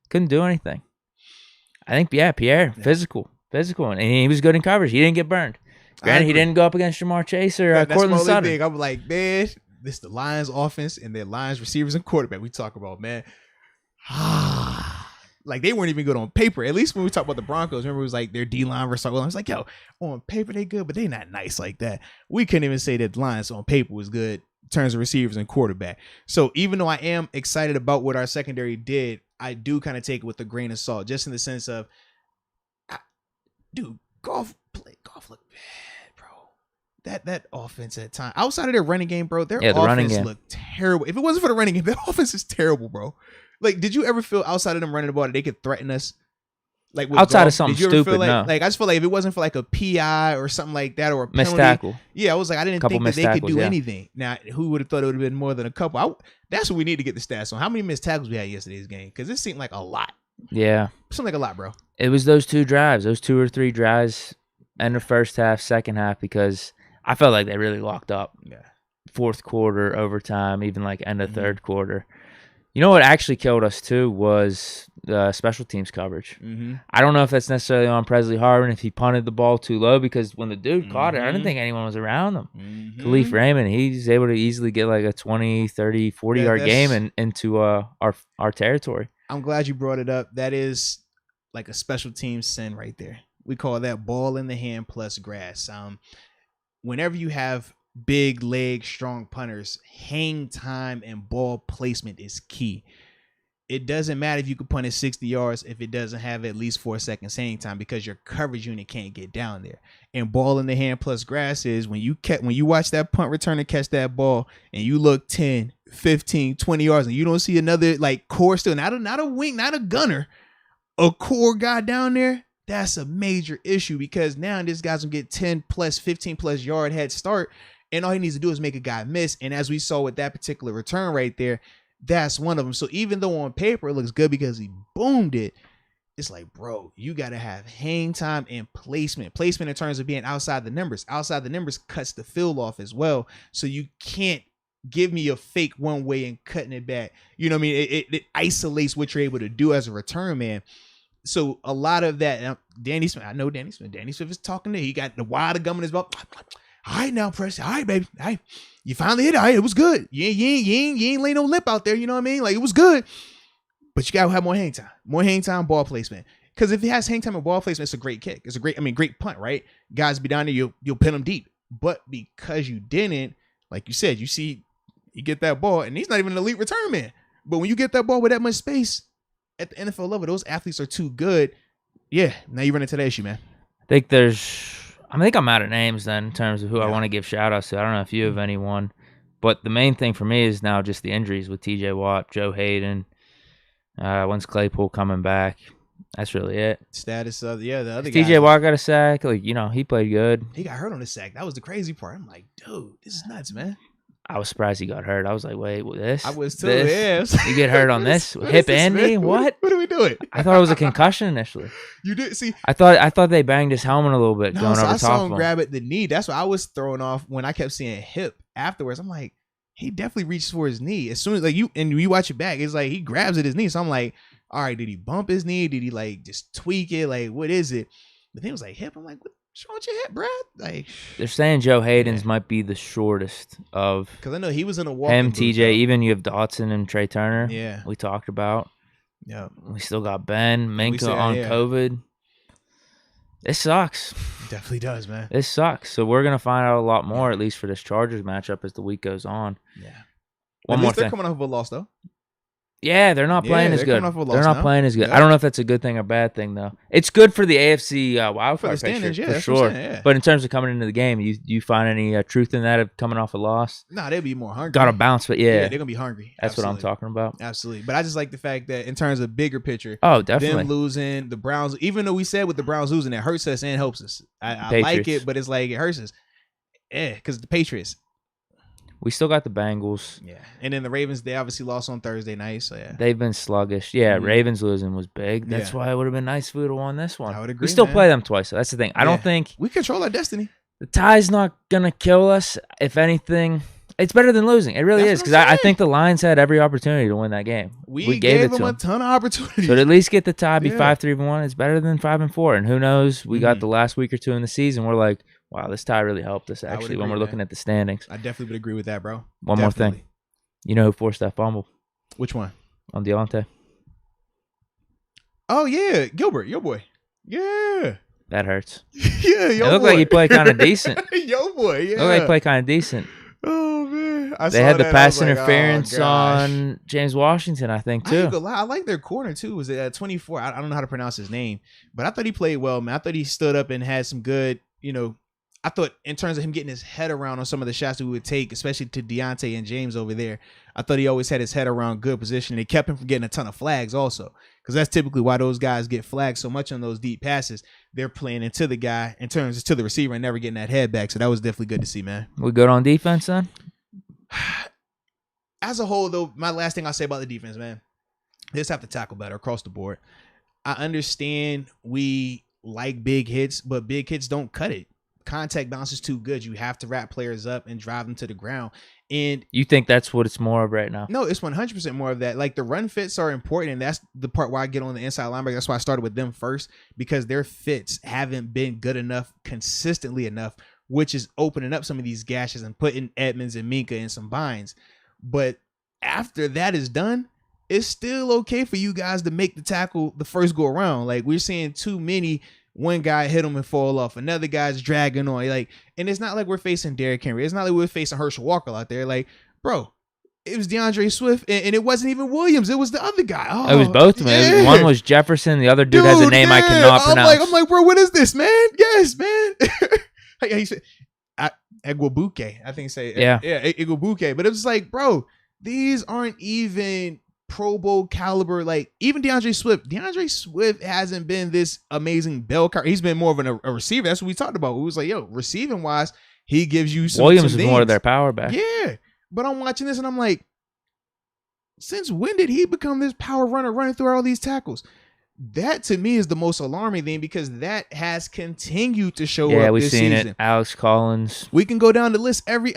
S2: Couldn't do anything. I think, Pierre, physical. And he was good in coverage. He didn't get burned. Granted, he didn't go up against Jamar Chase or Cortland Sutton.
S1: Thing. I'm like, man, this is the Lions offense and their Lions receivers and quarterback we talk about, man. Like, they weren't even good on paper. At least when we talk about the Broncos, remember it was like their D-line versus I was like, yo, on paper they good, but they not nice like that. We couldn't even say that the Lions on paper was good in terms of receivers and quarterback. So even though I am excited about what our secondary did, I do kind of take it with a grain of salt, just in the sense of, dude, golf look bad, bro. That offense at time, outside of their running game, bro, their offense looked terrible. If it wasn't for the running game, their offense is terrible, bro. Like, did you ever feel outside of them running the ball that they could threaten us? Like
S2: outside of something stupid,
S1: feel like,
S2: no.
S1: Like, I just feel like if it wasn't for like a PI or something like that or a penalty,
S2: missed tackle.
S1: Yeah, I was like, I didn't think that they could do anything. Now, who would have thought it would have been more than a couple? That's what we need to get the stats on. How many missed tackles we had yesterday's game? Because it seemed like a lot.
S2: Yeah,
S1: it seemed like a lot, bro.
S2: It was those 2 drives, those 2 or 3 drives, end of first half, second half, because I felt like they really locked up.
S1: Yeah.
S2: Fourth quarter, overtime, even like end of third quarter. You know what actually killed us too was special teams coverage.
S1: Mm-hmm.
S2: I don't know if that's necessarily on Presley Harvin if he punted the ball too low, because when the dude caught it, I didn't think anyone was around him. Khalif Raymond, he's able to easily get like a 20, 30, 40-yard game into our territory.
S1: I'm glad you brought it up. That is like a special team sin right there. We call that ball in the hand plus grass. Whenever you have big leg, strong punters, hang time and ball placement is key. It doesn't matter if you can punt it 60 yards if it doesn't have at least 4 seconds hang time, because your coverage unit can't get down there. And ball in the hand plus grass is when you watch that punt returner catch that ball and you look 10, 15, 20 yards and you don't see another like core still, not a wing, not a gunner, a core guy down there. That's a major issue, because now this guy's gonna get 10 plus, 15 plus yard head start, and all he needs to do is make a guy miss. And as we saw with that particular return right there, that's one of them. So even though on paper it looks good because he boomed it, it's like, bro, you got to have hang time and placement. Placement in terms of being outside the numbers. Outside the numbers cuts the field off as well. So you can't give me a fake one way and cutting it back. You know what I mean? It isolates what you're able to do as a return man. So a lot of that, Danny Smith, I know Danny Smith. Danny Smith is talking to, he got the wide gum in his belt. All right now, Press. All right, baby. All right. You finally hit it. All right, it was good. You ain't lay no lip out there. You know what I mean? Like, it was good. But you got to have more hang time. More hang time, ball placement. Because if it has hang time and ball placement, it's a great kick. It's a great punt, right? Guys be down there, you'll pin them deep. But because you didn't, like you said, you get that ball, and he's not even an elite return man. But when you get that ball with that much space at the NFL level, those athletes are too good. Yeah, now you run into that issue, man.
S2: I think I'm out of names then in terms of who I want to give shout-outs to. I don't know if you have anyone. But the main thing for me is now just the injuries with T.J. Watt, Joe Hayden. When's Claypool coming back? That's really it.
S1: Status of, the other guy.
S2: T.J. Watt got a sack. Like, he played good.
S1: He got hurt on the sack. That was the crazy part. I'm like, dude, this is nuts, man.
S2: I was surprised he got hurt. I was like, wait, this?
S1: I was too, yeah.
S2: You get hurt on this? Hip and knee? What?
S1: What are we doing?
S2: I thought it was a concussion initially.
S1: You did? See?
S2: I thought they banged his helmet a little bit going over top of him.
S1: I saw him grab at the knee. That's why I was thrown off when I kept seeing hip afterwards. I'm like, he definitely reached for his knee. As soon as you watch it back, it's like he grabs at his knee. So I'm like, all right, did he bump his knee? Did he like just tweak it? Like, what is it? But then it was like hip. I'm like, what's wrong with your hip, bro? Like,
S2: they're saying Joe Hayden's might be the shortest of,
S1: because I know he was in a walk.
S2: Him, TJ, even you have Dotson and Trey Turner.
S1: Yeah,
S2: we talked about.
S1: Yeah, we
S2: still got Ben Minka on COVID. It sucks.
S1: It definitely does, man.
S2: It sucks. So we're gonna find out a lot more, at least for this Chargers matchup, as the week goes on.
S1: Yeah.
S2: One more thing.
S1: They're coming off of a loss, though.
S2: Yeah, they're not playing as good. They're not playing as good.
S1: Yeah.
S2: I don't know if that's a good thing or bad thing, though. It's good for the AFC wildcard picture, for sure. Saying, But in terms of coming into the game, you find any truth in that of coming off a loss?
S1: Nah, they'll be more hungry.
S2: Got to bounce, but yeah,
S1: they're going to be hungry.
S2: That's what I'm talking about.
S1: Absolutely. But I just like the fact that in terms of bigger picture,
S2: definitely.
S1: them losing, the Browns, even though we said with the Browns losing, it hurts us and helps us. I like it, but it's like it hurts us. Yeah, because the Patriots.
S2: We still got the Bengals.
S1: Yeah. And then the Ravens, they obviously lost on Thursday night. So, yeah.
S2: They've been sluggish. Yeah, Ravens losing was big. That's why it would have been nice if we would have won this one.
S1: I would agree,
S2: we still play them twice, so that's the thing. I don't think...
S1: We control our destiny.
S2: The tie's not going to kill us. If anything, it's better than losing. It really is, because I think the Lions had every opportunity to win that game.
S1: We gave them a ton of opportunities.
S2: So to at least get the tie, be 5-3-1, it's better than 5-4. And who knows? We got the last week or two in the season. We're like, wow, this tie really helped us, actually, when we're looking at the standings.
S1: I definitely would agree with that, bro.
S2: One more thing. You know who forced that fumble?
S1: Which one?
S2: On Deontay.
S1: Oh, yeah. Gilbert, your boy. Yeah.
S2: That hurts.
S1: Yeah,
S2: it looked like he played kind of decent.
S1: Yo, boy, yeah.
S2: It looked like he played kind of decent.
S1: Oh, man.
S2: They had the pass interference on James Washington, I think, too.
S1: I like their corner, too. Was it 24? I don't know how to pronounce his name. But I thought he played well, man. I thought he stood up and had some good, I thought in terms of him getting his head around on some of the shots that we would take, especially to Deontay and James over there, I thought he always had his head around good position. It kept him from getting a ton of flags also, because that's typically why those guys get flagged so much on those deep passes. They're playing into the guy in terms of to the receiver and never getting that head back. So that was definitely good to see, man.
S2: We good on defense then?
S1: As a whole, though, my last thing I'll say about the defense, man, they just have to tackle better across the board. I understand we like big hits, but big hits don't cut it. contact balance is too good. You have to wrap players up and drive them to the ground. And
S2: you think that's what it's more of right now?
S1: No, it's 100% more of that. Like, the run fits are important, and that's the part where I get on the inside linebacker. That's why I started with them first, because their fits haven't been good enough consistently enough, which is opening up some of these gashes and putting Edmonds and Minka in some binds. But after that is done, it's still okay for you guys to make the tackle the first go around. Like, we're seeing too many. One guy hit him and fall off. Another guy's dragging on. Like, and it's not like we're facing Derrick Henry. It's not like we're facing Herschel Walker out there. Like, bro, it was DeAndre Swift, and it wasn't even Williams. It was the other guy. Oh,
S2: it was both of them.
S1: Yeah.
S2: One was Jefferson. The other dude has a name I cannot pronounce.
S1: I'm like, bro, what is this, man? Yes, man. He said Egwabuke. I think he said Egwabuke. But it was like, bro, these aren't even Pro Bowl caliber. Like, even DeAndre Swift hasn't been this amazing bell cow. He's been more of a receiver. That's what we talked about. We was like, yo, receiving wise, he gives you some.
S2: Williams is more of their power back.
S1: Yeah, but I'm watching this and I'm like, since when did he become this power runner running through all these tackles? That to me is the most alarming thing, because that has continued to show up.
S2: Yeah, we've seen
S1: season.
S2: it. Alex Collins.
S1: We can go down the list even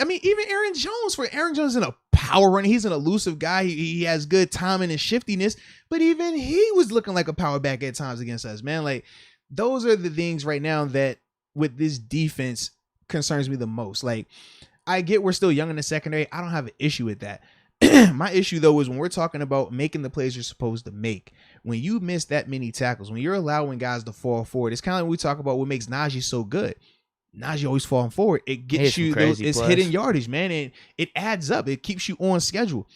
S1: Aaron Jones. Aaron Jones is a power runner. He's an elusive guy. He has good timing and shiftiness, but even he was looking like a power back at times against us, man. Like, those are the things right now that with this defense concerns me the most. Like, I get we're still young in the secondary. I don't have an issue with that. My issue, though, is when we're talking about making the plays you're supposed to make. When you miss that many tackles, when you're allowing guys to fall forward, it's kind of like we talk about what makes Najee so good. Najee always falling forward. It gets you those, it's hidden yardage, man, and it adds up. It keeps you on schedule.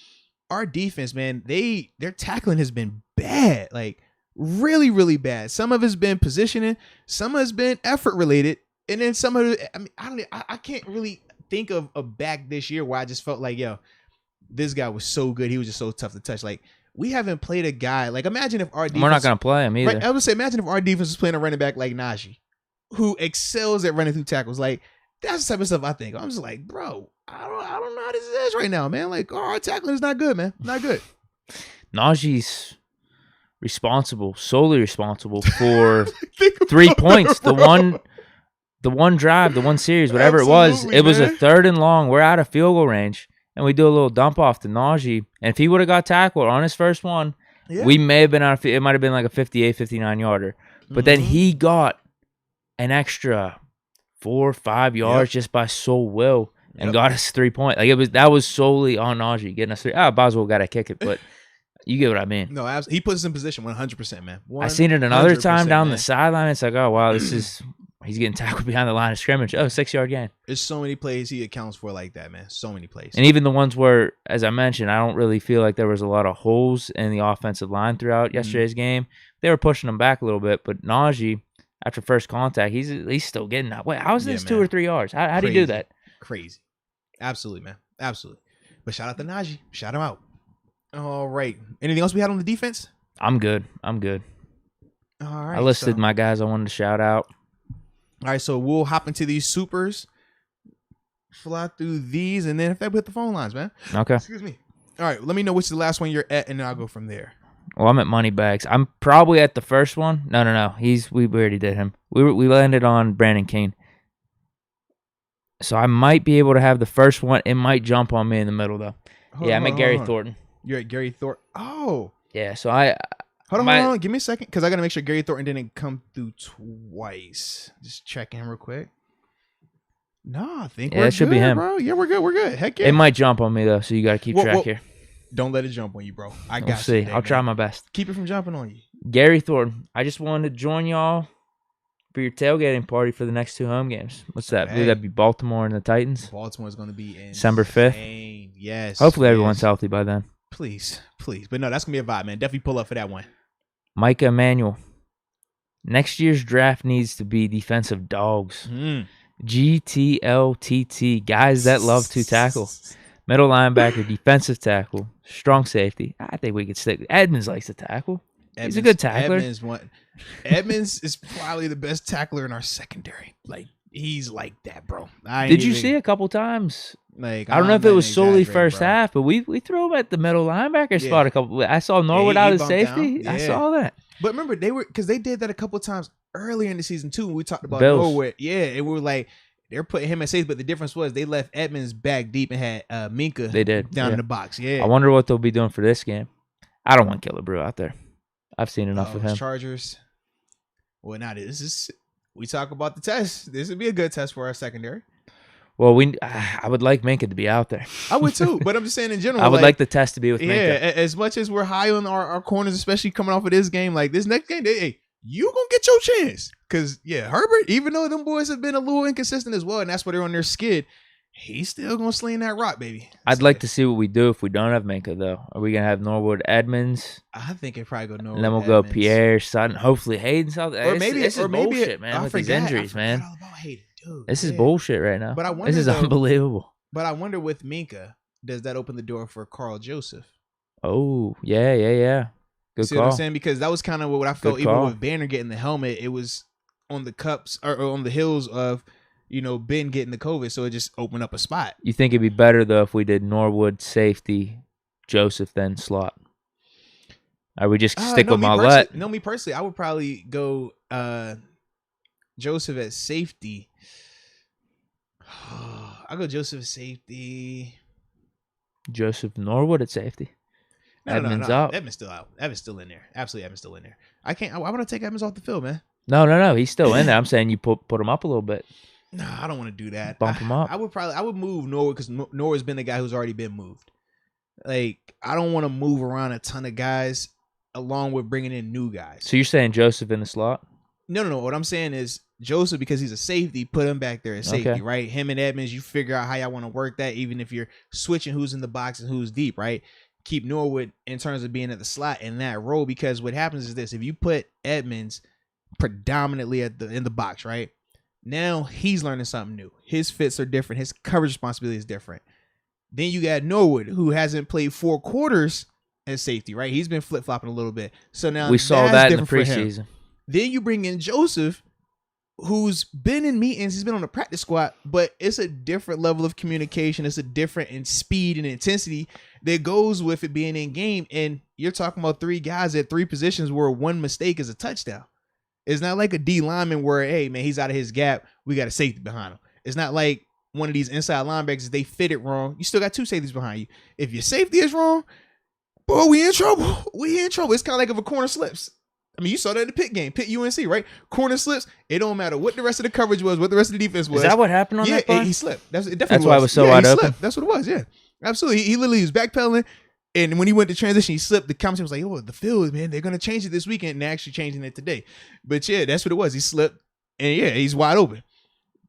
S1: Our defense, man, their tackling has been bad, like really, really bad. Some of it's been positioning, some of it's been effort related, and then some of it, I can't really think of a back this year where I just felt like, yo, this guy was so good. He was just so tough to touch. Like, we haven't played a guy. Like, imagine if our defense.
S2: We're not going to play him either.
S1: Right, I would say, imagine if our defense was playing a running back like Najee, who excels at running through tackles. Like, that's the type of stuff I think. I'm just like, bro, I don't know how this is right now, man. Like, our tackling is not good, man. Not good.
S2: Najee's solely responsible for 3 points. The one drive, the one series, whatever it was a 3rd and long. We're out of field goal range. And we do a little dump off to Najee. And if he would have got tackled on his first one, we may have been out of it. Might have been like a 58, 59 yarder. But then he got an extra 4 or 5 yards just by sole will and got us 3 points. Like, that was solely on Najee getting us 3. Boswell got to kick it, but you get what I mean.
S1: No, he puts us in position 100%, man.
S2: I seen it another time down the sideline. It's like, oh, wow, he's getting tackled behind the line of scrimmage. Oh, 6-yard gain.
S1: There's so many plays he accounts for like that, man. So many plays.
S2: And even the ones where, as I mentioned, I don't really feel like there was a lot of holes in the offensive line throughout yesterday's game. They were pushing them back a little bit, but Najee, after first contact, he's still getting that. Wait, how is this 2 or 3 yards? How do you do that?
S1: Crazy. Absolutely, man. Absolutely. But shout out to Najee. Shout him out. All right. Anything else we had on the defense?
S2: I'm good. All right. I listed my guys I wanted to shout out.
S1: All right, so we'll hop into these supers, fly through these, and then if they hit the phone lines, man.
S2: Okay.
S1: Excuse me. All right, let me know which is the last one you're at, and then I'll go from there.
S2: Well, I'm at Moneybags. I'm probably at the first one. No. We already did him. We landed on Brandon King. So I might be able to have the first one. It might jump on me in the middle, though. I'm at Gary Thornton.
S1: You're at Gary Thornton. Oh.
S2: Yeah, so I...
S1: Hold on. Give me a second, because I got to make sure Gary Thornton didn't come through twice. Just checking him real quick. No, I think we're
S2: should
S1: good,
S2: be him.
S1: bro. Yeah, we're good. Heck yeah.
S2: It might jump on me, though, so you got to keep track here.
S1: Don't let it jump on you, bro.
S2: We'll see.
S1: Today,
S2: I'll try my best.
S1: Keep it from jumping on you.
S2: Gary Thornton, I just wanted to join y'all for your tailgating party for the next 2 home games. What's that? Would that be Baltimore and the Titans?
S1: Baltimore's going to be in
S2: December 5th.
S1: Yes.
S2: Hopefully everyone's healthy by then.
S1: Please. But no, that's going to be a vibe, man. Definitely pull up for that one.
S2: Micah Emanuel. Next year's draft needs to be defensive dogs. GTLTT. Guys that love to tackle. Middle linebacker, defensive tackle, strong safety. I think we could stick. Edmonds likes to tackle. He's a good tackler.
S1: Edmonds is probably the best tackler in our secondary. Like, he's like that, bro.
S2: Did you see a couple times? Like, I don't know if it was solely first half, but we threw him at the middle linebacker spot a couple. I saw Norwood out of safety. Yeah. I saw that.
S1: But remember, they did that a couple of times earlier in the season too. When we talked about
S2: Bills.
S1: Norwood, and we were like, They're putting him at safety, but the difference was they left Edmonds back deep and had Minka down in the box. Yeah.
S2: I wonder what they'll be doing for this game. I don't want Killer Brew out there. I've seen enough of him.
S1: Chargers. Well, now we talk about the test. This would be a good test for our secondary.
S2: Well, I would like Minka to be out there.
S1: I would too, but I'm just saying in general.
S2: I would like the test to be with Minka.
S1: Yeah, as much as we're high on our corners, especially coming off of this game, like this next game, you gonna get your chance. Cause Herbert, even though them boys have been a little inconsistent as well, and that's why they're on their skid, he's still gonna sling that rock, baby.
S2: I'd like to see what we do if we don't have Minka, though. Are we gonna have Norwood, Edmonds?
S1: I think it probably go Norwood,
S2: and then we'll go Pierre, Sutton, hopefully Hayden. This is
S1: maybe
S2: bullshit, man. With these injuries, man.
S1: All about Hayden, dude.
S2: This is bullshit right now.
S1: But I wonder,
S2: this is unbelievable.
S1: But I wonder with Minka, does that open the door for Carl Joseph?
S2: Oh yeah. Good
S1: See
S2: call.
S1: what I'm saying? Because that was kind of what I felt. Even with Banner getting the helmet, it was on the cups or on the heels of Ben getting the COVID, so it just opened up a spot.
S2: You think it'd be better though if we did Norwood safety, Joseph then slot? Or we just stick with Marlette?
S1: No, me personally, I would probably go Joseph at safety. I'll go Joseph at safety.
S2: Joseph Norwood at safety. Edmonds
S1: no.
S2: out.
S1: Edmonds still out. Edmonds still in there. Absolutely, Edmonds still in there. I want to take Edmonds off the field, man.
S2: No. He's still in there. I'm saying you put him up a little bit.
S1: No, I don't want to do that.
S2: Bump him up.
S1: I would move Norwood because Norwood's been the guy who's already been moved. Like, I don't want to move around a ton of guys along with bringing in new guys.
S2: So you're saying Joseph in the slot?
S1: No. What I'm saying is Joseph, because he's a safety, put him back there as safety, right? Him and Edmonds, you figure out how y'all want to work that, even if you're switching who's in the box and who's deep, right? Keep Norwood in terms of being at the slot in that role, because what happens is this: if you put Edmonds predominantly in the box, right? Now he's learning something new. His fits are different. His coverage responsibility is different. Then you got Norwood, who hasn't played 4 quarters as safety, right? He's been flip-flopping a little bit. So now
S2: we saw that in the preseason.
S1: Then you bring in Joseph, who's been in meetings. He's been on the practice squad, but it's a different level of communication. It's a different in speed and intensity that goes with it being in game. And you're talking about 3 guys at 3 positions where one mistake is a touchdown. It's not like a D lineman where, hey, man, he's out of his gap. We got a safety behind him. It's not like one of these inside linebackers, they fit it wrong. You still got 2 safeties behind you. If your safety is wrong, boy, we in trouble. It's kind of like if a corner slips. I mean, you saw that in the Pitt game, Pitt UNC, right? Corner slips. It don't matter what the rest of the coverage was, what the rest of the defense was.
S2: Is that what happened on that punt?
S1: He slipped. That's
S2: why it was so wide open.
S1: That's what it was, yeah. Absolutely. He literally was backpedaling, and when he went to transition, he slipped. The commentator was like, oh, the field, man, they're going to change it this weekend, and they're actually changing it today. But, yeah, that's what it was. He slipped, and, he's wide open.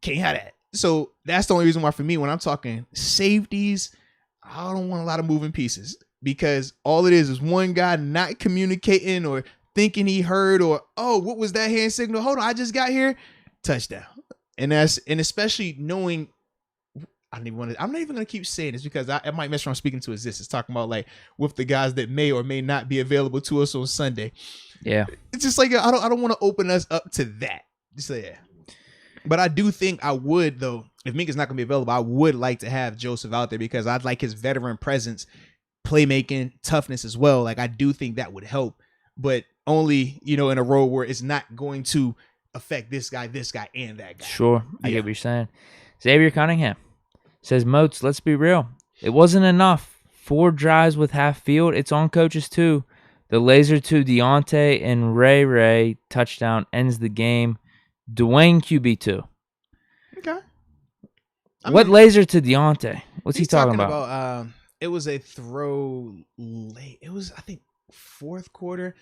S1: Can't have that. So that's the only reason why, for me, when I'm talking safeties, I don't want a lot of moving pieces, because all it is one guy not communicating or thinking he heard, or, oh, what was that hand signal? Hold on, I just got here. Touchdown. And especially knowing, I'm not even going to keep saying this, because I might mess around speaking to it's talking about like with the guys that may or may not be available to us on Sunday.
S2: Yeah.
S1: It's just like, I don't want to open us up to that. Just say, yeah. But I do think I would, though, if Minka's not going to be available, I would like to have Joseph out there, because I'd like his veteran presence, playmaking, toughness as well. Like, I do think that would help, but only, in a role where it's not going to affect this guy, and that guy.
S2: Sure. I get what you're saying. Xavier Cunningham says, Moats, let's be real. It wasn't enough. 4 drives with half field. It's on coaches too. The laser to Deontay and Ray touchdown ends the game. Dwayne QB2.
S1: Okay.
S2: What laser to Deontay? What's he talking
S1: about? It was a throw late. It was, I think, 4th quarter.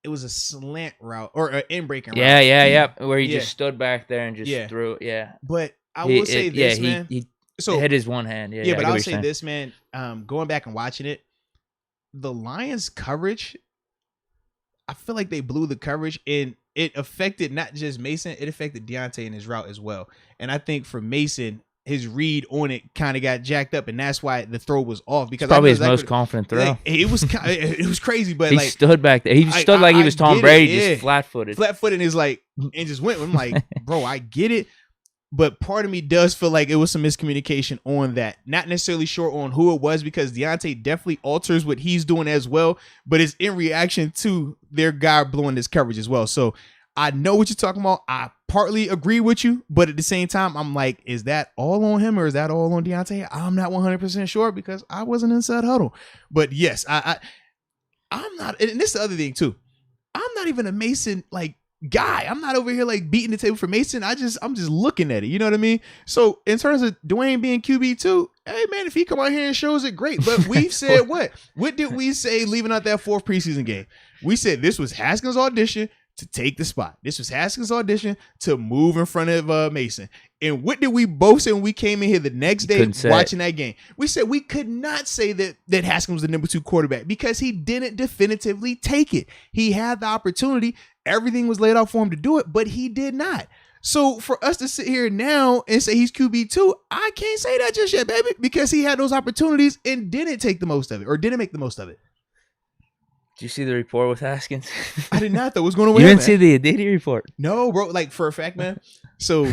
S1: It was a slant route or an in-breaking route.
S2: Yeah. Where he just stood back there and just threw it. Yeah.
S1: But I will say this, man.
S2: He hit his one hand.
S1: Yeah, but I'll say this, man. Going back and watching it, the Lions' coverage, I feel like they blew the coverage, and it affected not just Mason, it affected Deontay in his route as well. And I think for Mason, his read on it kind of got jacked up, and that's why the throw was off. Because
S2: it's probably his most confident throw.
S1: Like, it was crazy, but
S2: he stood back there. He stood like he was Tom Brady, just flat-footed.
S1: Flat-footed is like, and just went. I'm like, bro, I get it, but part of me does feel like it was some miscommunication on that. Not necessarily sure on who it was, because Deontay definitely alters what he's doing as well, but it's in reaction to their guy blowing his coverage as well. So I know what you're talking about. I partly agree with you, but at the same time, I'm like, is that all on him or is that all on Deontay? I'm not 100% sure because I wasn't inside huddle. But yes, I'm not, and this is the other thing too. I'm not even a Mason like guy. I'm not over here like beating the table for Mason. I'm just looking at it. You know what I mean? So in terms of Dwayne being QB2, hey man, if he come out here and shows it, great. But we've said what? What did we say leaving out that 4th preseason game? We said this was Haskins' audition to take the spot. This was Haskins' audition to move in front of Mason. And what did we both say when we came in here the next day watching that game? We said we could not say that Haskins was the number 2 quarterback because he didn't definitively take it. He had the opportunity. Everything was laid out for him to do it, but he did not. So for us to sit here now and say he's QB2, I can't say that just yet, baby, because he had those opportunities and didn't take the most of it or didn't make the most of it.
S2: Did you see the report with Haskins?
S1: I did not, though. What's going on with
S2: him? You
S1: didn't
S2: see the Aditi report?
S1: No, bro. Like, for a fact, man. So,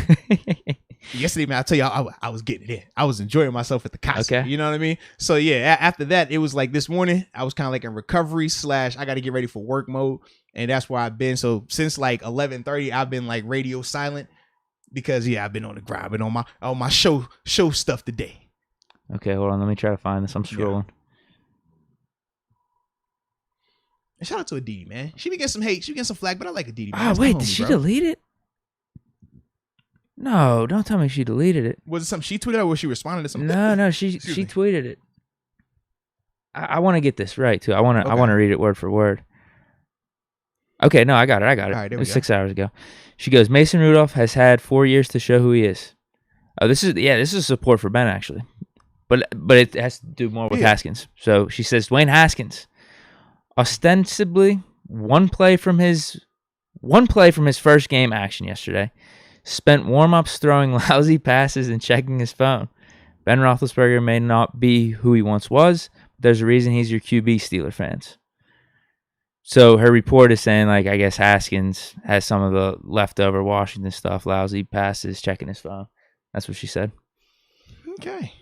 S1: yesterday, man, I tell y'all, I was getting it in. I was enjoying myself at the concert. Okay. You know what I mean? So, yeah, after that, it was like this morning, I was kind of like in recovery / I got to get ready for work mode. And that's where I've been. So, since like 11:30, I've been like radio silent because, yeah, I've been on the grind. I've been on my show stuff today.
S2: Okay, hold on. Let me try to find this. I'm scrolling. Yeah.
S1: And shout out to Aditi, man. She be getting some hate. She be getting some flack, but I like Aditi.
S2: Oh, wait. Did she delete it? No, don't tell me she deleted it.
S1: Was it something she tweeted or was she responding to something?
S2: No, she tweeted it. I want to get this right, too. I want to read it word for word. Okay, no, I got it. All right, it was 6 hours ago. She goes, Mason Rudolph has had 4 years to show who he is. Oh, this is support for Ben, actually. But it has to do more with Haskins. So she says, Dwayne Haskins. Ostensibly, one play from his first game action yesterday, spent warm-ups throwing lousy passes and checking his phone. Ben Roethlisberger may not be who he once was, but there's a reason he's your QB, Steeler fans. So her report is saying, like, I guess Haskins has some of the leftover Washington stuff, lousy passes, checking his phone. That's what she said.
S1: Okay.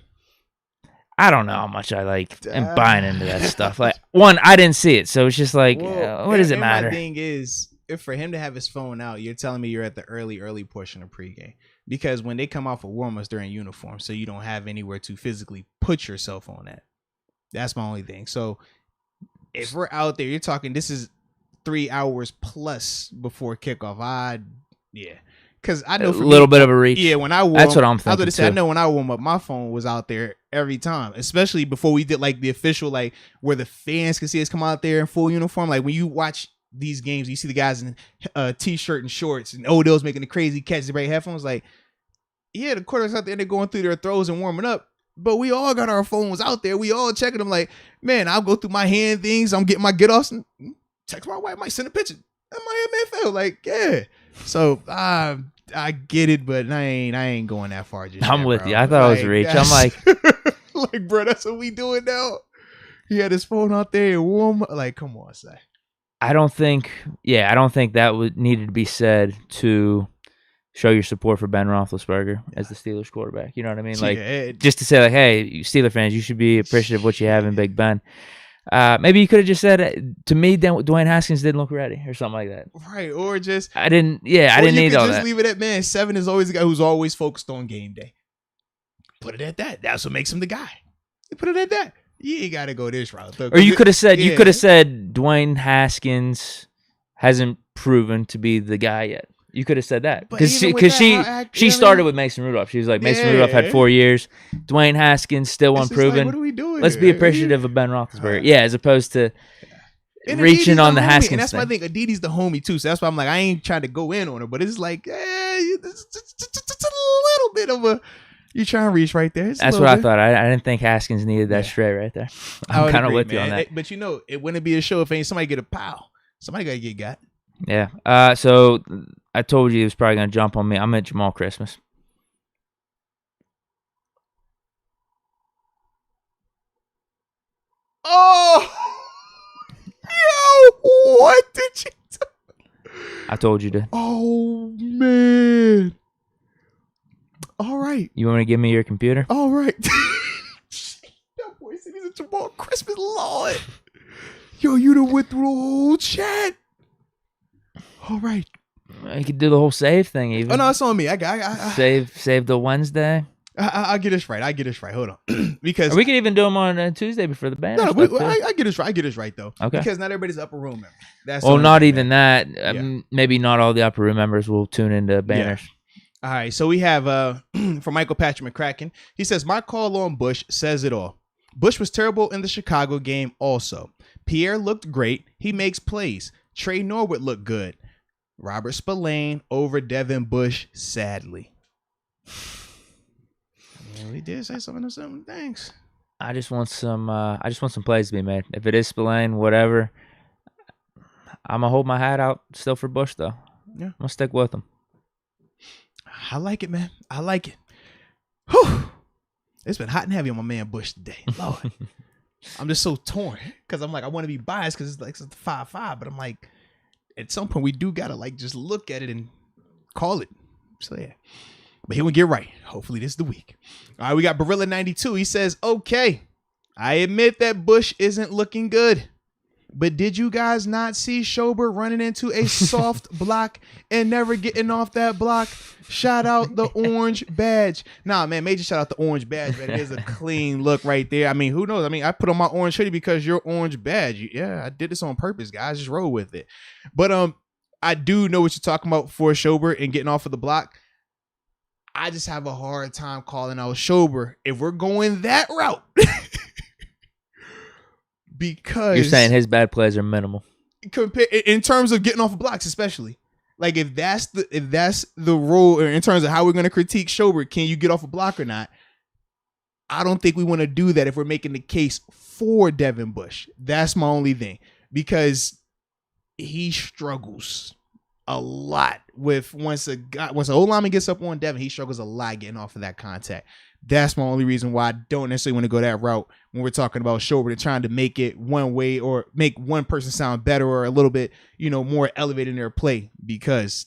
S2: I don't know how much I am buying into that stuff. Like, one, I didn't see it, so it's just like, what does it matter?
S1: My thing is, if for him to have his phone out, you're telling me you're at the early portion of pregame. Because when they come off of warm-ups, they're in uniform, so you don't have anywhere to physically put your cell phone at. That's my only thing. So if we're out there, you're talking, this is 3 hours plus before kickoff. Because I know
S2: a little bit of a reach.
S1: Yeah, when I warm,
S2: that's what I'm thinking.
S1: I know when I warm up, my phone was out there every time, especially before we did like the official, like where the fans can see us come out there in full uniform. Like when you watch these games, you see the guys in t-shirt and shorts, and Odell's making the crazy catch, the right headphones. Like, yeah, the quarterbacks out there, they're going through their throws and warming up. But we all got our phones out there. We all checking them. Like, man, I'll go through my hand things. I'm getting my get-offs and text my wife. Might send a picture. That might feel like, yeah. So I get it, but I ain't going that far.
S2: I'm with you. I thought I was reach. I'm like,
S1: bro, that's what we doing now. He had his phone out there and warm. Like, come on, say.
S2: I don't think that would needed to be said to show your support for Ben Roethlisberger as the Steelers quarterback. You know what I mean? Like, just to say, like, hey, Steeler fans, you should be appreciative of what you have in Big Ben. Maybe you could have just said, to me, Dwayne Haskins didn't look ready or something like that.
S1: Right, or just...
S2: I didn't need all that.
S1: Just leave it at, man, 7 is always the guy who's always focused on game day. Put it at that. That's what makes him the guy. Put it at that. You ain't got to go this route.
S2: Or you could have said, Dwayne Haskins hasn't proven to be the guy yet. You could have said that because she started with Mason Rudolph. She was like, Mason Rudolph had 4 years. Dwayne Haskins still unproven.
S1: Like, what are we doing?
S2: Let's be appreciative of Ben Roethlisberger. Yeah, as opposed to reaching on the Haskins.
S1: And that's my thing. Aditi's the homie too, so that's why I'm like, I ain't trying to go in on her, but it's like, it's a little bit of a. You trying to reach right there.
S2: That's what I thought. I didn't think Haskins needed that straight right there. I'm kind of with you on that.
S1: But it wouldn't be a show if ain't somebody get a pow. Somebody got to get got.
S2: Yeah. So I told you he was probably going to jump on me. I'm at Jamal Christmas.
S1: Oh! Yo! What did you do?
S2: I told you to.
S1: Oh, man. All right.
S2: You want me to give me your computer?
S1: All right. That boy said he's a Jamal Christmas, Lord. Yo, you done went through the whole chat. All right.
S2: You could do the whole save thing even.
S1: Oh no, it's on me. I
S2: save the Wednesday.
S1: I'll get this right. Hold on, because
S2: we could even do them on Tuesday before the band.
S1: No, I get this right. I get this right though. Okay. Because not everybody's upper room member. That's
S2: not even that. Maybe not all the upper room members will tune into banners.
S1: Yeah. All right. So we have from Michael Patrick McCracken. He says, "My call on Bush says it all. Bush was terrible in the Chicago game. Also, Pierre looked great. He makes plays. Trey Norwood looked good. Robert Spillane over Devin Bush. Sadly." Yeah, we did say some things.
S2: I just want some plays to be made. If it is Spillane, whatever. I'm gonna hold my hat out still for Bush though. Yeah, I'm gonna stick with him.
S1: I like it, man. I like it. Whew. It's been hot and heavy on my man Bush today. Lord. I'm just so torn because I'm like, I want to be biased because it's 5-5, but I'm like, at some point we do gotta like just look at it and call it. So yeah. But he will get right. Hopefully this is the week. All right, we got Barilla92. He says, okay, I admit that Bush isn't looking good. But did you guys not see Schober running into a soft block and never getting off that block? Shout out the orange badge. Nah, man, major shout out the orange badge, man. It is a clean look right there. I mean, who knows? I mean, I put on my orange hoodie because your orange badge. Yeah, I did this on purpose, guys. Just roll with it. But I do know what you're talking about for Schober and getting off of the block. I just have a hard time calling out Schober if we're going that route. Because
S2: you're saying his bad plays are minimal.
S1: In terms of getting off of blocks, especially. Like if that's the rule, or in terms of how we're going to critique Schober, can you get off a block or not? I don't think we want to do that if we're making the case for Devin Bush. That's my only thing. Because he struggles a lot with once an old lineman gets up on Devin, he struggles a lot getting off of that contact. That's my only reason why I don't necessarily want to go that route when we're talking about Schober and trying to make it one way or make one person sound better or a little bit, more elevated in their play. Because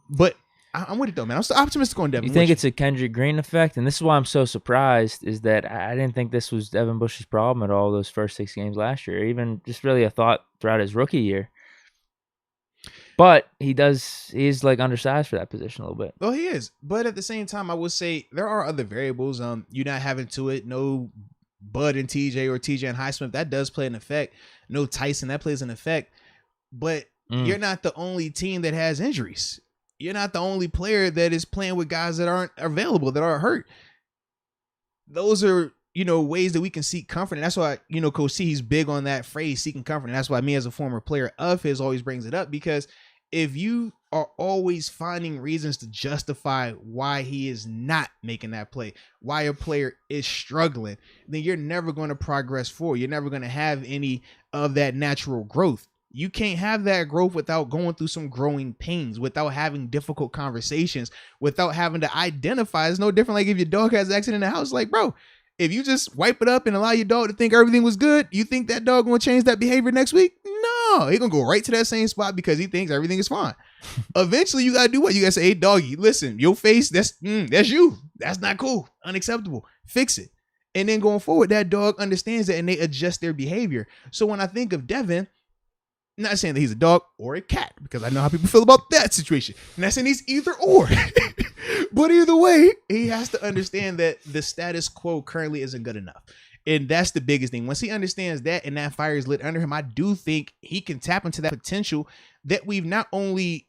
S1: but I'm with it though, man. I'm still optimistic on Devin.
S2: You think it's a Kendrick Green effect? And this is why I'm so surprised is that I didn't think this was Devin Bush's problem at all those first 6 games last year, even just really a thought throughout his rookie year. But he's like undersized for that position a little bit.
S1: Well, he is. But at the same time, I would say there are other variables. You're not having to it. No Bud and TJ or TJ and Highsmith. That does play an effect. No Tyson. That plays an effect. But you're not the only team that has injuries. You're not the only player that is playing with guys that aren't available, that are hurt. Those are, ways that we can seek comfort. And that's why, Coach C, he's big on that phrase, seeking comfort. And that's why me as a former player of his always brings it up, because if you are always finding reasons to justify why he is not making that play, why a player is struggling, then you're never going to progress forward. You're never going to have any of that natural growth. You can't have that growth without going through some growing pains, without having difficult conversations, without having to identify. It's no different like if your dog has an accident in the house. Like, bro, if you just wipe it up and allow your dog to think everything was good, you think that dog going to change that behavior next week? No, he going to go right to that same spot because he thinks everything is fine. Eventually, you got to do what? You got to say, hey, doggy, listen, your face, that's you. That's not cool. Unacceptable. Fix it. And then going forward, that dog understands that and they adjust their behavior. So when I think of Devin, I'm not saying that he's a dog or a cat, because I know how people feel about that situation. I'm not saying he's either or. But either way, he has to understand that the status quo currently isn't good enough. And that's the biggest thing. Once he understands that and that fire is lit under him, I do think he can tap into that potential that we've not only,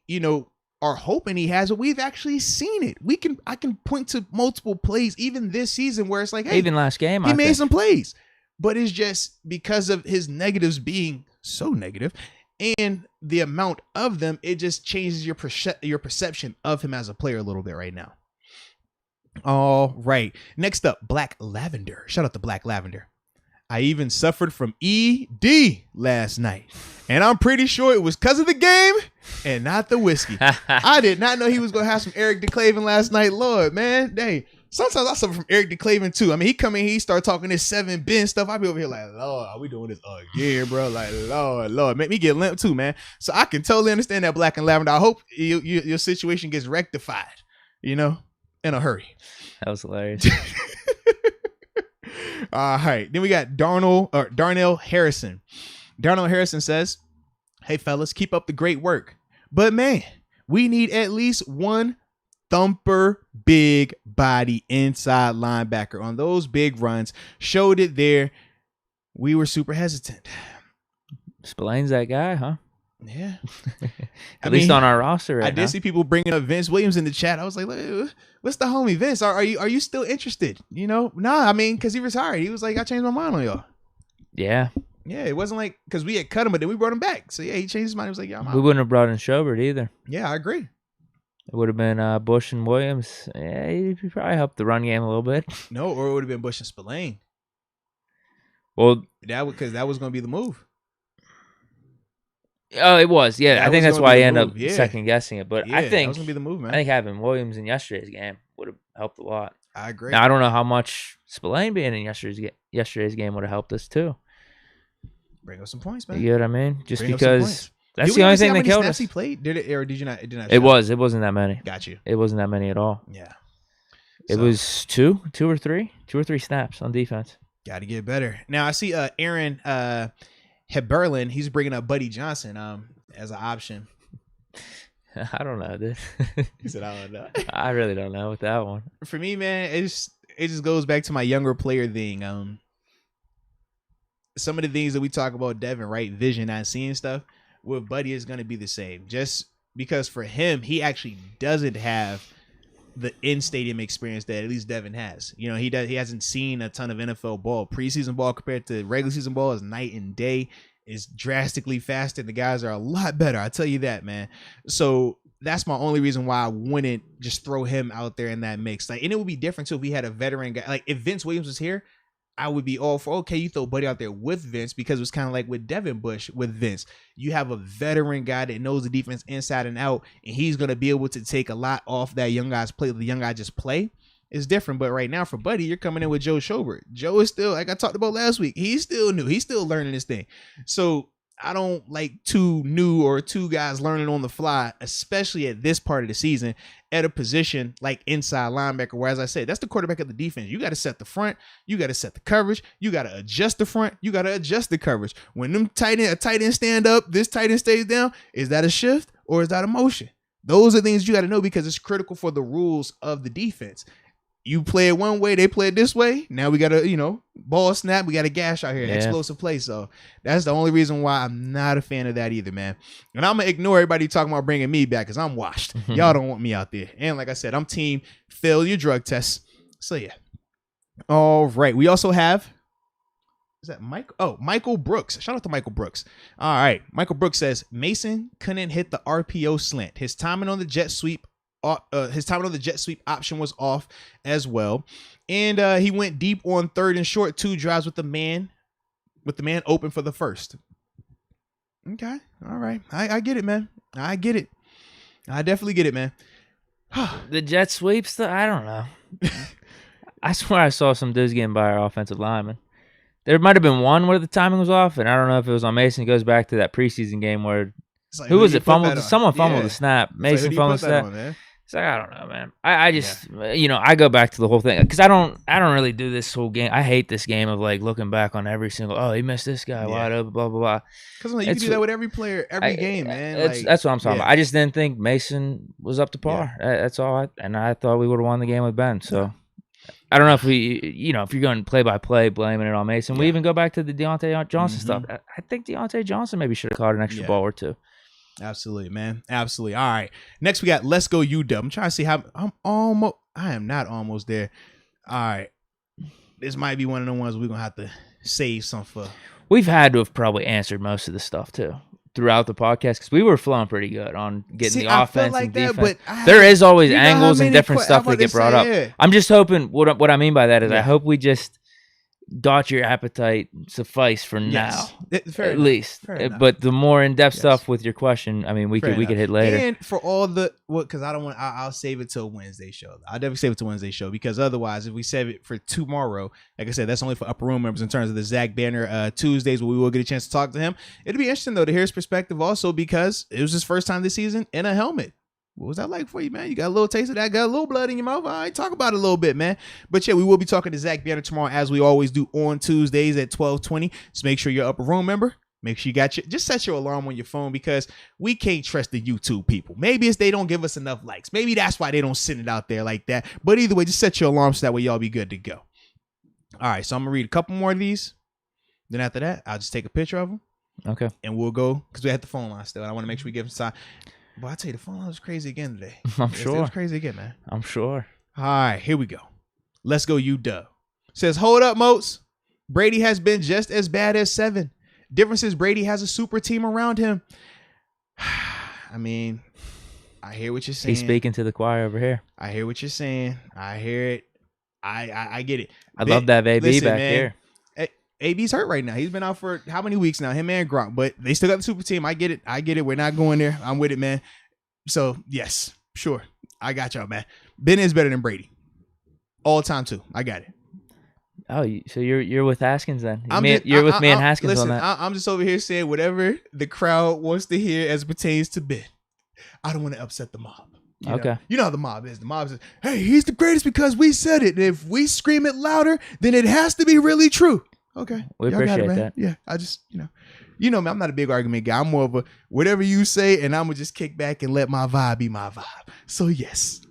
S1: are hoping he has, but we've actually seen it. I can point to multiple plays, even this season, where it's like, hey,
S2: even last game,
S1: he made some plays. But it's just because of his negatives being so negative and the amount of them, it just changes your perception of him as a player a little bit right now. All right. Next up, Black Lavender. Shout out to Black Lavender. I even suffered from ED last night, and I'm pretty sure it was because of the game and not the whiskey. I did not know he was going to have some Eric DeClaven last night. Lord, man. Dang. Sometimes I suffer from Eric DeClaven too. I mean, he come in, he start talking this 7 bin stuff. I be over here like, Lord, are we doing this again, bro? Like, Lord, make me get limp too, man. So I can totally understand that, Black and Lavender. I hope your situation gets rectified, in a hurry.
S2: That was hilarious.
S1: All right. Then we got Darnell Harrison. Darnell Harrison says, hey, fellas, keep up the great work. But man, We need at least one thumper, big body inside linebacker on those big runs. Showed it there. We were super hesitant.
S2: Spillane's that guy, huh?
S1: Yeah.
S2: At least on our roster right
S1: I did see people bringing up Vince Williams in the chat. I was like, what's the homie Vince? Are you still interested? You know? Nah, I mean, because he retired. He was like, I changed my mind on y'all.
S2: Yeah.
S1: Yeah, it wasn't like, because we had cut him, but then we brought him back. So, yeah, he changed his mind. He was like, yeah, I'm out.
S2: We wouldn't have brought in Schobert either.
S1: Yeah, I agree.
S2: It would have been Bush and Williams. Yeah, he probably helped the run game a little bit.
S1: No, or it would have been Bush and Spillane.
S2: Well,
S1: because that was going to be the move.
S2: Oh, it was. Yeah, I think that's why I end up second guessing it. But I think
S1: that was going to be the move, man.
S2: I think having Williams in yesterday's game would have helped a lot.
S1: I agree.
S2: Now, I don't know how much Spillane being in yesterday's game would have helped us too.
S1: Bring up some points, man.
S2: You get what I mean? Just because that's the
S1: only
S2: only thing that killed us.
S1: He played? Did it, or did you not? It
S2: It wasn't that many.
S1: Got you.
S2: It wasn't that many at all.
S1: Yeah.
S2: It was two or three snaps on defense.
S1: Got to get better. Now I see Aaron Heberlin. He's bringing up Buddy Johnson as an option.
S2: I don't know, dude.
S1: He said, I don't know.
S2: I really don't know with that one.
S1: For me, man, it just goes back to my younger player thing. Some of the things that we talk about, Devin, right? Vision, not seeing stuff. With Buddy is going to be the same. Just because for him, he actually doesn't have the in-stadium experience that at least Devin has. You know, he hasn't seen a ton of NFL ball. Preseason ball compared to regular season ball is night and day. Is drastically faster. The guys are a lot better. I tell you that, man. So that's my only reason why I wouldn't just throw him out there in that mix. Like, and it would be different too if we had a veteran guy. Like if Vince Williams was here, I would be all for, okay, you throw Buddy out there with Vince, because it was kind of like with Devin Bush with Vince. You have a veteran guy that knows the defense inside and out, and he's going to be able to take a lot off that young guy's play. The young guy just play. It's different, but right now for Buddy, you're coming in with Joe Schobert. Joe is still, like I talked about last week, he's still new. He's still learning this thing. So I don't like two guys learning on the fly, especially at this part of the season, at a position like inside linebacker, where, as I said, that's the quarterback of the defense. You got to set the front. You got to set the coverage. You got to adjust the front. You got to adjust the coverage. When a tight end stand up, this tight end stays down, is that a shift or is that a motion? Those are things you got to know, because it's critical for the rules of the defense. You play it one way, they play it this way. Now we got to, ball snap. We got a gash out here, explosive play. So that's the only reason why I'm not a fan of that either, man. And I'm going to ignore everybody talking about bringing me back, because I'm washed. Y'all don't want me out there. And like I said, I'm team fail your drug tests. So yeah. All right. We also have, is that Mike? Oh, Michael Brooks. Shout out to Michael Brooks. All right. Michael Brooks says, Mason couldn't hit the RPO slant. His timing on the jet sweep option was off as well, and he went deep on third and short, 2 drives with the man open for the first. Okay, all right, I get it, man. I get it. I definitely get it, man.
S2: The jet sweeps, I don't know. I swear I saw some dudes getting by our offensive lineman. There might have been one where the timing was off, and I don't know if it was on Mason. It goes back to that preseason game where
S1: like,
S2: who was it? Someone fumbled the snap. Mason fumbled the snap.
S1: Man?
S2: So I don't know, man. I just, I go back to the whole thing, because I don't really do this whole game. I hate this game of like looking back on every single, oh, he missed this guy wide open, blah, blah, blah.
S1: Because you can do that with every player, every game, man.
S2: That's what I'm talking about. I just didn't think Mason was up to par. That's all. I thought we would have won the game with Ben. So I don't know if we, if you're going play by play, blaming it on Mason. We even go back to the Deontay Johnson stuff. I think Deontay Johnson maybe should have caught an extra ball or two.
S1: Absolutely, man. Absolutely. All right. Next, we got Let's Go UW. I'm trying to see how I am not almost there. All right. This might be one of the ones we're going to have to save some for.
S2: We've had to have probably answered most of the stuff, too, throughout the podcast, because we were flowing pretty good on getting the offense and defense. There is always angles and different stuff that get brought up. Yeah. I'm just hoping, what I mean by that is I hope we just got your appetite suffice for now, at least. But the more in-depth stuff with your question, I mean, we could hit later.
S1: And for all the because I don't want, I'll save it till Wednesday show. I'll definitely save it till Wednesday show, because otherwise, if we save it for tomorrow, like I said, that's only for upper room members in terms of the Zach Banner Tuesdays, where we will get a chance to talk to him. It'll be interesting though to hear his perspective, also because it was his first time this season in a helmet. What was that like for you, man? You got a little taste of that? Got a little blood in your mouth? All right, talk about it a little bit, man. But yeah, we will be talking to Zach Banner tomorrow, as we always do on Tuesdays at 12:20. Just make sure you're upper room member. Make sure you got just set your alarm on your phone because we can't trust the YouTube people. Maybe it's they don't give us enough likes. Maybe that's why they don't send it out there like that. But either way, just set your alarm so that way y'all be good to go. All right, so I'm going to read a couple more of these. Then after that, I'll just take a picture of them.
S2: Okay.
S1: And we'll go because we have the phone line still. And I want to make sure we give them time. But I tell you, the phone line was crazy again today.
S2: I'm sure.
S1: It was crazy again, man.
S2: I'm sure.
S1: All right, here we go. Let's go, UW. Says, hold up, Moats. Brady has been just as bad as 7. Difference is Brady has a super team around him. I mean, I hear what you're saying.
S2: He's speaking to the choir over here.
S1: I hear what you're saying. I hear it. I get it.
S2: I love that AB
S1: listen,
S2: back
S1: man,
S2: here.
S1: AB's hurt right now. He's been out for how many weeks now? Him and Gronk, but they still got the super team. I get it. I get it. We're not going there. I'm with it, man. So yes, sure. I got y'all, man. Ben is better than Brady. All time too. I got it.
S2: Oh, so you're with Haskins then? You're with me and Haskins
S1: listen,
S2: on that.
S1: I'm just over here saying whatever the crowd wants to hear as it pertains to Ben. I don't want to upset the mob.
S2: Okay.
S1: You know how the mob is. The mob says, hey, he's the greatest because we said it. And if we scream it louder, then it has to be really true. Okay.
S2: We appreciate that.
S1: Yeah. I just, you know me, I'm not a big argument guy. I'm more of a whatever you say, and I'm going to just kick back and let my vibe be my vibe. So, yes.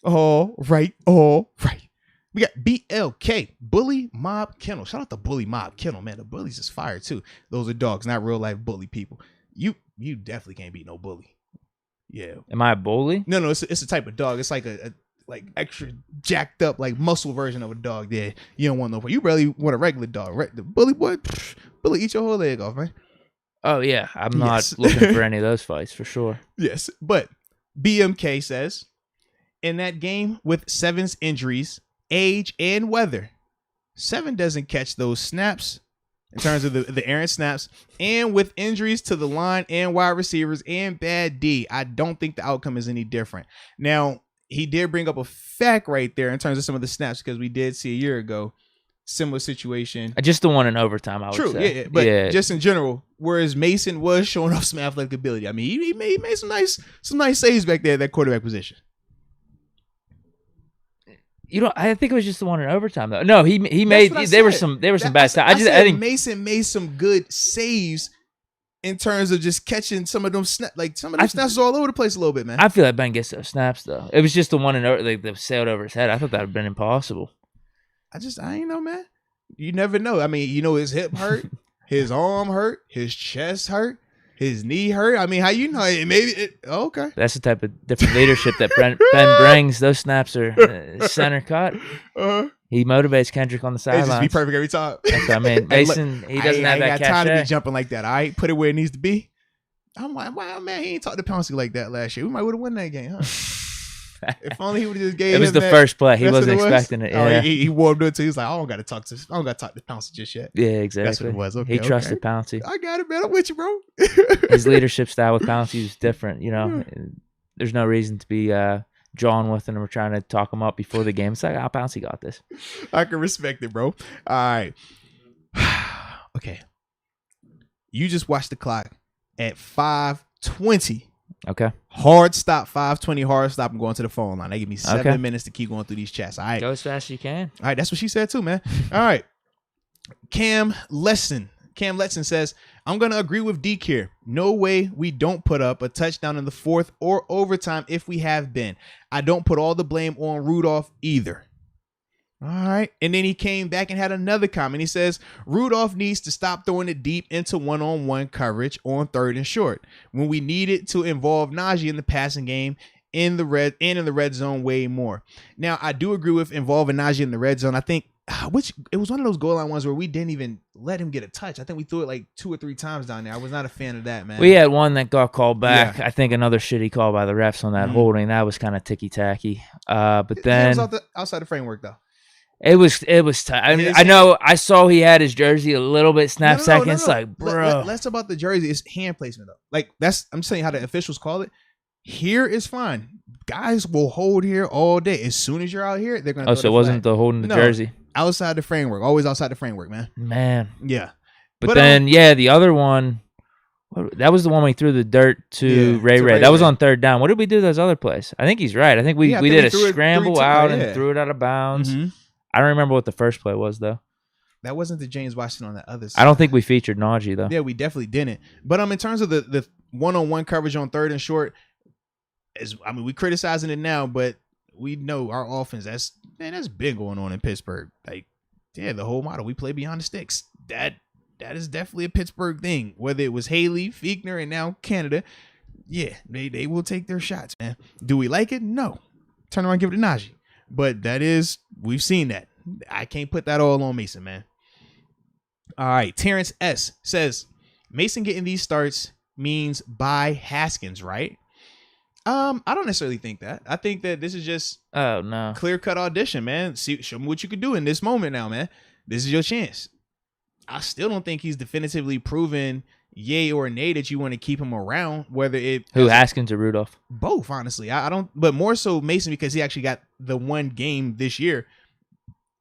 S1: All right. We got BLK, Bully Mob Kennel. Shout out to Bully Mob Kennel, man. The bullies is fire too. Those are dogs, not real life bully people. You definitely can't beat no bully. Yeah.
S2: Am I a bully?
S1: No, it's a type of dog. It's like a like extra jacked up like muscle version of a dog. There, you don't want no. You barely want a regular dog, right? The bully boy, bully eat your whole leg off, man.
S2: Oh yeah, I'm not looking for any of those fights for sure.
S1: Yes, but BMK says in that game with 7's injuries, age, and weather, 7 doesn't catch those snaps in terms of the errant snaps, and with injuries to the line and wide receivers and bad D, I don't think the outcome is any different. Now, he did bring up a fact right there in terms of some of the snaps because we did see a year ago similar situation.
S2: Just the one in overtime, I would say.
S1: Yeah, but just in general, whereas Mason was showing off some athletic ability. I mean, he made some nice saves back there at that quarterback position.
S2: I think it was just the one in overtime though. No, he made. There were some bad stuff. I think
S1: Mason made some good saves in terms of just catching some of them snaps. Like some of them snaps all over the place a little bit, man.
S2: I feel like Ben gets those snaps though. It was just the one in that sailed over his head. I thought that would have been impossible.
S1: I ain't know, man. You never know. I mean, his hip hurt, his arm hurt, his chest hurt. His knee hurt. I mean, how you know? Okay.
S2: That's the type of different leadership that Ben brings. Those snaps are center cut. He motivates Kendrick on the sidelines.
S1: Just be perfect every time.
S2: That's what I mean. Mason, he doesn't have that
S1: I ain't got time to
S2: cachet.
S1: be jumping like that. All right, put it where it needs to be. I'm like, wow, man, he ain't talked to Pouncey like that last year. We might would have won that game, huh? If only he would have just gave.
S2: It was the first play. He wasn't expecting it. Yeah.
S1: He warmed up to. He's like, I don't got to talk to Pouncey just yet.
S2: Yeah, exactly.
S1: That's what it was. Okay,
S2: he trusted Pouncey.
S1: I got it, man. I'm with you, bro.
S2: His leadership style with Pouncey was different. There's no reason to be jawing with him or trying to talk him up before the game. It's like, Pouncey got this.
S1: I can respect it, bro. All right. Okay. You just watched the clock at 5:20.
S2: Okay.
S1: Hard stop, 5:20, hard stop. I'm going to the phone line. They give me 7 minutes to keep going through these chats. All right.
S2: Go as fast as you can.
S1: All right. That's what she said too, man. All right. Cam Lesson says, I'm going to agree with Deke here. No way we don't put up a touchdown in the fourth or overtime if we have been. I don't put all the blame on Rudolph either. All right. And then he came back and had another comment. He says, Rudolph needs to stop throwing it deep into one-on-one coverage on 3rd and short when we needed to involve Najee in the passing game in the red zone way more. Now, I do agree with involving Najee in the red zone. I think it was one of those goal line ones where we didn't even let him get a touch. I think we threw it like 2 or 3 times down there. I was not a fan of that, man.
S2: We had one that got called back. Yeah. I think another shitty call by the refs on that holding. That was kind of ticky-tacky. But then
S1: it was outside the framework, though.
S2: It was tough. I mean, I know I saw he had his jersey a little bit snap seconds. Like, bro.
S1: Less about the jersey. It's hand placement, though. Like, I'm saying how the officials call it. Here is fine. Guys will hold here all day. As soon as you're out here, they're going to
S2: so it wasn't the holding the jersey?
S1: Outside the framework. Always outside the framework, man.
S2: Man.
S1: Yeah.
S2: But then, the other one, that was the one we threw the dirt to Ray. That was on 3rd down. What did we do those other plays? I think he's right. I think we did a scramble out and threw it out of bounds. Mm-hmm. I don't remember what the first play was, though.
S1: That wasn't the James Washington on the other side.
S2: I don't think we featured Najee though.
S1: Yeah, we definitely didn't. But in terms of the one-on-one coverage on third and short, we criticizing it now, but we know our offense. That's been going on in Pittsburgh. Like, yeah, the whole model. We play beyond the sticks. That is definitely a Pittsburgh thing. Whether it was Haley, Fiechner, and now Canada, yeah, they will take their shots, man. Do we like it? No. Turn around and give it to Najee. But we've seen that. I can't put that all on Mason, man. All right, Terrence S. says, Mason getting these starts means buy Haskins, right? I don't necessarily think that. I think that this is just clear-cut audition, man. Show me what you can do in this moment now, man. This is your chance. I still don't think he's definitively proven yay or nay that you want to keep him around.
S2: Haskins or Rudolph?
S1: Both, honestly. I don't, but more so Mason because he actually got the one game this year.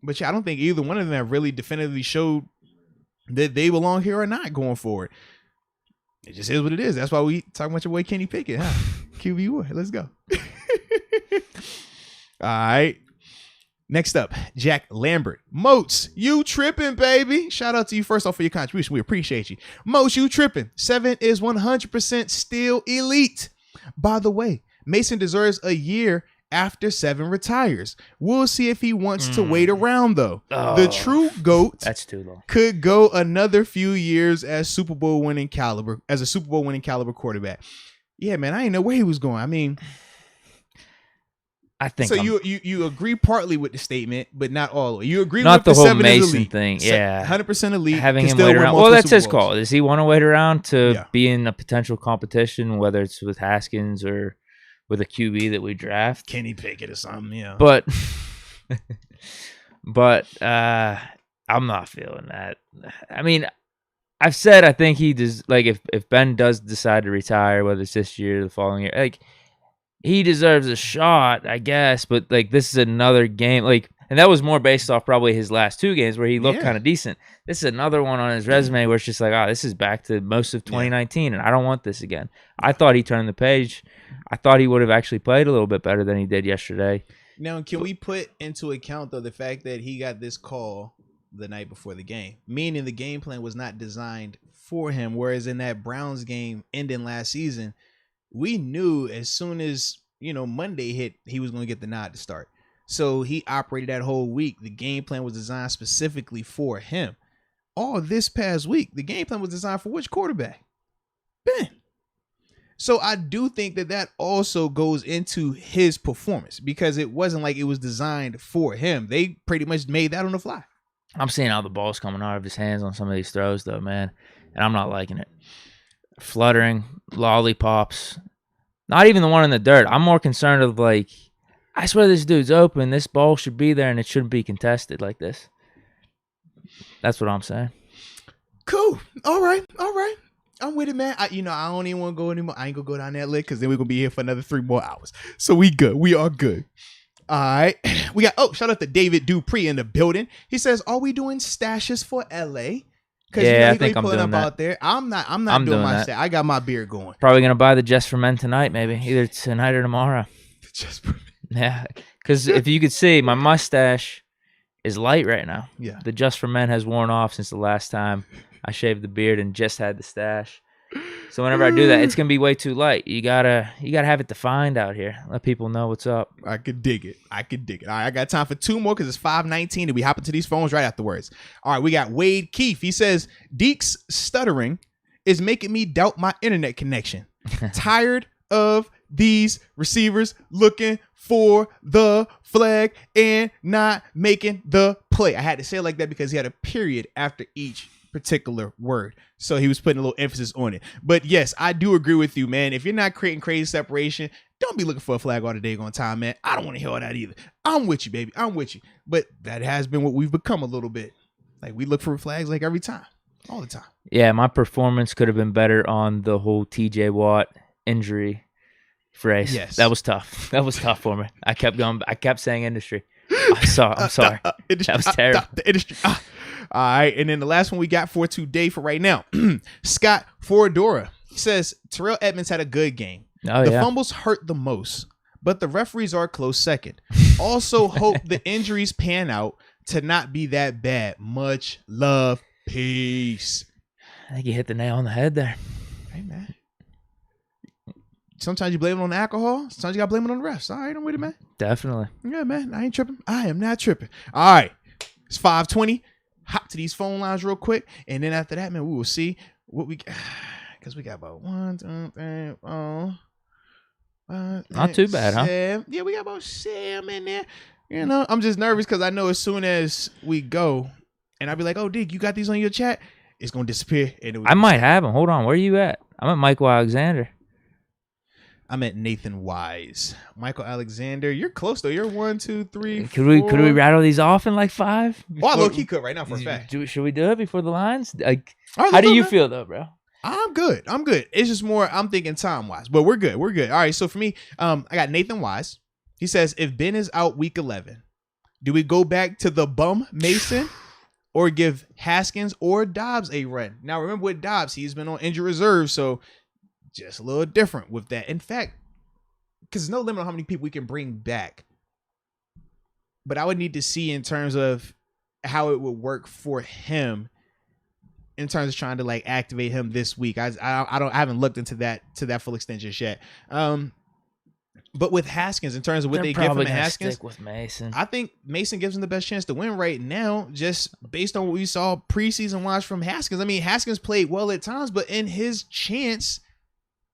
S1: But yeah, I don't think either one of them have really definitively showed that they belong here or not going forward. It just is what it is. That's why we talking about your boy Kenny Pickett, huh? QB1, let's go. All right. Next up, Jack Lambert. Moats, you tripping, baby. Shout out to you first off for your contribution. We appreciate you. Moats, you tripping. 7 is 100% still elite. By the way, Mason deserves a year after 7 retires. We'll see if he wants to wait around, though. Oh, the true GOAT
S2: that's too long.
S1: Could go another few years as a Super Bowl winning caliber quarterback. Yeah, man, I didn't know where he was going. I mean,
S2: I think
S1: so. You agree partly with the statement, but not all. You agree
S2: not
S1: with
S2: the
S1: whole
S2: 7 Mason thing. Yeah,
S1: 100% elite.
S2: Having him wait around. Well, that's his call. Does he want to wait around to be in a potential competition, whether it's with Haskins or with a QB that we draft,
S1: Kenny Pickett or something? Yeah,
S2: but I'm not feeling that. I mean, I've said I think he does. Like, if Ben does decide to retire, whether it's this year or the following year, like, he deserves a shot, I guess. But like, this is another game, like, and that was more based off probably his last 2 games where he looked kind of decent. This is another one on his resume where it's just like, this is back to most of 2019, and I don't want this again. I thought he turned the page. I thought he would have actually played a little bit better than he did yesterday.
S1: Now, can we put into account, though, the fact that he got this call the night before the game, meaning the game plan was not designed for him, whereas in that Browns game ending last season, we knew as soon as, Monday hit, he was going to get the nod to start. So he operated that whole week. The game plan was designed specifically for him. All this past week, the game plan was designed for which quarterback? Ben. So I do think that also goes into his performance because it wasn't like it was designed for him. They pretty much made that on the fly.
S2: I'm seeing how the ball's coming out of his hands on some of these throws, though, man, and I'm not liking it. Fluttering, lollipops, not even the one in the dirt. I'm more concerned of, like, I swear this dude's open. This ball should be there, and it shouldn't be contested like this. That's what I'm saying.
S1: Cool. All right. I'm with it, man. I don't even want to go anymore. I ain't going to go down that list because then we're going to be here for another 3 more hours. So we good. We are good. All right. We got, shout out to David Dupree in the building. He says, are we doing stashes for LA? Because
S2: I think I'm doing that.
S1: Out there. I'm not doing my stash. I got my beard going.
S2: Probably going to buy the Just for Men tonight, maybe. Either tonight or tomorrow.
S1: Just for Men.
S2: Yeah. Because if you could see, my mustache is light right now.
S1: Yeah.
S2: The Just for Men has worn off since the last time I shaved the beard and just had the stash. So whenever I do that, it's gonna be way too light. You gotta have it defined out here. Let people know what's up.
S1: I could dig it. All right, I got time for 2 more because it's 5:19 and we hop into these phones right afterwards. All right, we got Wade Keefe. He says Deke's stuttering is making me doubt my internet connection. Tired of these receivers looking for the flag and not making the play. I had to say it like that because he had a period after each particular word. So he was putting a little emphasis on it. But yes, I do agree with you, man. If you're not creating crazy separation, don't be looking for a flag all the day on time, man. I don't want to hear all that either. I'm with you, baby. I'm with you. But that has been what we've become a little bit. Like, we look for flags like every time. All the time.
S2: Yeah, my performance could have been better on the whole TJ Watt injury phrase.
S1: Yes.
S2: That was tough. That was tough for me. I kept going. I kept saying industry. I'm sorry.
S1: Industry,
S2: that was terrible.
S1: The industry. All right, and then the last one we got for today for right now, Scott Foradora says Terrell Edmonds had a good game. The fumbles hurt the most, but the referees are a close second. Also hope the injuries pan out to not be that bad. Much love. Peace.
S2: I think you hit the nail on the head there.
S1: Hey, man. Sometimes you blame it on the alcohol. Sometimes you got to blame it on the refs. All right, I'm with it, man.
S2: Definitely.
S1: Yeah, man. I ain't tripping. I am not tripping. All right. It's 5:20. Hop to these phone lines real quick. And then after that, man, we will see what we got. Because we got about 1, 2, 3, 4.
S2: Not too bad, huh?
S1: Yeah, we got about 7 in there. You know, I'm just nervous because I know as soon as we go, and I'll be like, oh, Deke, you got these on your chat? It's going to disappear. And
S2: I might have them. Hold on. Where are you at? I'm at Michael Alexander.
S1: I'm at Nathan Wise. Michael Alexander. You're close, though. You're 1, 2, 3,
S2: Could we rattle these off in like 5?
S1: Well, I look, he could right now for a fact.
S2: Should we do it before the lines? Like,
S1: right,
S2: how do you feel, though, bro?
S1: I'm good. It's just more, I'm thinking time-wise. But we're good. All right, so for me, I got Nathan Wise. He says, if Ben is out week 11, do we go back to the bum Mason or give Haskins or Dobbs a run? Now, remember with Dobbs, he's been on injured reserve, so just a little different with that. In fact, because there's no limit on how many people we can bring back. But I would need to see in terms of how it would work for him in terms of trying to like activate him this week. I haven't looked into that full extent just yet. But with Haskins, in terms of what they give him at Haskins,
S2: stick with Mason.
S1: I think Mason gives him the best chance to win right now, just based on what we saw preseason wise from Haskins. I mean, Haskins played well at times, but in his chance,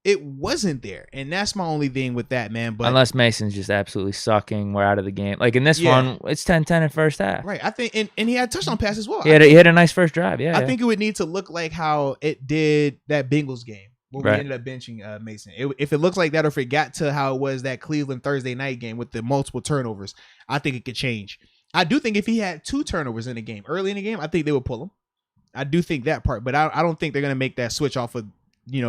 S1: it wasn't there. And that's my only thing with that, man. But
S2: unless Mason's just absolutely sucking, we're out of the game. Like in this one, it's 10-10 in first half.
S1: Right. I think, and he had a touchdown pass as well.
S2: He had a nice first drive. Yeah.
S1: I think it would need to look like how it did that Bengals game where we ended up benching Mason. If it looks like that, or if it got to how it was that Cleveland Thursday night game with the multiple turnovers, I think it could change. I do think if he had 2 turnovers in the game, early in the game, I think they would pull him. I do think that part, but I don't think they're going to make that switch off of,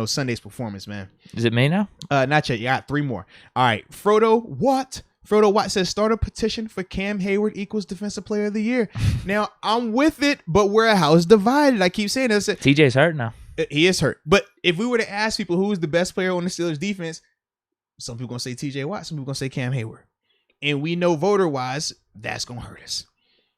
S1: Sunday's performance, man.
S2: Is it me now?
S1: Not yet. You got 3 more. All right. Frodo Watt says start a petition for Cam Hayward equals Defensive Player of the Year. Now, I'm with it, but we're a house divided. I keep saying this.
S2: TJ's hurt now.
S1: He is hurt. But if we were to ask people who is the best player on the Steelers defense, some people going to say TJ Watt, some people going to say Cam Hayward. And we know voter-wise, that's going to hurt us.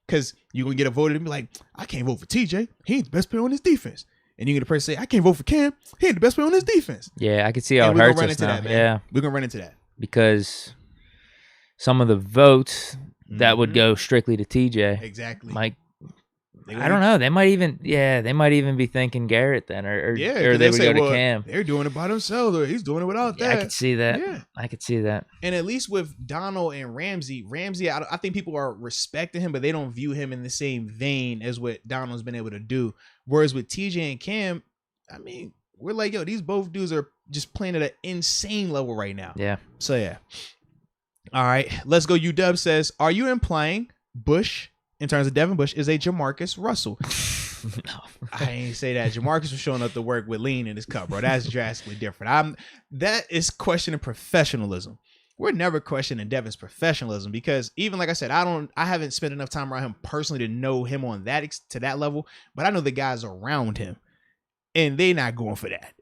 S1: Because you're going to get a voter and be like, I can't vote for TJ. He ain't the best player on his defense. And you're going to person say, I can't vote for Cam. He ain't the best player on his defense.
S2: Yeah, I can see how it hurts us now.
S1: That, man.
S2: Yeah.
S1: We're going to run into that.
S2: Because some of the votes that would go strictly to TJ.
S1: Exactly.
S2: Mike, I don't know. They might even be thinking Garrett then, or they would go to Cam.
S1: They're doing it by themselves, or he's doing it without that.
S2: I could see that.
S1: Yeah.
S2: I could see that.
S1: And at least with Donald and Ramsey, I think people are respecting him, but they don't view him in the same vein as what Donald's been able to do. Whereas with TJ and Cam, I mean, we're like, yo, these both dudes are just playing at an insane level right now.
S2: Yeah.
S1: So, yeah. All right. Let's go. UW says, are you implying Bush, in terms of Devin Bush, is a Jamarcus Russell? No. I ain't say that. Jamarcus was showing up to work with lean in his cup, bro. That's drastically different. That is questioning professionalism. We're never questioning Devin's professionalism because even like I said, I haven't spent enough time around him personally to know him on to that level, but I know the guys around him and they not going for that.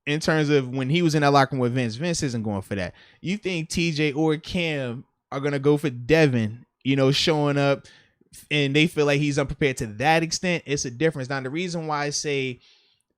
S1: In terms of when he was in that locker room with Vince isn't going for that. You think TJ or Cam are going to go for Devin, showing up and they feel like he's unprepared to that extent? It's a difference. Now, the reason why I say,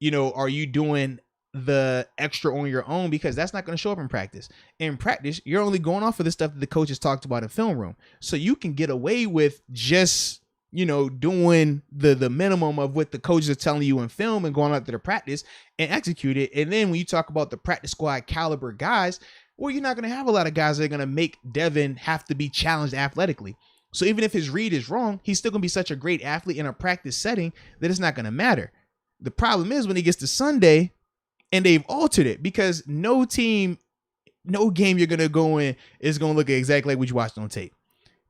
S1: are you doing the extra on your own? Because that's not going to show up in practice. In practice, you're only going off of the stuff that the coaches talked about in film room. So you can get away with just, doing the minimum of what the coaches are telling you in film and going out to the practice and execute it. And then when you talk about the practice squad caliber guys, well, you're not going to have a lot of guys that are going to make Devin have to be challenged athletically. So even if his read is wrong, he's still going to be such a great athlete in a practice setting that it's not going to matter. The problem is when he gets to Sunday and they've altered it, because no game you're going to go in is going to look exactly like what you watched on tape.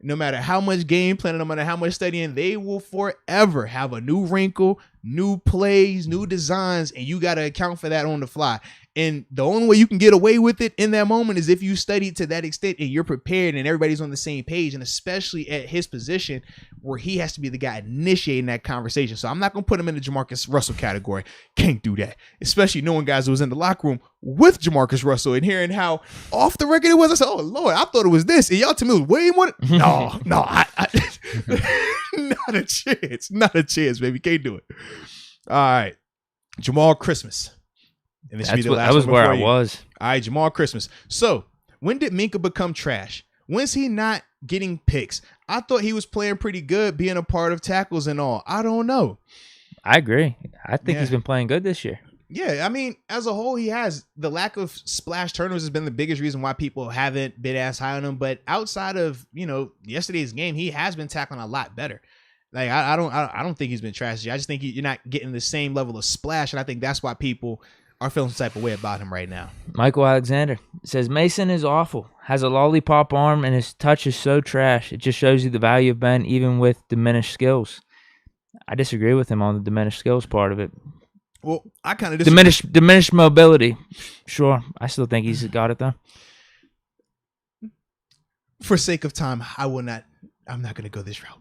S1: No matter how much game planning, no matter how much studying, they will forever have a new wrinkle, new plays, new designs, and you got to account for that on the fly. And the only way you can get away with it in that moment is if you studied to that extent and you're prepared and everybody's on the same page, and especially at his position where he has to be the guy initiating that conversation. So I'm not going to put him in the Jamarcus Russell category. Can't do that. Especially knowing guys who was in the locker room with Jamarcus Russell and hearing how off the record it was. I said, oh, Lord, I thought it was this. And y'all to me was way more. No. Not a chance. Not a chance, baby. Can't do it. All right. Jamal Christmas. And this should be the last
S2: that was
S1: one
S2: where I
S1: you.
S2: was.
S1: All right, Jamal Christmas. So, when did Minka become trash? When's he not getting picks? I thought he was playing pretty good, being a part of tackles and all. I don't know.
S2: I agree. I think he's been playing good this year.
S1: Yeah, I mean, as a whole, he has. The lack of splash turnovers has been the biggest reason why people haven't been as high on him. But outside of, yesterday's game, he has been tackling a lot better. Like, I don't think he's been trash. I just think you're not getting the same level of splash, and I think that's why people are feeling some type of way about him right now.
S2: Michael Alexander says Mason is awful. Has a lollipop arm, and his touch is so trash. It just shows you the value of Ben, even with diminished skills. I disagree with him on the diminished skills part of it.
S1: Well, I kind of disagree.
S2: Diminished mobility. Sure. I still think he's got it, though.
S1: For sake of time, I'm not going to go this route.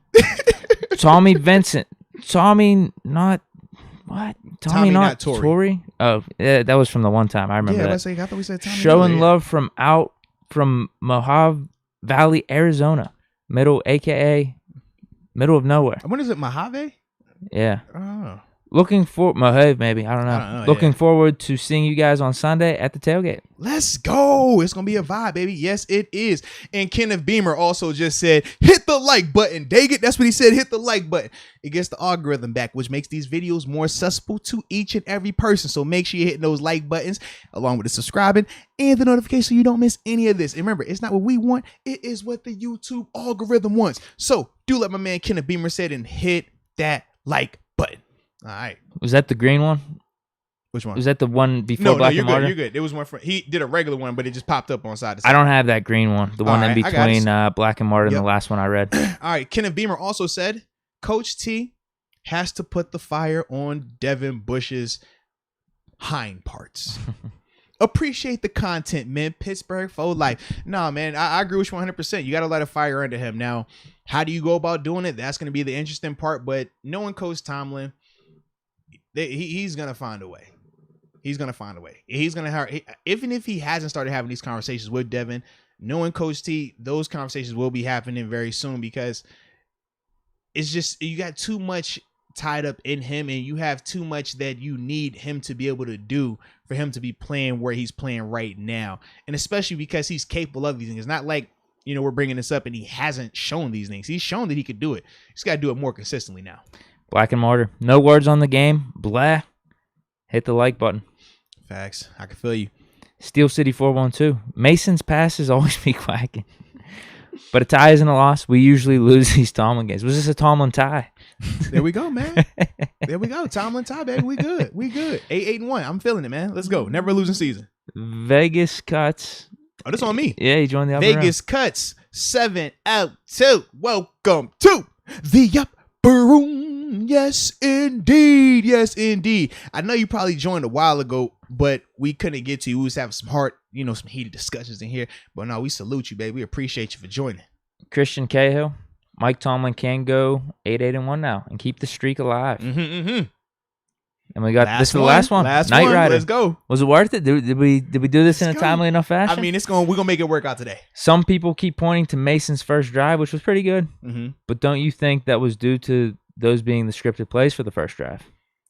S2: Tommy Vincent. Tommy not
S1: not
S2: Tory? Oh, yeah, that was from the one time. I remember that.
S1: I thought we said Tommy.
S2: Showing love from Mojave Valley, Arizona. A.k.a. middle of nowhere.
S1: When is it, Mojave?
S2: Yeah.
S1: Oh.
S2: Looking for Mojave, maybe. I don't know. Looking forward to seeing you guys on Sunday at the tailgate.
S1: Let's go. It's going to be a vibe, baby. Yes, it is. And Kenneth Beamer also just said, hit the like button. Dang it. That's what he said. Hit the like button. It gets the algorithm back, which makes these videos more accessible to each and every person. So make sure you're hitting those like buttons along with the subscribing and the notification so you don't miss any of this. And remember, it's not what we want. It is what the YouTube algorithm wants. So do like my man Kenneth Beamer said and hit that like button. All right.
S2: Was that the green one?
S1: Which one?
S2: Was that the one before Black and Martyr?
S1: You're good. It was one from, he did a regular one, but it just popped up on side to side.
S2: I don't have that green one. The one in between Black and Martyr and the last one I read.
S1: All right. Kenneth Beamer also said, Coach T has to put the fire on Devin Bush's hind parts. Appreciate the content, man. Pittsburgh for life. Nah, man, I agree with you 100%. You got to let a fire under him. Now, how do you go about doing it? That's going to be the interesting part. But knowing Coach Tomlin, he's going to find a way. He's going to find a way. He's going to, even if he hasn't started having these conversations with Devin, knowing Coach T, those conversations will be happening very soon because it's just, you got too much tied up in him and you have too much that you need him to be able to do for him to be playing where he's playing right now. And especially because he's capable of these things. It's not like, we're bringing this up and he hasn't shown these things. He's shown that he could do it. He's got to do it more consistently now.
S2: Black and Martyr. No words on the game. Blah. Hit the like button.
S1: Facts. I can feel you.
S2: Steel City 412. Mason's passes always be quacking. But a tie isn't a loss. We usually lose these Tomlin games. Was this a Tomlin tie?
S1: There we go, man. There we go. Tomlin tie, baby. We good. 8-1. I'm feeling it, man. Let's go. Never a losing season.
S2: Vegas Cuts.
S1: Oh, this on me.
S2: Yeah, he joined the upper
S1: Vegas Cuts 7-2. Welcome to the upper room. Yes, indeed. Yes, indeed. I know you probably joined a while ago, but we couldn't get to you. We was having some some heated discussions in here. But no, we salute you, baby. We appreciate you for joining.
S2: Christian Cahill. Mike Tomlin can go 8-1 now and keep the streak alive. And we got this is the last one. Night Rider.
S1: Let's go.
S2: Was it worth it? Did we do this in a timely enough fashion?
S1: I mean, we're gonna make it work out today.
S2: Some people keep pointing to Mason's first drive, which was pretty good. But don't you think that was due to those being the scripted plays for the first drive?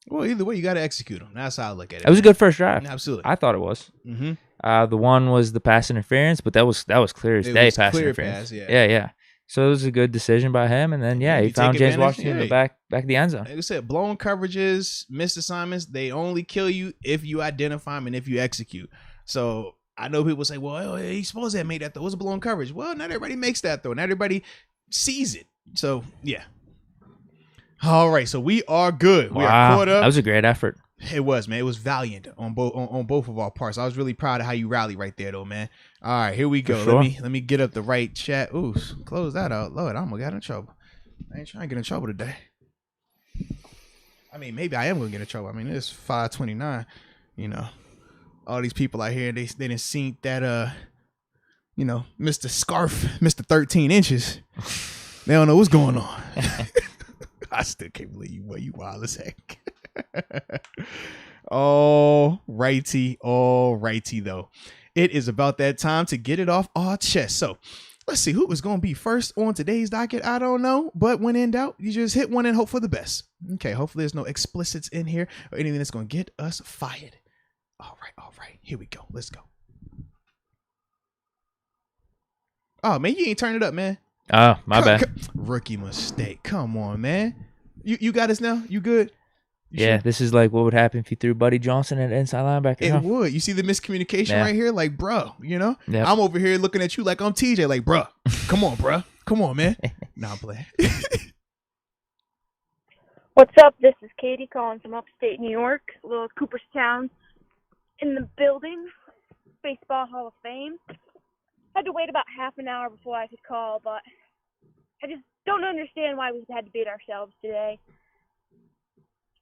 S1: Well, either way, you got to execute them. That's how I look at it.
S2: It was a good first drive.
S1: Absolutely.
S2: I thought it was. The one was the pass interference, but that was clear as day pass interference. Yeah. So it was a good decision by him, and then he found James Washington in the back of the end zone.
S1: Like I said, blown coverages, missed assignments, they only kill you if you identify them and if you execute. So I know people say, well, he's supposed to have made that throw. It was a blown coverage. Well, not everybody makes that throw. Not everybody sees it. So yeah. All right, so we are good.
S2: Wow.
S1: We are caught up.
S2: That was a great effort.
S1: It was, man. It was valiant on both of our parts. I was really proud of how you rallied right there, though, man. All right, here we go.
S2: Sure.
S1: Let me get up the right chat. Ooh, close that out. Lord, I almost got in trouble. I ain't trying to get in trouble today. I mean, maybe I am gonna get in trouble. I mean, it's 5:29. All these people out here, they didn't see that Mr. Scarf, Mr. 13 inches. They don't know what's going on. I still can't believe you wild as heck. All righty though. It is about that time to get it off our chest. So Let's see who is going to be first on today's docket. I don't know, but when in doubt, you just hit one and hope for the best. Okay, hopefully there's no explicits in here or anything that's going to get us fired. All right. Here we go. Let's go. Oh, man, you ain't turn it up, man.
S2: Oh, my bad.
S1: Rookie mistake. Come on, man. You got us now? You good?
S2: Sure? This is like what would happen if you threw Buddy Johnson at inside linebacker.
S1: It would. You see the miscommunication right here? Like, bro, Yep. I'm over here looking at you like I'm TJ. Like, bro, come on, bro. Come on, man. Nah, I'm playing.
S3: What's up? This is Katie calling from upstate New York, little Cooperstown in the building, Baseball Hall of Fame. Had to wait about half an hour before I could call, but I just don't understand why we had to beat ourselves today.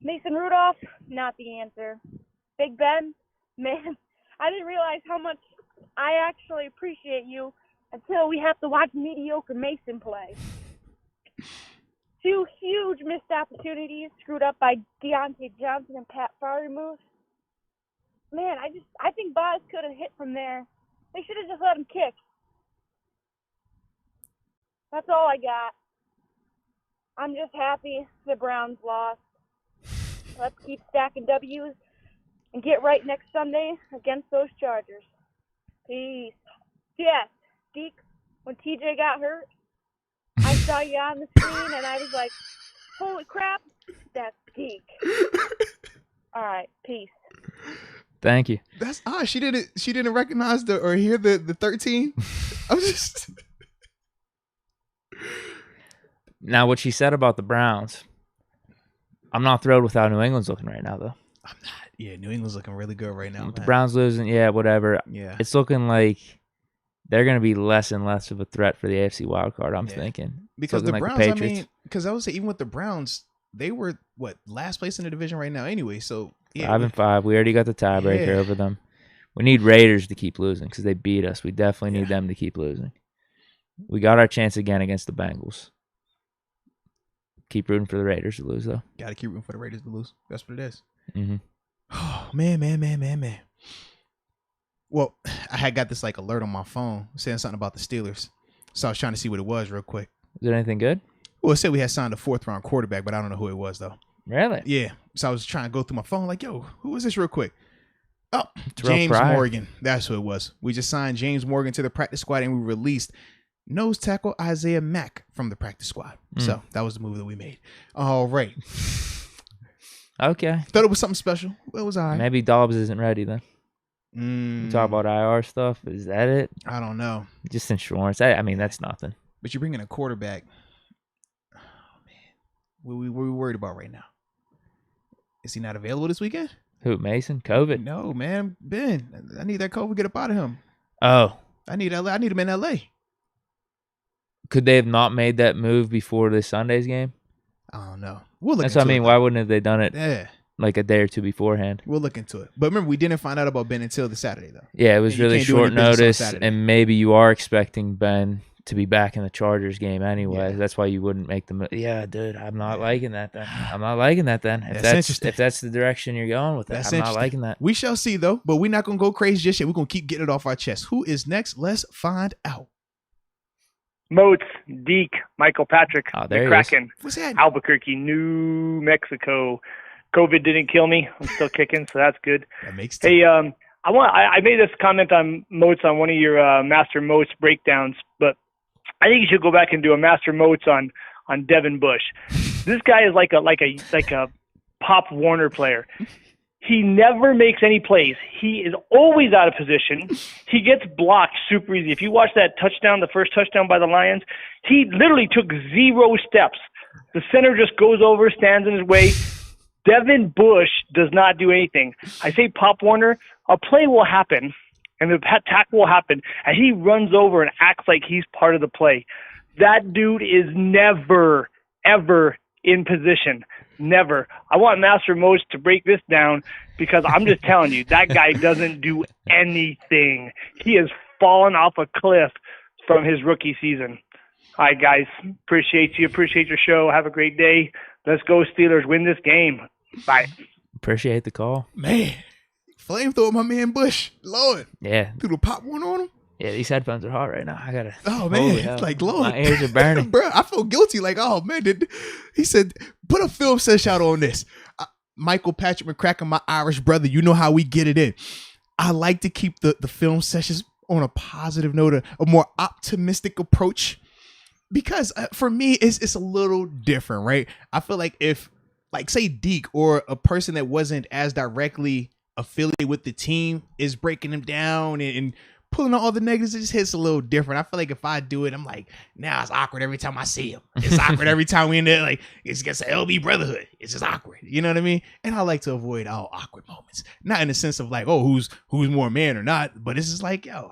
S3: Mason Rudolph, not the answer. Big Ben, man, I didn't realize how much I actually appreciate you until we have to watch mediocre Mason play. 2 huge missed opportunities screwed up by Deontay Johnson and Pat Freiermuth. Man, I think Boz could have hit from there. They should have just let him kick. That's all I got. I'm just happy the Browns lost. Let's keep stacking W's and get right next Sunday against those Chargers. Peace. Yes, Deke, when TJ got hurt, I saw you on the screen and I was like, holy crap, that's Deke. All right, peace.
S2: Thank you.
S1: That's she didn't recognize or hear the 13. I'm just
S2: Now what she said about the Browns, I'm not thrilled with how New England's looking right now, though.
S1: I'm not. Yeah, New England's looking really good right now.
S2: With the Browns losing, whatever.
S1: Yeah.
S2: It's looking like they're going to be less and less of a threat for the AFC wildcard, I'm thinking.
S1: Because the
S2: like
S1: Browns, because I would say even with the Browns, they were, last place in the division right now anyway. So,
S2: 5-5. We already got the tiebreaker over them. We need Raiders to keep losing because they beat us. We definitely need them to keep losing. We got our chance again against the Bengals. Keep rooting for the Raiders to lose, though.
S1: Got to keep rooting for the Raiders to lose. That's what it is.
S2: Mm-hmm.
S1: Oh, man. Well, I had got this alert on my phone saying something about the Steelers. So I was trying to see what it was real quick.
S2: Is there anything good?
S1: Well, it said we had signed a 4th-round quarterback, but I don't know who it was, though.
S2: Really?
S1: Yeah. So I was trying to go through my phone like, yo, who is this real quick? Oh,
S2: Terrell
S1: James
S2: Pryor.
S1: Morgan. That's who it was. We just signed James Morgan to the practice squad, and we released nose tackle Isaiah Mack from the practice squad. So that was the move that we made. All right.
S2: Okay.
S1: Thought it was something special. Well, it was all right.
S2: Maybe Dobbs isn't ready then. You talk about IR stuff. Is that it?
S1: I don't know.
S2: Just insurance. I mean, that's nothing.
S1: But you're bringing a quarterback. Oh, man. What are we worried about right now? Is he not available this weekend?
S2: Who, Mason? COVID?
S1: No, man. Ben. I need that COVID. Get up out of him.
S2: Oh.
S1: I need him in LA.
S2: Could they have not made that move before this Sunday's game?
S1: I don't know. We'll look
S2: That's what I mean. Why wouldn't have they done it like a day or two beforehand?
S1: We'll look into it. But remember, we didn't find out about Ben until the Saturday, though.
S2: Yeah, it was really short notice, and maybe you are expecting Ben to be back in the Chargers game anyway. Yeah. That's why you wouldn't make the move. Yeah, dude, I'm not liking that then. I'm not liking that then. If that's the direction you're going with it, I'm not liking that.
S1: We shall see, though, but we're not going to go crazy just yet. We're going to keep getting it off our chest. Who is next? Let's find out.
S4: Moats, Deke, Michael Patrick,
S2: the
S4: Kraken,
S1: What's that?
S4: Albuquerque, New Mexico. COVID didn't kill me. I'm still kicking, so that's good.
S1: That makes
S4: sense. Hey, I made this comment on Moats on one of your Master Moats breakdowns, but I think you should go back and do a Master Moats on Devin Bush. This guy is like a Pop Warner player. He never makes any plays. He is always out of position. He gets blocked super easy. If you watch that touchdown, the first touchdown by the Lions, he literally took 0 steps. The center just goes over, stands in his way. Devin Bush does not do anything. I say Pop Warner, a play will happen, and the tackle will happen, and he runs over and acts like he's part of the play. That dude is never, ever in position. Never. I want Master Moats to break this down because I'm just telling you, that guy doesn't do anything. He has fallen off a cliff from his rookie season. All right, guys. Appreciate you. Appreciate your show. Have a great day. Let's go Steelers. Win this game. Bye.
S2: Appreciate the call.
S1: Man. Flamethrower my man Bush. Lord.
S2: Yeah.
S1: Threw the Pop one on him.
S2: Yeah, these headphones are hot right now. I gotta.
S1: Oh man, it's like Lord,
S2: my ears are burning,
S1: bro. I feel guilty. Like, oh man, he said, put a film session out on this. Michael Patrick McCracken, my Irish brother. You know how we get it in. I like to keep the film sessions on a positive note, a more optimistic approach, because for me, it's a little different, right? I feel like if, like, say Deke or a person that wasn't as directly affiliated with the team is breaking them down and pulling on all the negatives, it just hits a little different. I feel like if I do it, I'm like, nah, it's awkward every time I see him. It's awkward every time we in there. Like, it's against the LB brotherhood. It's just awkward. You know what I mean? And I like to avoid all awkward moments. Not in the sense of like, oh, who's more man or not, but it's just like, yo,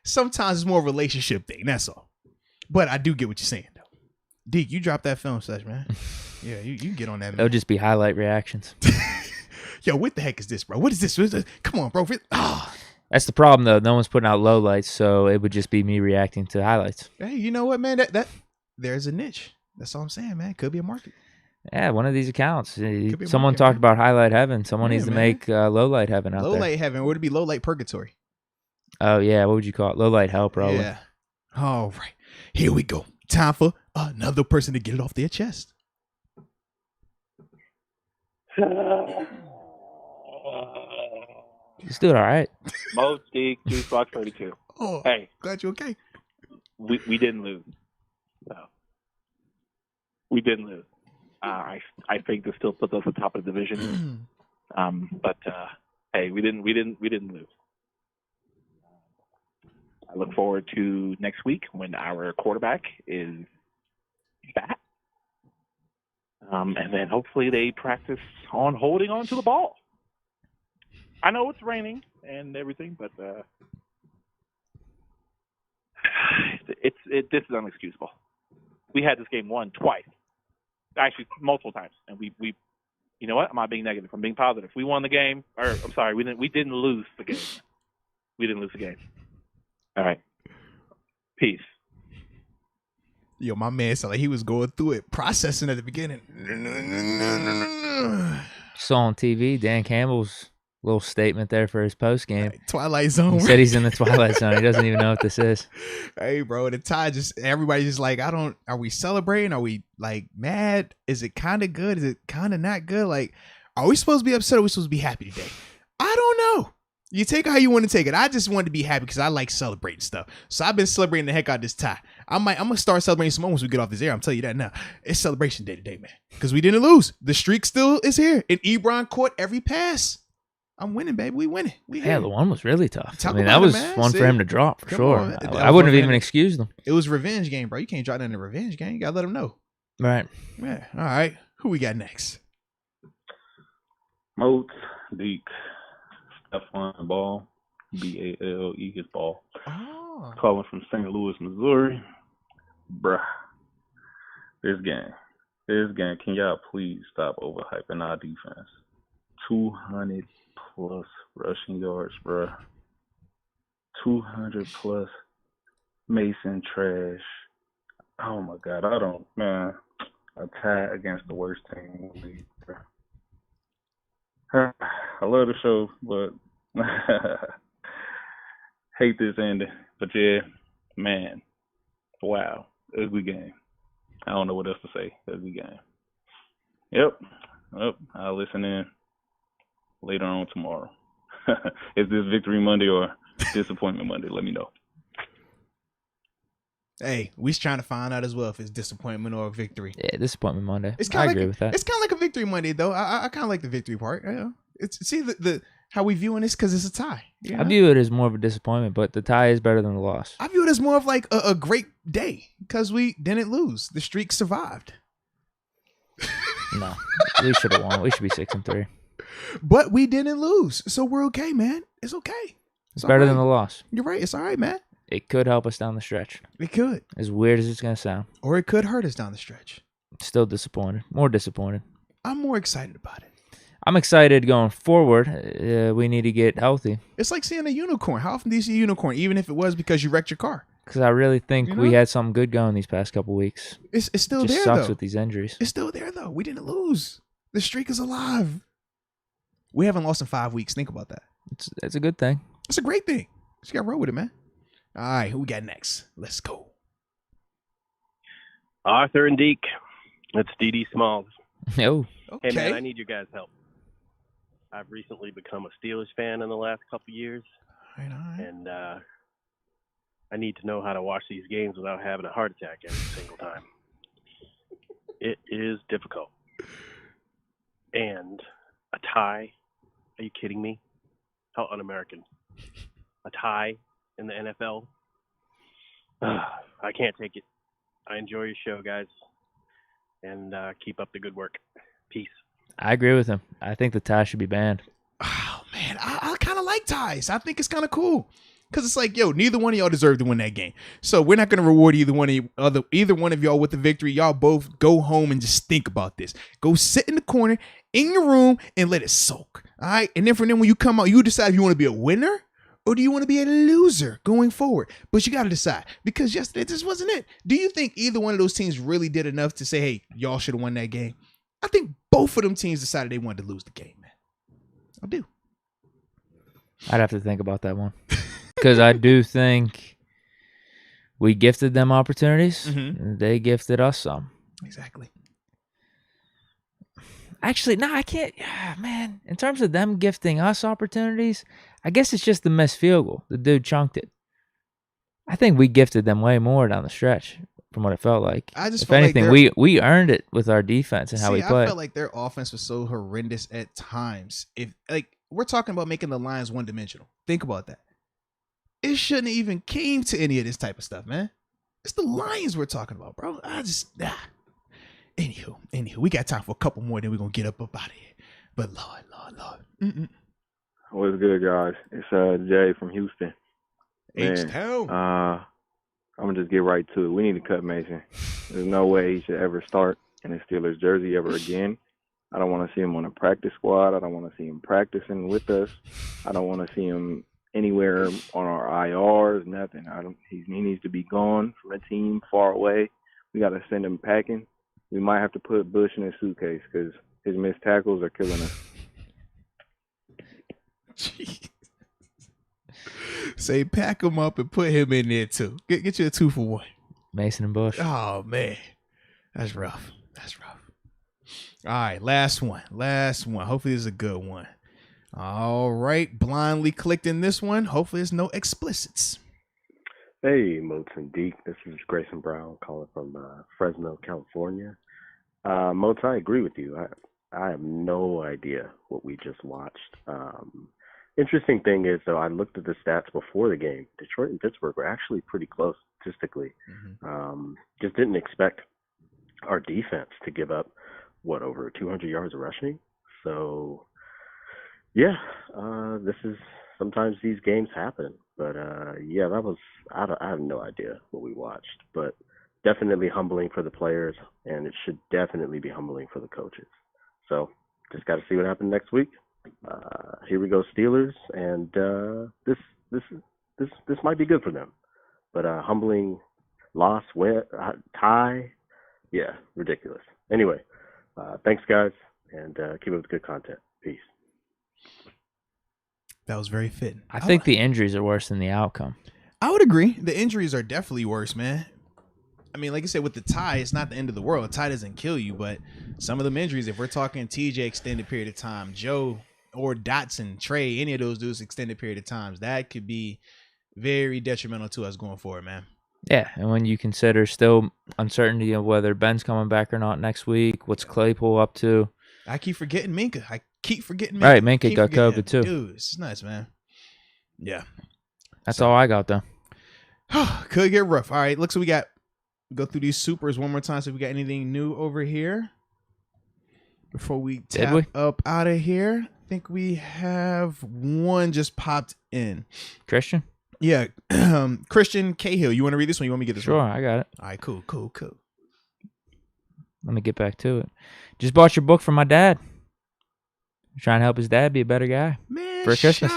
S1: sometimes it's more a relationship thing. That's all. But I do get what you're saying, though. Deke, you dropped that film session, man. Yeah, you can get on that, man.
S2: It'll just be highlight reactions.
S1: Yo, what the heck is this, bro? What is this? Come on, bro.
S2: That's the problem, though. No one's putting out lowlights, so it would just be me reacting to highlights.
S1: Hey, you know what, man? That there's a niche. That's all I'm saying, man. Could be a market.
S2: Yeah, one of these accounts. Someone talked about highlight heaven. Someone needs to make lowlight heaven out there.
S1: Lowlight heaven. Or would it be lowlight purgatory?
S2: Oh, yeah. What would you call it? Lowlight hell, probably.
S1: Yeah. All right. Here we go. Time for another person to get it off their chest.
S2: He's doing all right.
S5: Moats, Deke, Juicebox 32.
S1: Oh,
S5: hey,
S1: glad you're okay.
S5: We didn't lose. No, we didn't lose. I think this still puts us at the top of the division. But hey, we didn't lose. I look forward to next week when our quarterback is back, and then hopefully they practice on holding on to the ball. I know it's raining and everything, but this is unexcusable. We had this game won twice, actually multiple times, and we you know what? I'm not being negative. I'm being positive. We won the game, or I'm sorry, we didn't lose the game. We didn't lose the game. All right. Peace.
S1: Yo, my man sounded like he was going through it, processing at the beginning.
S2: Saw on TV, Dan Campbell's little statement there for his post game.
S1: Twilight Zone.
S2: He said he's in the Twilight Zone. He doesn't even know what this is.
S1: Hey, bro, the tie everybody's just like, are we celebrating? Are we like mad? Is it kind of good? Is it kind of not good? Like, are we supposed to be upset or are we supposed to be happy today? I don't know. You take it how you want to take it. I just wanted to be happy because I like celebrating stuff. So I've been celebrating the heck out of this tie. I'm gonna start celebrating some once we get off this air. I'm telling you that now. It's celebration day today, man. Because we didn't lose. The streak still is here. And Ebron caught every pass. I'm winning, baby. We winning.
S2: Yeah, the one was really tough. That was one for him to drop for sure. I wouldn't have even excused them.
S1: It was a revenge game, bro. You can't drop that in a revenge game. You gotta let them know.
S2: Right.
S1: Yeah. All right. Who we got next?
S5: Moats, Deke, Stephon Ball, Bale is Ball.
S1: Oh.
S5: Calling from St. Louis, Missouri. Bruh. This game. Can y'all please stop overhyping our defense? 200 plus rushing yards, bruh. 200 plus Mason trash. Oh my God, a tie against the worst team in the league, bruh. I love the show, but hate this ending. But yeah, man, wow, ugly game. I don't know what else to say. Ugly game. Yep, I'll listen in later on tomorrow. Is this Victory Monday or Disappointment Monday? Let me know.
S1: Hey, we're trying to find out as well if it's disappointment or victory.
S2: Yeah, Disappointment Monday.
S1: I
S2: agree with that.
S1: It's kind of like a Victory Monday, though. I kind of like the victory part. You know? See the how we viewing this because it's a tie. You know?
S2: I view it as more of a disappointment, but the tie is better than the loss.
S1: I view it as more of like a great day because we didn't lose. The streak survived.
S2: No, we should have won. We should be 6-3.
S1: But we didn't lose, so we're okay, man. It's okay.
S2: It's better than the loss.
S1: You're right. It's all right, man.
S2: It could help us down the stretch.
S1: It could.
S2: As weird as it's going to sound.
S1: Or it could hurt us down the stretch.
S2: Still disappointed. More disappointed.
S1: I'm more excited about it.
S2: I'm excited going forward. We need to get healthy.
S1: It's like seeing a unicorn. How often do you see a unicorn, even if it was because you wrecked your car?
S2: Because I really think we had something good going these past couple weeks.
S1: It's still
S2: there,
S1: though.
S2: It sucks with these injuries.
S1: It's still there, though. We didn't lose. The streak is alive. We haven't lost in 5 weeks. Think about that.
S2: It's a good thing.
S1: It's a great thing. You got to roll with it, man. All right, who we got next? Let's go.
S6: Arthur and Deke. It's D.D. Smalls.
S2: Oh.
S1: Okay.
S6: Hey, man, I need your guys' help. I've recently become a Steelers fan in the last couple years.
S1: All right.
S6: And I need to know how to watch these games without having a heart attack every single time. It is difficult. And a tie? Are you kidding me? How un-American. A tie in the NFL? I can't take it. I enjoy your show, guys. And keep up the good work. Peace.
S2: I agree with him. I think the tie should be banned.
S1: Oh, man, I kind of like ties. I think it's kind of cool. Because it's like, yo, neither one of y'all deserve to win that game. So we're not going to reward either one of y'all with the victory. Y'all both go home and just think about this. Go sit in the corner in your room and let it soak. All right? And then from then when you come out, you decide if you want to be a winner or do you want to be a loser going forward. But you got to decide. Because yesterday, this wasn't it. Do you think either one of those teams really did enough to say, hey, y'all should have won that game? I think both of them teams decided they wanted to lose the game, man. I do.
S2: I'd have to think about that one. Because I do think we gifted them opportunities. And they gifted us some.
S1: Exactly.
S2: Actually, no, I can't. Man, in terms of them gifting us opportunities, I guess it's just the missed field goal. The dude chunked it. I think we gifted them way more down the stretch from what it felt like. If anything, we earned it with our defense and how we played.
S1: I felt like their offense was so horrendous at times. If we're talking about making the Lions one-dimensional. Think about that. It shouldn't have even came to any of this type of stuff, man. It's the Lions we're talking about, bro. Anywho, we got time for a couple more, then we're going to get up out of here. But Lord.
S7: What's good, guys? It's Jay from Houston.
S1: H-Town.
S7: I'm going to just get right to it. We need to cut Mason. There's no way he should ever start in a Steelers jersey ever again. I don't want to see him on a practice squad. I don't want to see him practicing with us. I don't want to see him anywhere on our IRs, nothing. He needs to be gone from the team, far away. We got to send him packing. We might have to put Bush in his suitcase because his missed tackles are killing us.
S1: Jeez. Say pack him up and put him in there too. Get you a 2-for-1.
S2: Mason and Bush.
S1: Oh man, that's rough. All right, last one. Hopefully this is a good one. All right, blindly clicked in this one. Hopefully there's no explicits.
S6: Hey, Moats and Deke. This is Grayson Brown calling from Fresno, California. Moats, I agree with you. I have no idea what we just watched. Interesting thing is, though, I looked at the stats before the game. Detroit and Pittsburgh were actually pretty close statistically. Just didn't expect our defense to give up, over 200 yards of rushing. So, yeah, sometimes these games happen. But, yeah, I have no idea what we watched. But definitely humbling for the players, and it should definitely be humbling for the coaches. So just got to see what happens next week. Here we go, Steelers, and this might be good for them. But humbling loss, win, tie, yeah, ridiculous. Anyway, thanks, guys, and keep up with good content. Peace.
S1: That was very fitting.
S2: I think the injuries are worse than the outcome.
S1: I would agree. The injuries are definitely worse, man. I mean, like I said, with the tie, it's not the end of the world. A tie doesn't kill you, but some of them injuries, if we're talking TJ extended period of time, Joe or Dotson, Trey, any of those dudes extended period of times, that could be very detrimental to us going forward, man.
S2: Yeah, and when you consider still uncertainty of whether Ben's coming back or not next week, what's Claypool up to?
S1: I keep forgetting Minka.
S2: Right, Minka got COVID too.
S1: Dude, it's nice, man. Yeah.
S2: That's all I got, though.
S1: Could get rough. All right, looks like we got go through these supers one more time. So if we got anything new over here before we tap up out of here. I think we have one just popped in.
S2: Christian?
S1: Yeah. Christian Cahill. You want to read this one? You want me to get this one?
S2: Sure, I got it.
S1: All right, cool.
S2: Let me get back to it. Just bought your book for my dad. Trying to help his dad be a better guy.
S1: Man,
S2: for Christmas.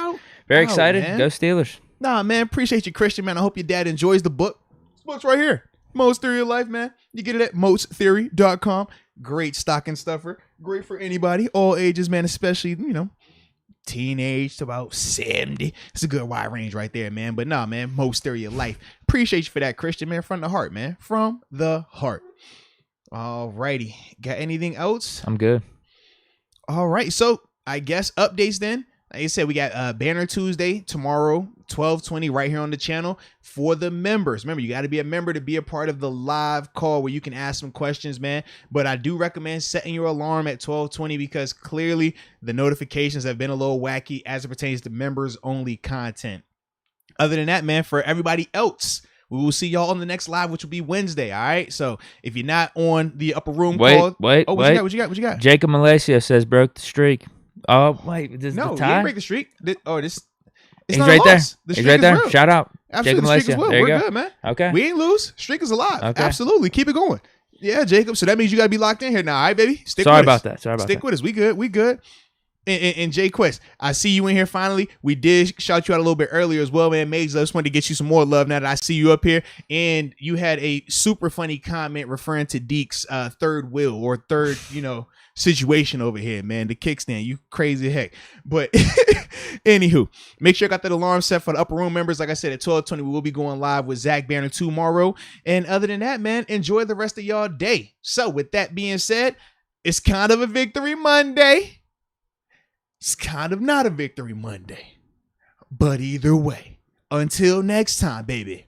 S2: Very excited.
S1: Man.
S2: Go Steelers.
S1: Nah, man. Appreciate you, Christian, man. I hope your dad enjoys the book. This book's right here. Moats Theory of Life, man. You get it at moatstheory.com. Great stocking stuffer. Great for anybody, all ages, man, especially, teenage to about 70. It's a good wide range right there, man. But nah, man, most stereo life. Appreciate you for that, Christian, man. From the heart, man. From the heart. All righty. Got anything else?
S2: I'm good.
S1: All right. So I guess updates then. Like I said, we got Banner Tuesday tomorrow, 12:20 right here on the channel for the members. Remember, you got to be a member to be a part of the live call where you can ask some questions, man. But I do recommend setting your alarm at 12:20 because clearly the notifications have been a little wacky as it pertains to members only content. Other than that, man, for everybody else, we will see y'all on the next live, which will be Wednesday. All right. So if you're not on the upper room call,
S2: wait.
S1: What you got?
S2: Jacob Malaysia says broke the streak. Oh wait, this
S1: no,
S2: the tie?
S1: He didn't break the streak. It's
S2: He's
S1: not
S2: right
S1: a
S2: there.
S1: loss. The
S2: He's
S1: streak
S2: right there.
S1: is real.
S2: Shout out.
S1: Absolutely,
S2: Jacob Malaysia.
S1: Well.
S2: There
S1: We're
S2: you go.
S1: good, man.
S2: Okay.
S1: We ain't lose. Streak is alive.
S2: Okay.
S1: Absolutely. Keep it going. Yeah, Jacob. So that means you got to be locked in here now. All right, baby?
S2: Sorry about that.
S1: Stick with us. We good. And Jay Quest, I see you in here finally. We did shout you out a little bit earlier as well, man. Mags, I just wanted to get you some more love now that I see you up here. And you had a super funny comment referring to Deke's third wheel or third, situation over here, man. The kickstand, you crazy heck. But anywho, make sure I got that alarm set for the upper room members. Like I said, at 12:20, we will be going live with Zach Banner tomorrow. And other than that, man, enjoy the rest of y'all day. So with that being said, it's kind of a victory Monday. It's kind of not a victory Monday. But either way, until next time, baby.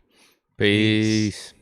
S2: Peace.